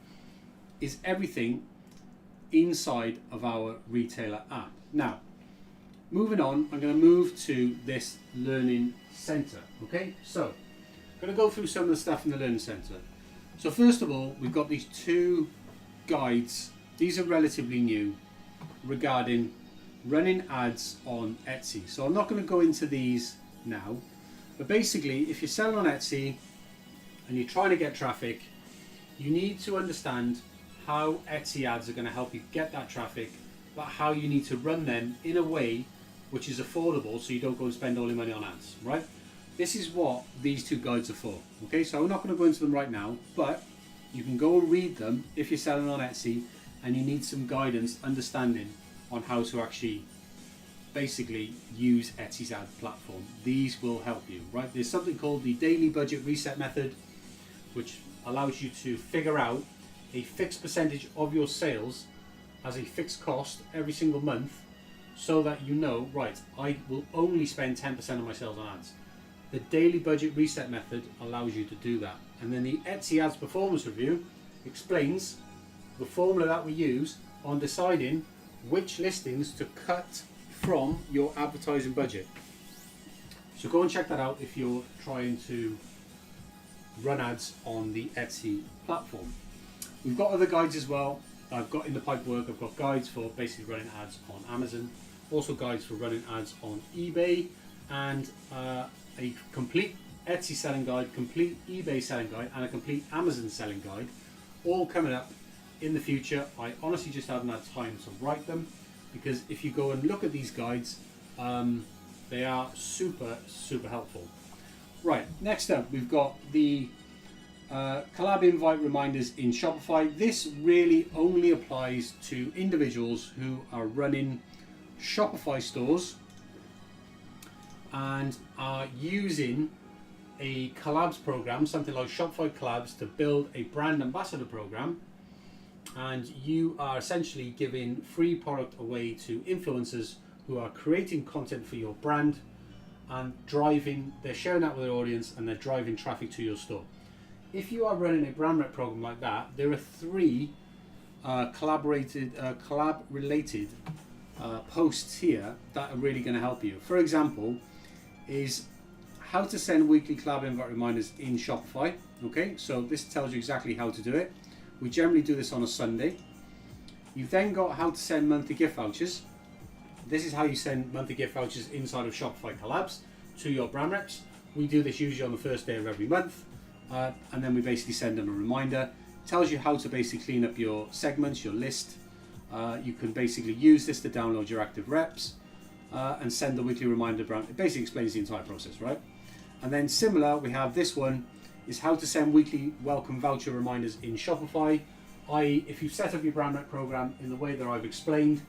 is everything inside of our retailer app. Now, moving on, I'm going to move to this learning center. Okay, so I'm going to go through some of the stuff in the learning center. So first of all, we've got these two guides. These are relatively new regarding running ads on Etsy. So I'm not going to go into these now, but basically, if you're selling on Etsy and you're trying to get traffic, you need to understand how Etsy ads are going to help you get that traffic, but how you need to run them in a way which is affordable so you don't go and spend all your money on ads, right? This is what these two guides are for. Okay, so I'm not going to go into them right now, but you can go and read them if you're selling on Etsy and you need some guidance, understanding on how to actually basically use Etsy's ad platform. These will help you, right? There's something called the daily budget reset method, which allows you to figure out a fixed percentage of your sales as a fixed cost every single month, so that you know, right, I will only spend 10% of my sales on ads. The daily budget reset method allows you to do that. And then the Etsy ads performance review explains the formula that we use on deciding which listings to cut from your advertising budget. So go and check that out if you're trying to run ads on the Etsy platform. We've got other guides as well. I've got in the pipework, I've got guides for basically running ads on Amazon, also guides for running ads on eBay, and a complete Etsy selling guide, complete eBay selling guide, and a complete Amazon selling guide, all coming up in the future. I honestly just haven't had time to write them, because if you go and look at these guides, they are super helpful. Right, next up we've got the collab invite reminders in Shopify. This really only applies to individuals who are running Shopify stores and are using a collabs program, something like Shopify collabs, to build a brand ambassador program, and you are essentially giving free product away to influencers who are creating content for your brand and they're sharing that with their audience and they're driving traffic to your store. If you are running a brand rep program like that, there are three collab related posts here that are really going to help you. For example, is how to send weekly collab invite reminders in Shopify. Okay, so this tells you exactly how to do it. We generally do this on a Sunday. You've then got how to send monthly gift vouchers. This is how you send monthly gift vouchers inside of Shopify collabs to your brand reps. We do this usually on the first day of every month, and then we basically send them a reminder. It tells you how to basically clean up your segments, your list. You can basically use this to download your active reps and send the weekly reminder brand. It basically explains the entire process, right? And then similar, we have this one, is how to send weekly welcome voucher reminders in Shopify. i.e., if you set up your brand rep program in the way that I've explained,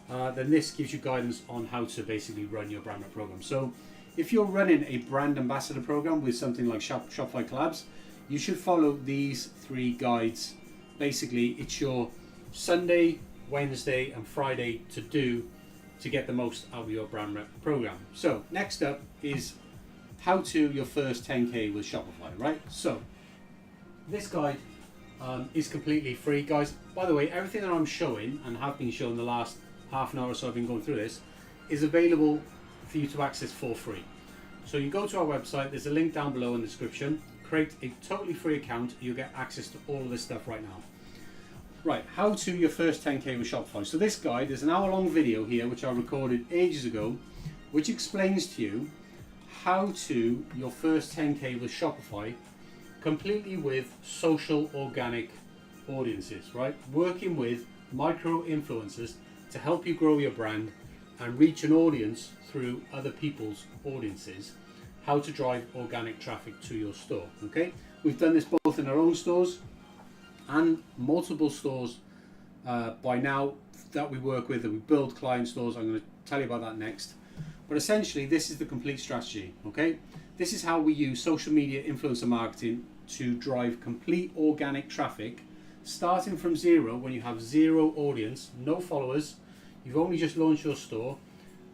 then this gives you guidance on how to basically run your brand rep program. So if you're running a brand ambassador program with something like Shopify collabs, you should follow these three guides. Basically, it's your Sunday, Wednesday and Friday to get the most out of your brand rep program. So next up is how to your first 10K with Shopify, right? So this guide is completely free, guys. By the way, everything that I'm showing and have been showing the last half an hour or so I've been going through this is available for you to access for free. So you go to our website, there's a link down below in the description, create a totally free account, you'll get access to all of this stuff right now. Right, how to your first 10K with Shopify. So this guide, there's an hour-long video here which I recorded ages ago, which explains to you how to your first 10K with Shopify completely with social organic audiences, right? Working with micro influencers to help you grow your brand and reach an audience through other people's audiences, how to drive organic traffic to your store, okay? We've done this both in our own stores and multiple stores by now that we work with, that we build client stores. I'm going to tell you about that next. But essentially, this is the complete strategy, okay? This is how we use social media influencer marketing to drive complete organic traffic, starting from zero when you have zero audience, no followers, you've only just launched your store.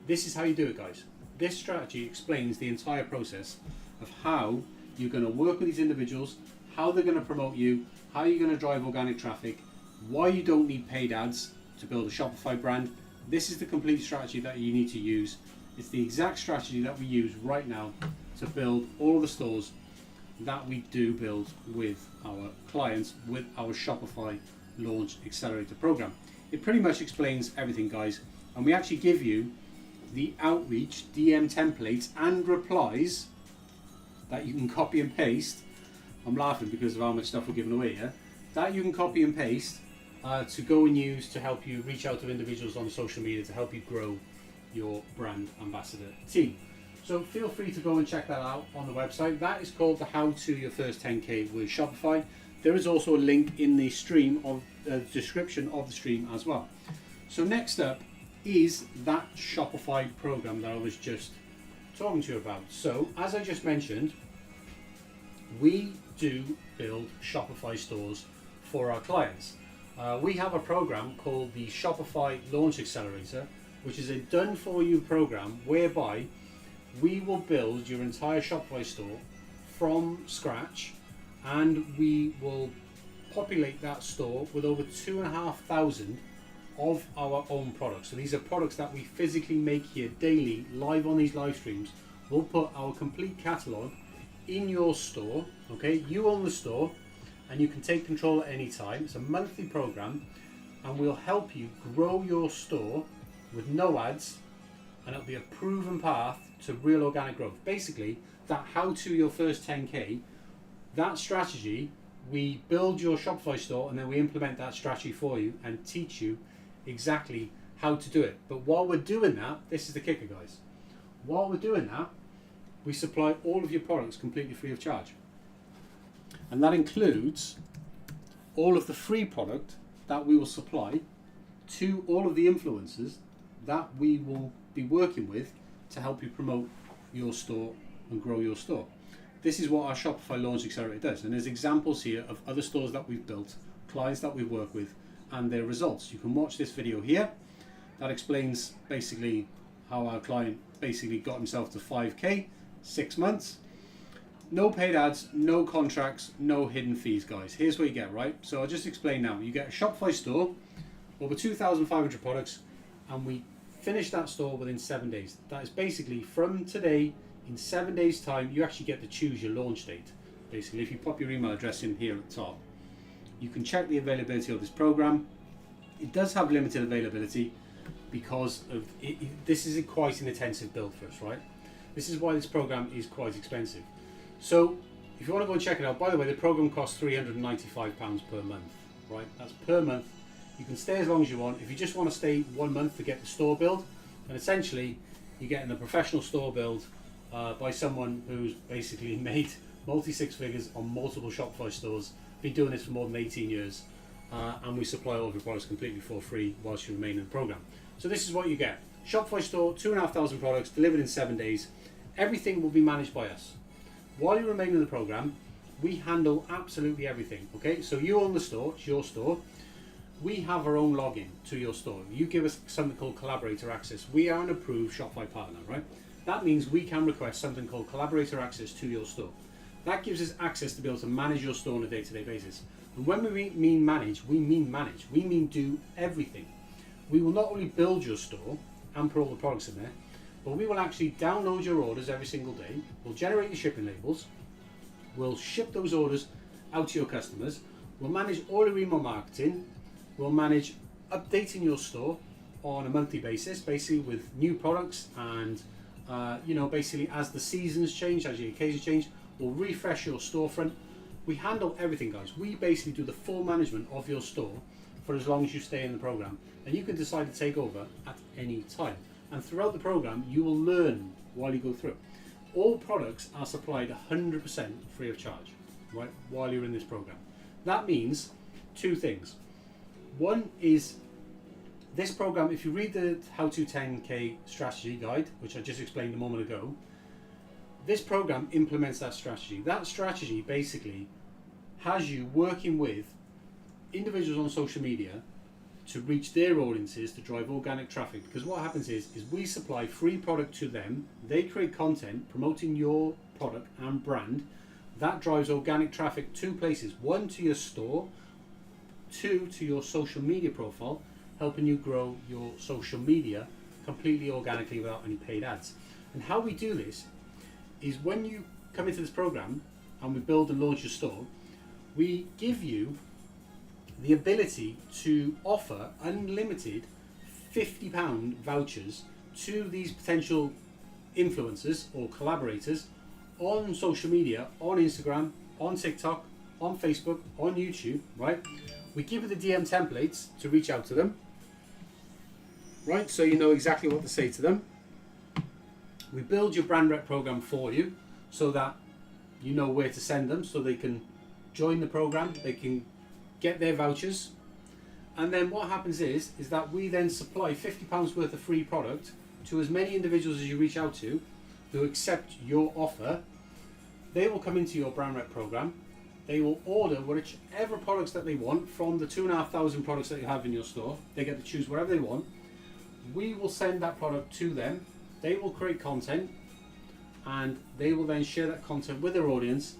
This is how you do it, guys. This strategy explains the entire process of how you're going to work with these individuals, how they're going to promote you, how you're going to drive organic traffic, why you don't need paid ads to build a Shopify brand. This is the complete strategy that you need to use. It's the exact strategy that we use right now to build all of the stores that we do build with our clients with our Shopify Launch Accelerator program. It pretty much explains everything, guys, and we actually give you the outreach DM templates and replies that you can copy and paste. I'm laughing because of how much stuff we're giving away here. That you can copy and paste to go and use to help you reach out to individuals on social media to help you grow your brand ambassador team. So feel free to go and check that out on the website. That is called the How to Your First 10K with Shopify. There is also a link in the stream of description of the stream as well. So next up is that Shopify program that I was just talking to you about. So as I just mentioned, we do build Shopify stores for our clients. We have a program called the Shopify Launch Accelerator, which is a done-for-you program whereby we will build your entire Shopify store from scratch, and we will populate that store with over 2,500 of our own products. So these are products that we physically make here daily, live on these live streams. We'll put our complete catalog in your store, okay? You own the store and you can take control at any time. It's a monthly program and we'll help you grow your store with no ads, and it'll be a proven path to real organic growth. Basically, that how to your first 10K, that strategy, we build your Shopify store and then we implement that strategy for you and teach you exactly how to do it. But while we're doing that, this is the kicker, guys. While we're doing that, we supply all of your products completely free of charge. And that includes all of the free product that we will supply to all of the influencers that we will be working with to help you promote your store and grow your store. this is what our Shopify Launch Accelerator does. And there's examples here of other stores that we've built, clients that we work with, and their results. You can watch this video here that explains basically how our client basically got himself to 5K, 6 months. No paid ads, no contracts, no hidden fees, guys. Here's what you get, right? So I'll just explain now. You get a Shopify store, over 2,500 products, and we finish that store within 7 days. That is basically from today, in 7 days time, you actually get to choose your launch date. Basically, if you pop your email address in here at the top, you can check the availability of this program. It does have limited availability because of this is quite an intensive build for us, right? This is why this program is quite expensive. So if you want to go and check it out, by the way, the program costs £395 per month, right? That's per month. You can stay as long as you want. If you just want to stay 1 month to get the store build, then essentially you're getting a professional store build by someone who's basically made multi-six figures on multiple Shopify stores, been doing this for more than 18 years, and we supply all of your products completely for free whilst you remain in the program. So this is what you get. Shopify store, 2,500 products delivered in 7 days. Everything will be managed by us. While you remain in the program, we handle absolutely everything. Okay, so you own the store, it's your store. We have our own login to your store. You give us something called collaborator access. We are an approved Shopify partner, right? That means we can request something called collaborator access to your store. That gives us access to be able to manage your store on a day-to-day basis. And when we mean manage, we mean manage. We mean do everything. We will not only build your store and put all the products in there, but we will actually download your orders every single day. We'll generate your shipping labels. We'll ship those orders out to your customers. We'll manage all your email marketing. We'll manage updating your store on a monthly basis, basically with new products and basically as the seasons change, as the occasions change, we'll refresh your storefront. We handle everything, guys. We basically do the full management of your store for as long as you stay in the program, and you can decide to take over at any time. And throughout the program, you will learn while you go through. All products are supplied 100% free of charge, right, while you're in this program. That means two things. One is this program, if you read the How to 10K strategy guide, which I just explained a moment ago, this program implements that strategy. That strategy basically has you working with individuals on social media to reach their audiences to drive organic traffic. Because what happens is we supply free product to them. They create content promoting your product and brand. That drives organic traffic two places. One, to your store. Two, to your social media profile, helping you grow your social media completely organically without any paid ads. And how we do this is when you come into this program and we build and launch your store, we give you the ability to offer unlimited £50 vouchers to these potential influencers or collaborators on social media, on Instagram, on TikTok, on Facebook, on YouTube, right? We give you the DM templates to reach out to them, right? So you know exactly what to say to them. We build your brand rep program for you so that you know where to send them so they can join the program, they can get their vouchers. And then what happens is that we then supply £50 worth of free product to as many individuals as you reach out to who accept your offer. They will come into your brand rep program. They will order whichever products that they want from the 2,500 products that you have in your store. They get to choose whatever they want. We will send that product to them. They will create content and they will then share that content with their audience,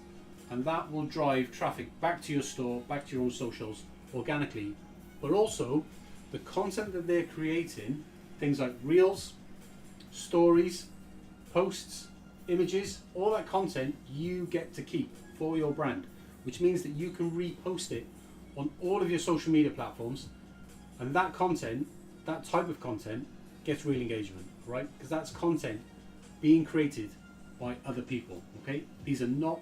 and that will drive traffic back to your store, back to your own socials organically. But also the content that they're creating, things like reels, stories, posts, images, all that content you get to keep for your brand, which means that you can repost it on all of your social media platforms, and that content, that type of content, gets real engagement, right? Because that's content being created by other people, okay? These are not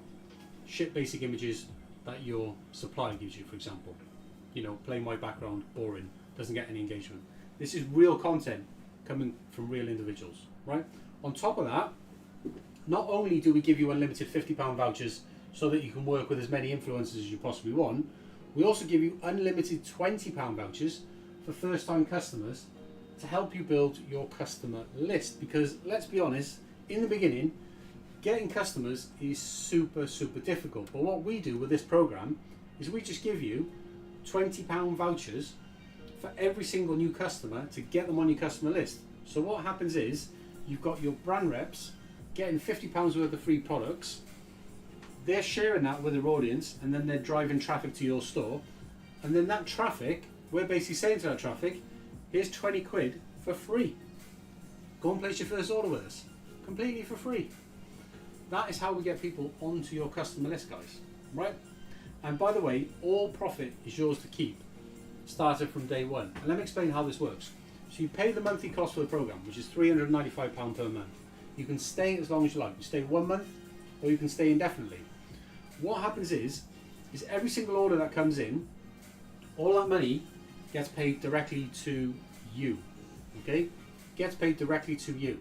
shit basic images that your supplier gives you, for example. You know, plain white background, boring, doesn't get any engagement. This is real content coming from real individuals, right? On top of that, not only do we give you unlimited £50 vouchers so that you can work with as many influencers as you possibly want, we also give you unlimited £20 vouchers for first-time customers to help you build your customer list. Because let's be honest, in the beginning, getting customers is super, super difficult. But what we do with this program is we just give you £20 vouchers for every single new customer to get them on your customer list. So what happens is you've got your brand reps getting £50 worth of free products. They're sharing that with their audience, and then they're driving traffic to your store. And then that traffic, we're basically saying to that traffic, here's 20 quid for free. Go and place your first order with us, completely for free. That is how we get people onto your customer list, guys, right? And by the way, all profit is yours to keep, started from day one. And let me explain how this works. So you pay the monthly cost for the program, which is £395 per month. You can stay as long as you like. You stay 1 month, or you can stay indefinitely. What happens is every single order that comes in, all that money gets paid directly to you, okay? Gets paid directly to you.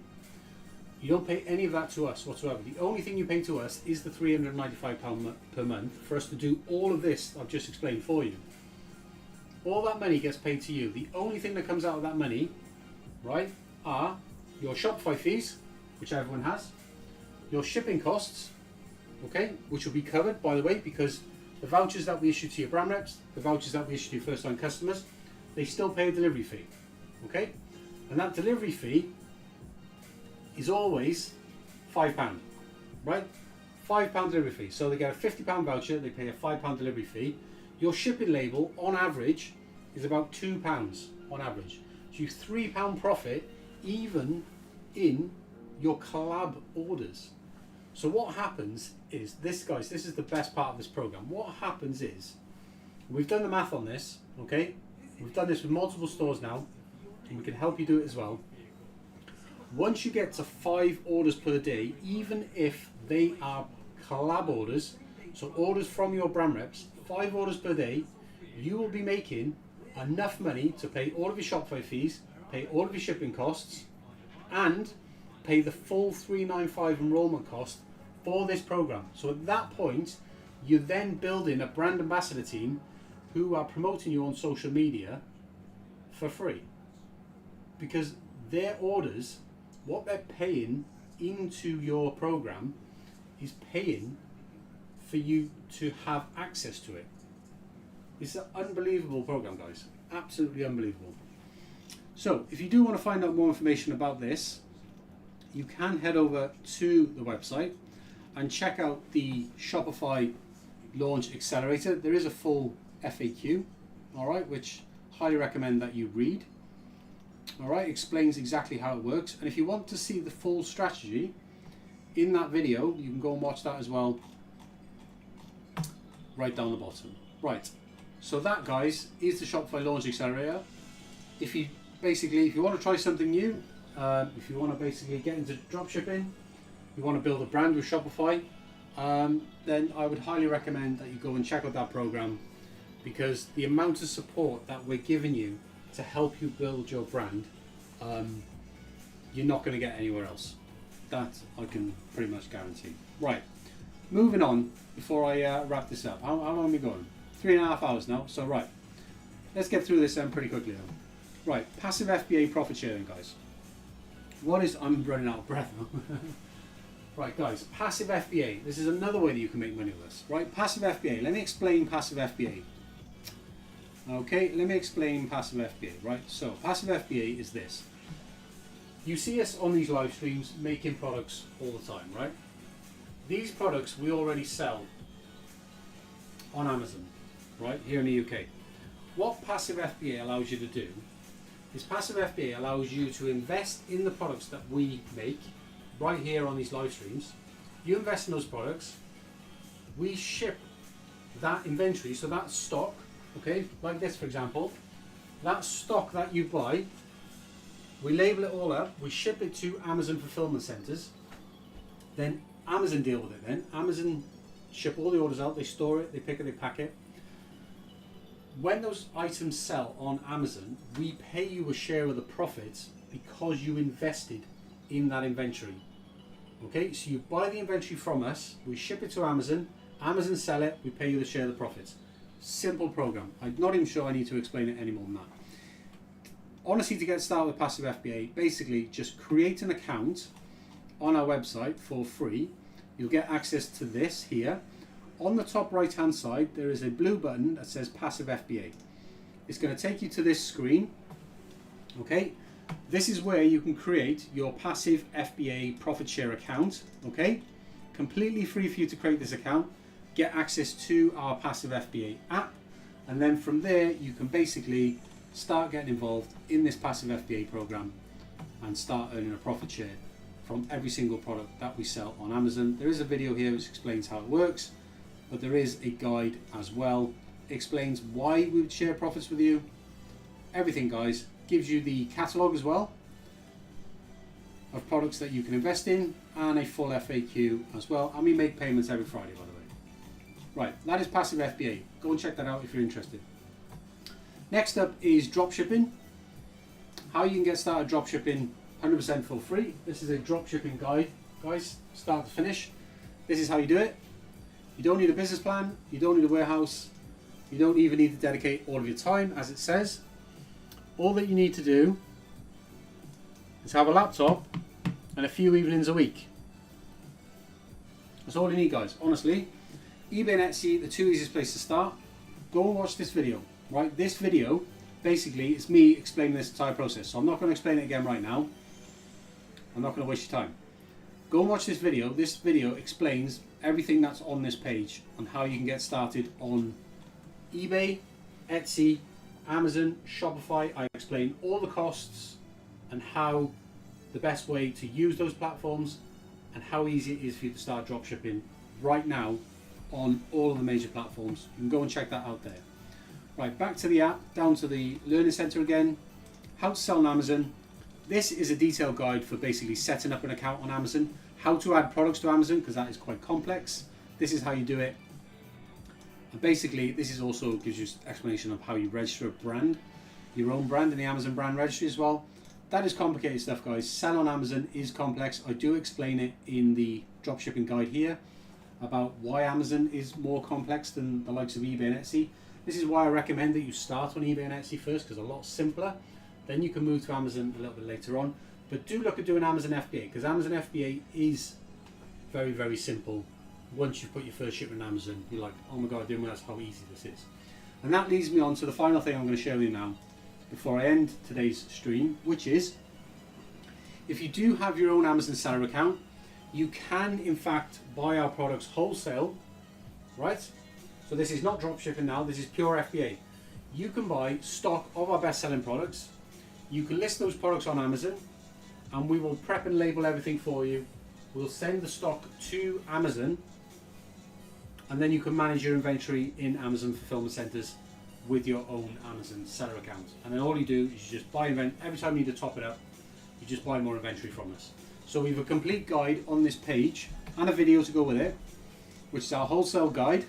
You don't pay any of that to us whatsoever. The only thing you pay to us is the £395 per month for us to do all of this I've just explained for you. All that money gets paid to you. The only thing that comes out of that money, right, are your Shopify fees, which everyone has, your shipping costs, okay, which will be covered, by the way, because the vouchers that we issue to your brand reps, the vouchers that we issue to your first-time customers, they still pay a delivery fee, okay? And that delivery fee is always £5, right? £5 delivery fee. So they get a £50 voucher, they pay a £5 delivery fee. Your shipping label, on average, is about £2 on average. So you £3 profit even in your collab orders. So what happens is this, guys, this is the best part of this program. What happens is, we've done the math on this, okay? We've done this with multiple stores now, and we can help you do it as well. Once you get to 5 orders per day, even if they are collab orders, so orders from your brand reps, 5 orders per day, you will be making enough money to pay all of your Shopify fees, pay all of your shipping costs, and pay the full $395 enrollment cost for this program. So at that point, you then build in a brand ambassador team who are promoting you on social media for free. Because their orders, what they're paying into your program is paying for you to have access to it. It's an unbelievable program, guys. Absolutely unbelievable. So if you do want to find out more information about this, you can head over to the website and check out the Shopify Launch Accelerator. There is a full FAQ, all right, which highly recommend that you read. All right, explains exactly how it works. And if you want to see the full strategy in that video, you can go and watch that as well, right down the bottom. Right, so that, guys, is the Shopify Launch Accelerator. If you want to try something new, if you want to basically get into dropshipping, you want to build a brand with Shopify, then I would highly recommend that you go and check out that program, because the amount of support that we're giving you to help you build your brand, you're not going to get anywhere else. That I can pretty much guarantee. Right, moving on before I wrap this up. How long are we going? 3.5 hours now. So right, let's get through this pretty quickly now. Right, passive FBA profit sharing, guys. I'm running out of breath now. Right, guys, passive FBA. This is another way that you can make money with us. Right, passive FBA. Let me explain passive FBA. Okay, let me explain passive FBA, right? So, passive FBA is this. You see us on these live streams making products all the time, right? These products we already sell on Amazon, right, here in the UK. What passive FBA allows you to do is passive FBA allows you to invest in the products that we make right here on these live streams. You invest in those products, we ship that inventory, so that stock, okay, like this for example, that stock that you buy, we label it all up, we ship it to Amazon fulfillment centers, then Amazon deal with it then. Amazon ship all the orders out, they store it, they pick it, they pack it. When those items sell on Amazon, we pay you a share of the profits because you invested in that inventory. Okay, so you buy the inventory from us, we ship it to Amazon, Amazon sell it, we pay you the share of the profits. Simple program. I'm not even sure I need to explain it any more than that. Honestly, to get started with passive FBA, basically just create an account on our website for free. you'll get access to this here. On the top right hand side, there is a blue button that says Passive FBA. It's going to take you to this screen. Okay, this is where you can create your Passive FBA profit share account. Okay, completely free for you to create this account, get access to our Passive FBA app, and then from there you can basically start getting involved in this Passive FBA program and start earning a profit share from every single product that we sell on Amazon. There is a video here which explains how it works, but there is a guide as well. It explains why we would share profits with you. Everything, guys. Gives you the catalog as well of products that you can invest in, and a full FAQ as well. And we make payments every Friday, by the way. Right, that is Passive FBA. Go and check that out if you're interested. Next up is dropshipping. How you can get started dropshipping 100% for free. This is a dropshipping guide, guys, start to finish. This is how you do it. You don't need a business plan, you don't need a warehouse, you don't even need to dedicate all of your time, as it says. All that you need to do is have a laptop and a few evenings a week. That's all you need, guys. Honestly, eBay and Etsy, the two easiest places to start. Go and watch this video, right? This video, basically, is me explaining this entire process. So I'm not going to explain it again right now. I'm not going to waste your time. Go and watch this video. This video explains everything that's on this page on how you can get started on eBay, Etsy, Amazon, Shopify. I explain all the costs and how the best way to use those platforms and how easy it is for you to start dropshipping right now on all of the major platforms. You can go and check that out there. Right, back to the app, down to the Learning Center again. How to sell on Amazon. This is a detailed guide for basically setting up an account on Amazon, how to add products to Amazon, because that is quite complex. This is how you do it. And basically, this is also gives you an explanation of how you register a brand, your own brand in the Amazon brand registry as well. That is complicated stuff, guys. Sell on Amazon is complex. I do explain it in the dropshipping guide here about why Amazon is more complex than the likes of eBay and Etsy. This is why I recommend that you start on eBay and Etsy first, because a lot simpler. Then you can move to Amazon a little bit later on. But do look at doing Amazon FBA, because Amazon FBA is very, very simple. Once you put your first shipment on Amazon, you're like, oh my God, I didn't realize how easy this is. And that leads me on to the final thing I'm going to show you now before I end today's stream, which is if you do have your own Amazon seller account, you can in fact buy our products wholesale, right? So this is not drop shipping now, this is pure FBA. You can buy stock of our best selling products. You can list those products on Amazon and we will prep and label everything for you. We'll send the stock to Amazon and then you can manage your inventory in Amazon fulfillment centers with your own Amazon seller account. And then all you do is you just buy every time you need to top it up, you just buy more inventory from us. So we have a complete guide on this page and a video to go with it, which is our wholesale guide.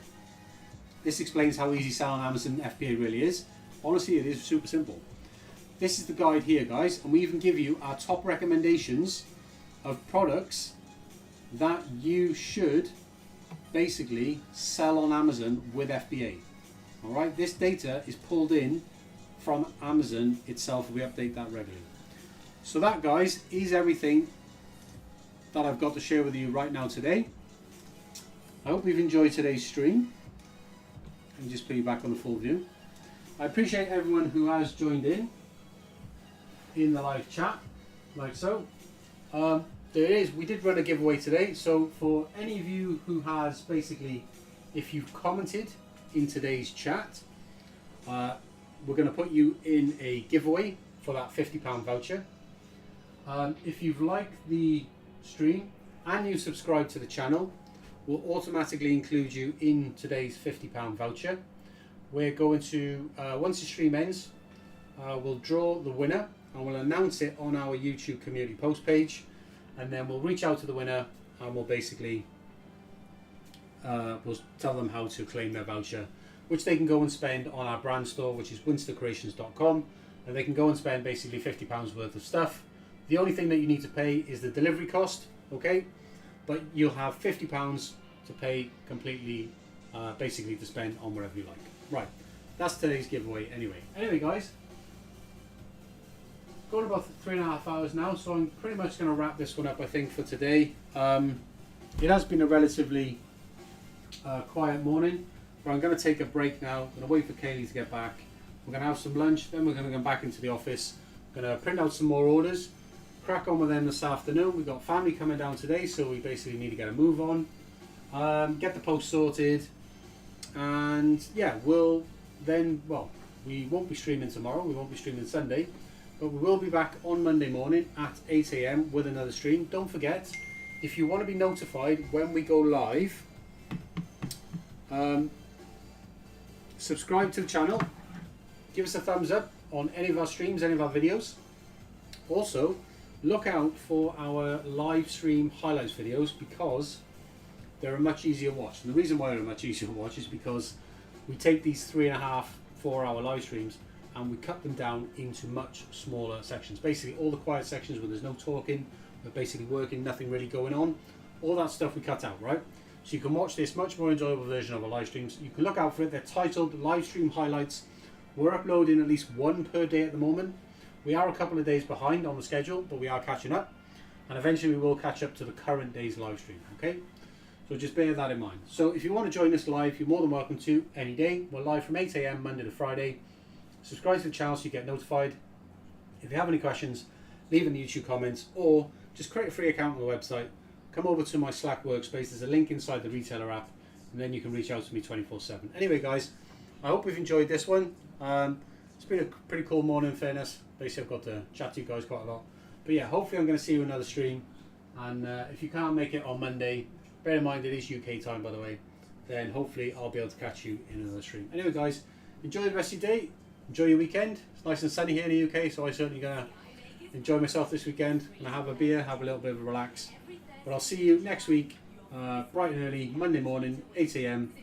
This explains how easy selling on Amazon FBA really is. Honestly, it is super simple. This is the guide here, guys, and we even give you our top recommendations of products that you should basically sell on Amazon with FBA. All right, this data is pulled in from Amazon itself. We update that regularly. So that, guys, is everything that I've got to share with you right now today. I hope you've enjoyed today's stream. And just put you back on the full view. I appreciate everyone who has joined in the live chat, like so. There is, we did run a giveaway today, so for any of you who has basically, if you've commented in today's chat, we're going to put you in a giveaway for that £50 voucher. If you've liked the stream and you subscribe to the channel, we'll automatically include you in today's £50 voucher. We're going to, once the stream ends, we'll draw the winner and we'll announce it on our YouTube community post page, and then we'll reach out to the winner and we'll basically we'll tell them how to claim their voucher, which they can go and spend on our brand store, which is winstercreations.com, and they can go and spend basically £50 worth of stuff. The only thing that you need to pay is the delivery cost, okay? But you'll have £50 to pay completely, basically to spend on whatever you like. Right, that's today's giveaway anyway. Anyway, guys, going about 3.5 hours now, so I'm pretty much going to wrap this one up, I think, for today. it has been a relatively quiet morning, but I'm going to take a break now. I'm going to wait for Kaylee to get back. We're going to have some lunch, then we're going to go back into the office. I'm going to print out some more orders, crack on with them this afternoon. We've got family coming down today, so we basically need to get a move on, get the post sorted, and yeah, we won't be streaming tomorrow, we won't be streaming Sunday, but we will be back on Monday morning at 8 AM with another stream. Don't forget, if you want to be notified when we go live, subscribe to the channel, give us a thumbs up on any of our streams, any of our videos. Also, look out for our live stream highlights videos because they're a much easier watch. And the reason why they're a much easier watch is because we take these 3.5, 4 hour live streams and we cut them down into much smaller sections. Basically all the quiet sections where there's no talking, we're basically working, nothing really going on. All that stuff we cut out, right? So you can watch this much more enjoyable version of our live streams. You can look out for it. They're titled live stream highlights. We're uploading at least one per day at the moment. We are a couple of days behind on the schedule, but we are catching up. And eventually we will catch up to the current day's live stream, okay? So just bear that in mind. So if you want to join us live, you're more than welcome to any day. We're live from 8 AM Monday to Friday. Subscribe to the channel so you get notified. If you have any questions, leave in the YouTube comments or just create a free account on the website. Come over to my Slack workspace. There's a link inside the retailer app, and then you can reach out to me 24/7. Anyway, guys, I hope you've enjoyed this one. It's been a pretty cool morning, in fairness. Basically, I've got to chat to you guys quite a lot. But yeah, hopefully I'm going to see you in another stream. And if you can't make it on Monday, bear in mind it is UK time, by the way, then hopefully I'll be able to catch you in another stream. Anyway, guys, enjoy the rest of your day. Enjoy your weekend. It's nice and sunny here in the UK, so I'm certainly going to enjoy myself this weekend. I'm going to have a beer, have a little bit of a relax. But I'll see you next week, bright and early, Monday morning, 8 AM.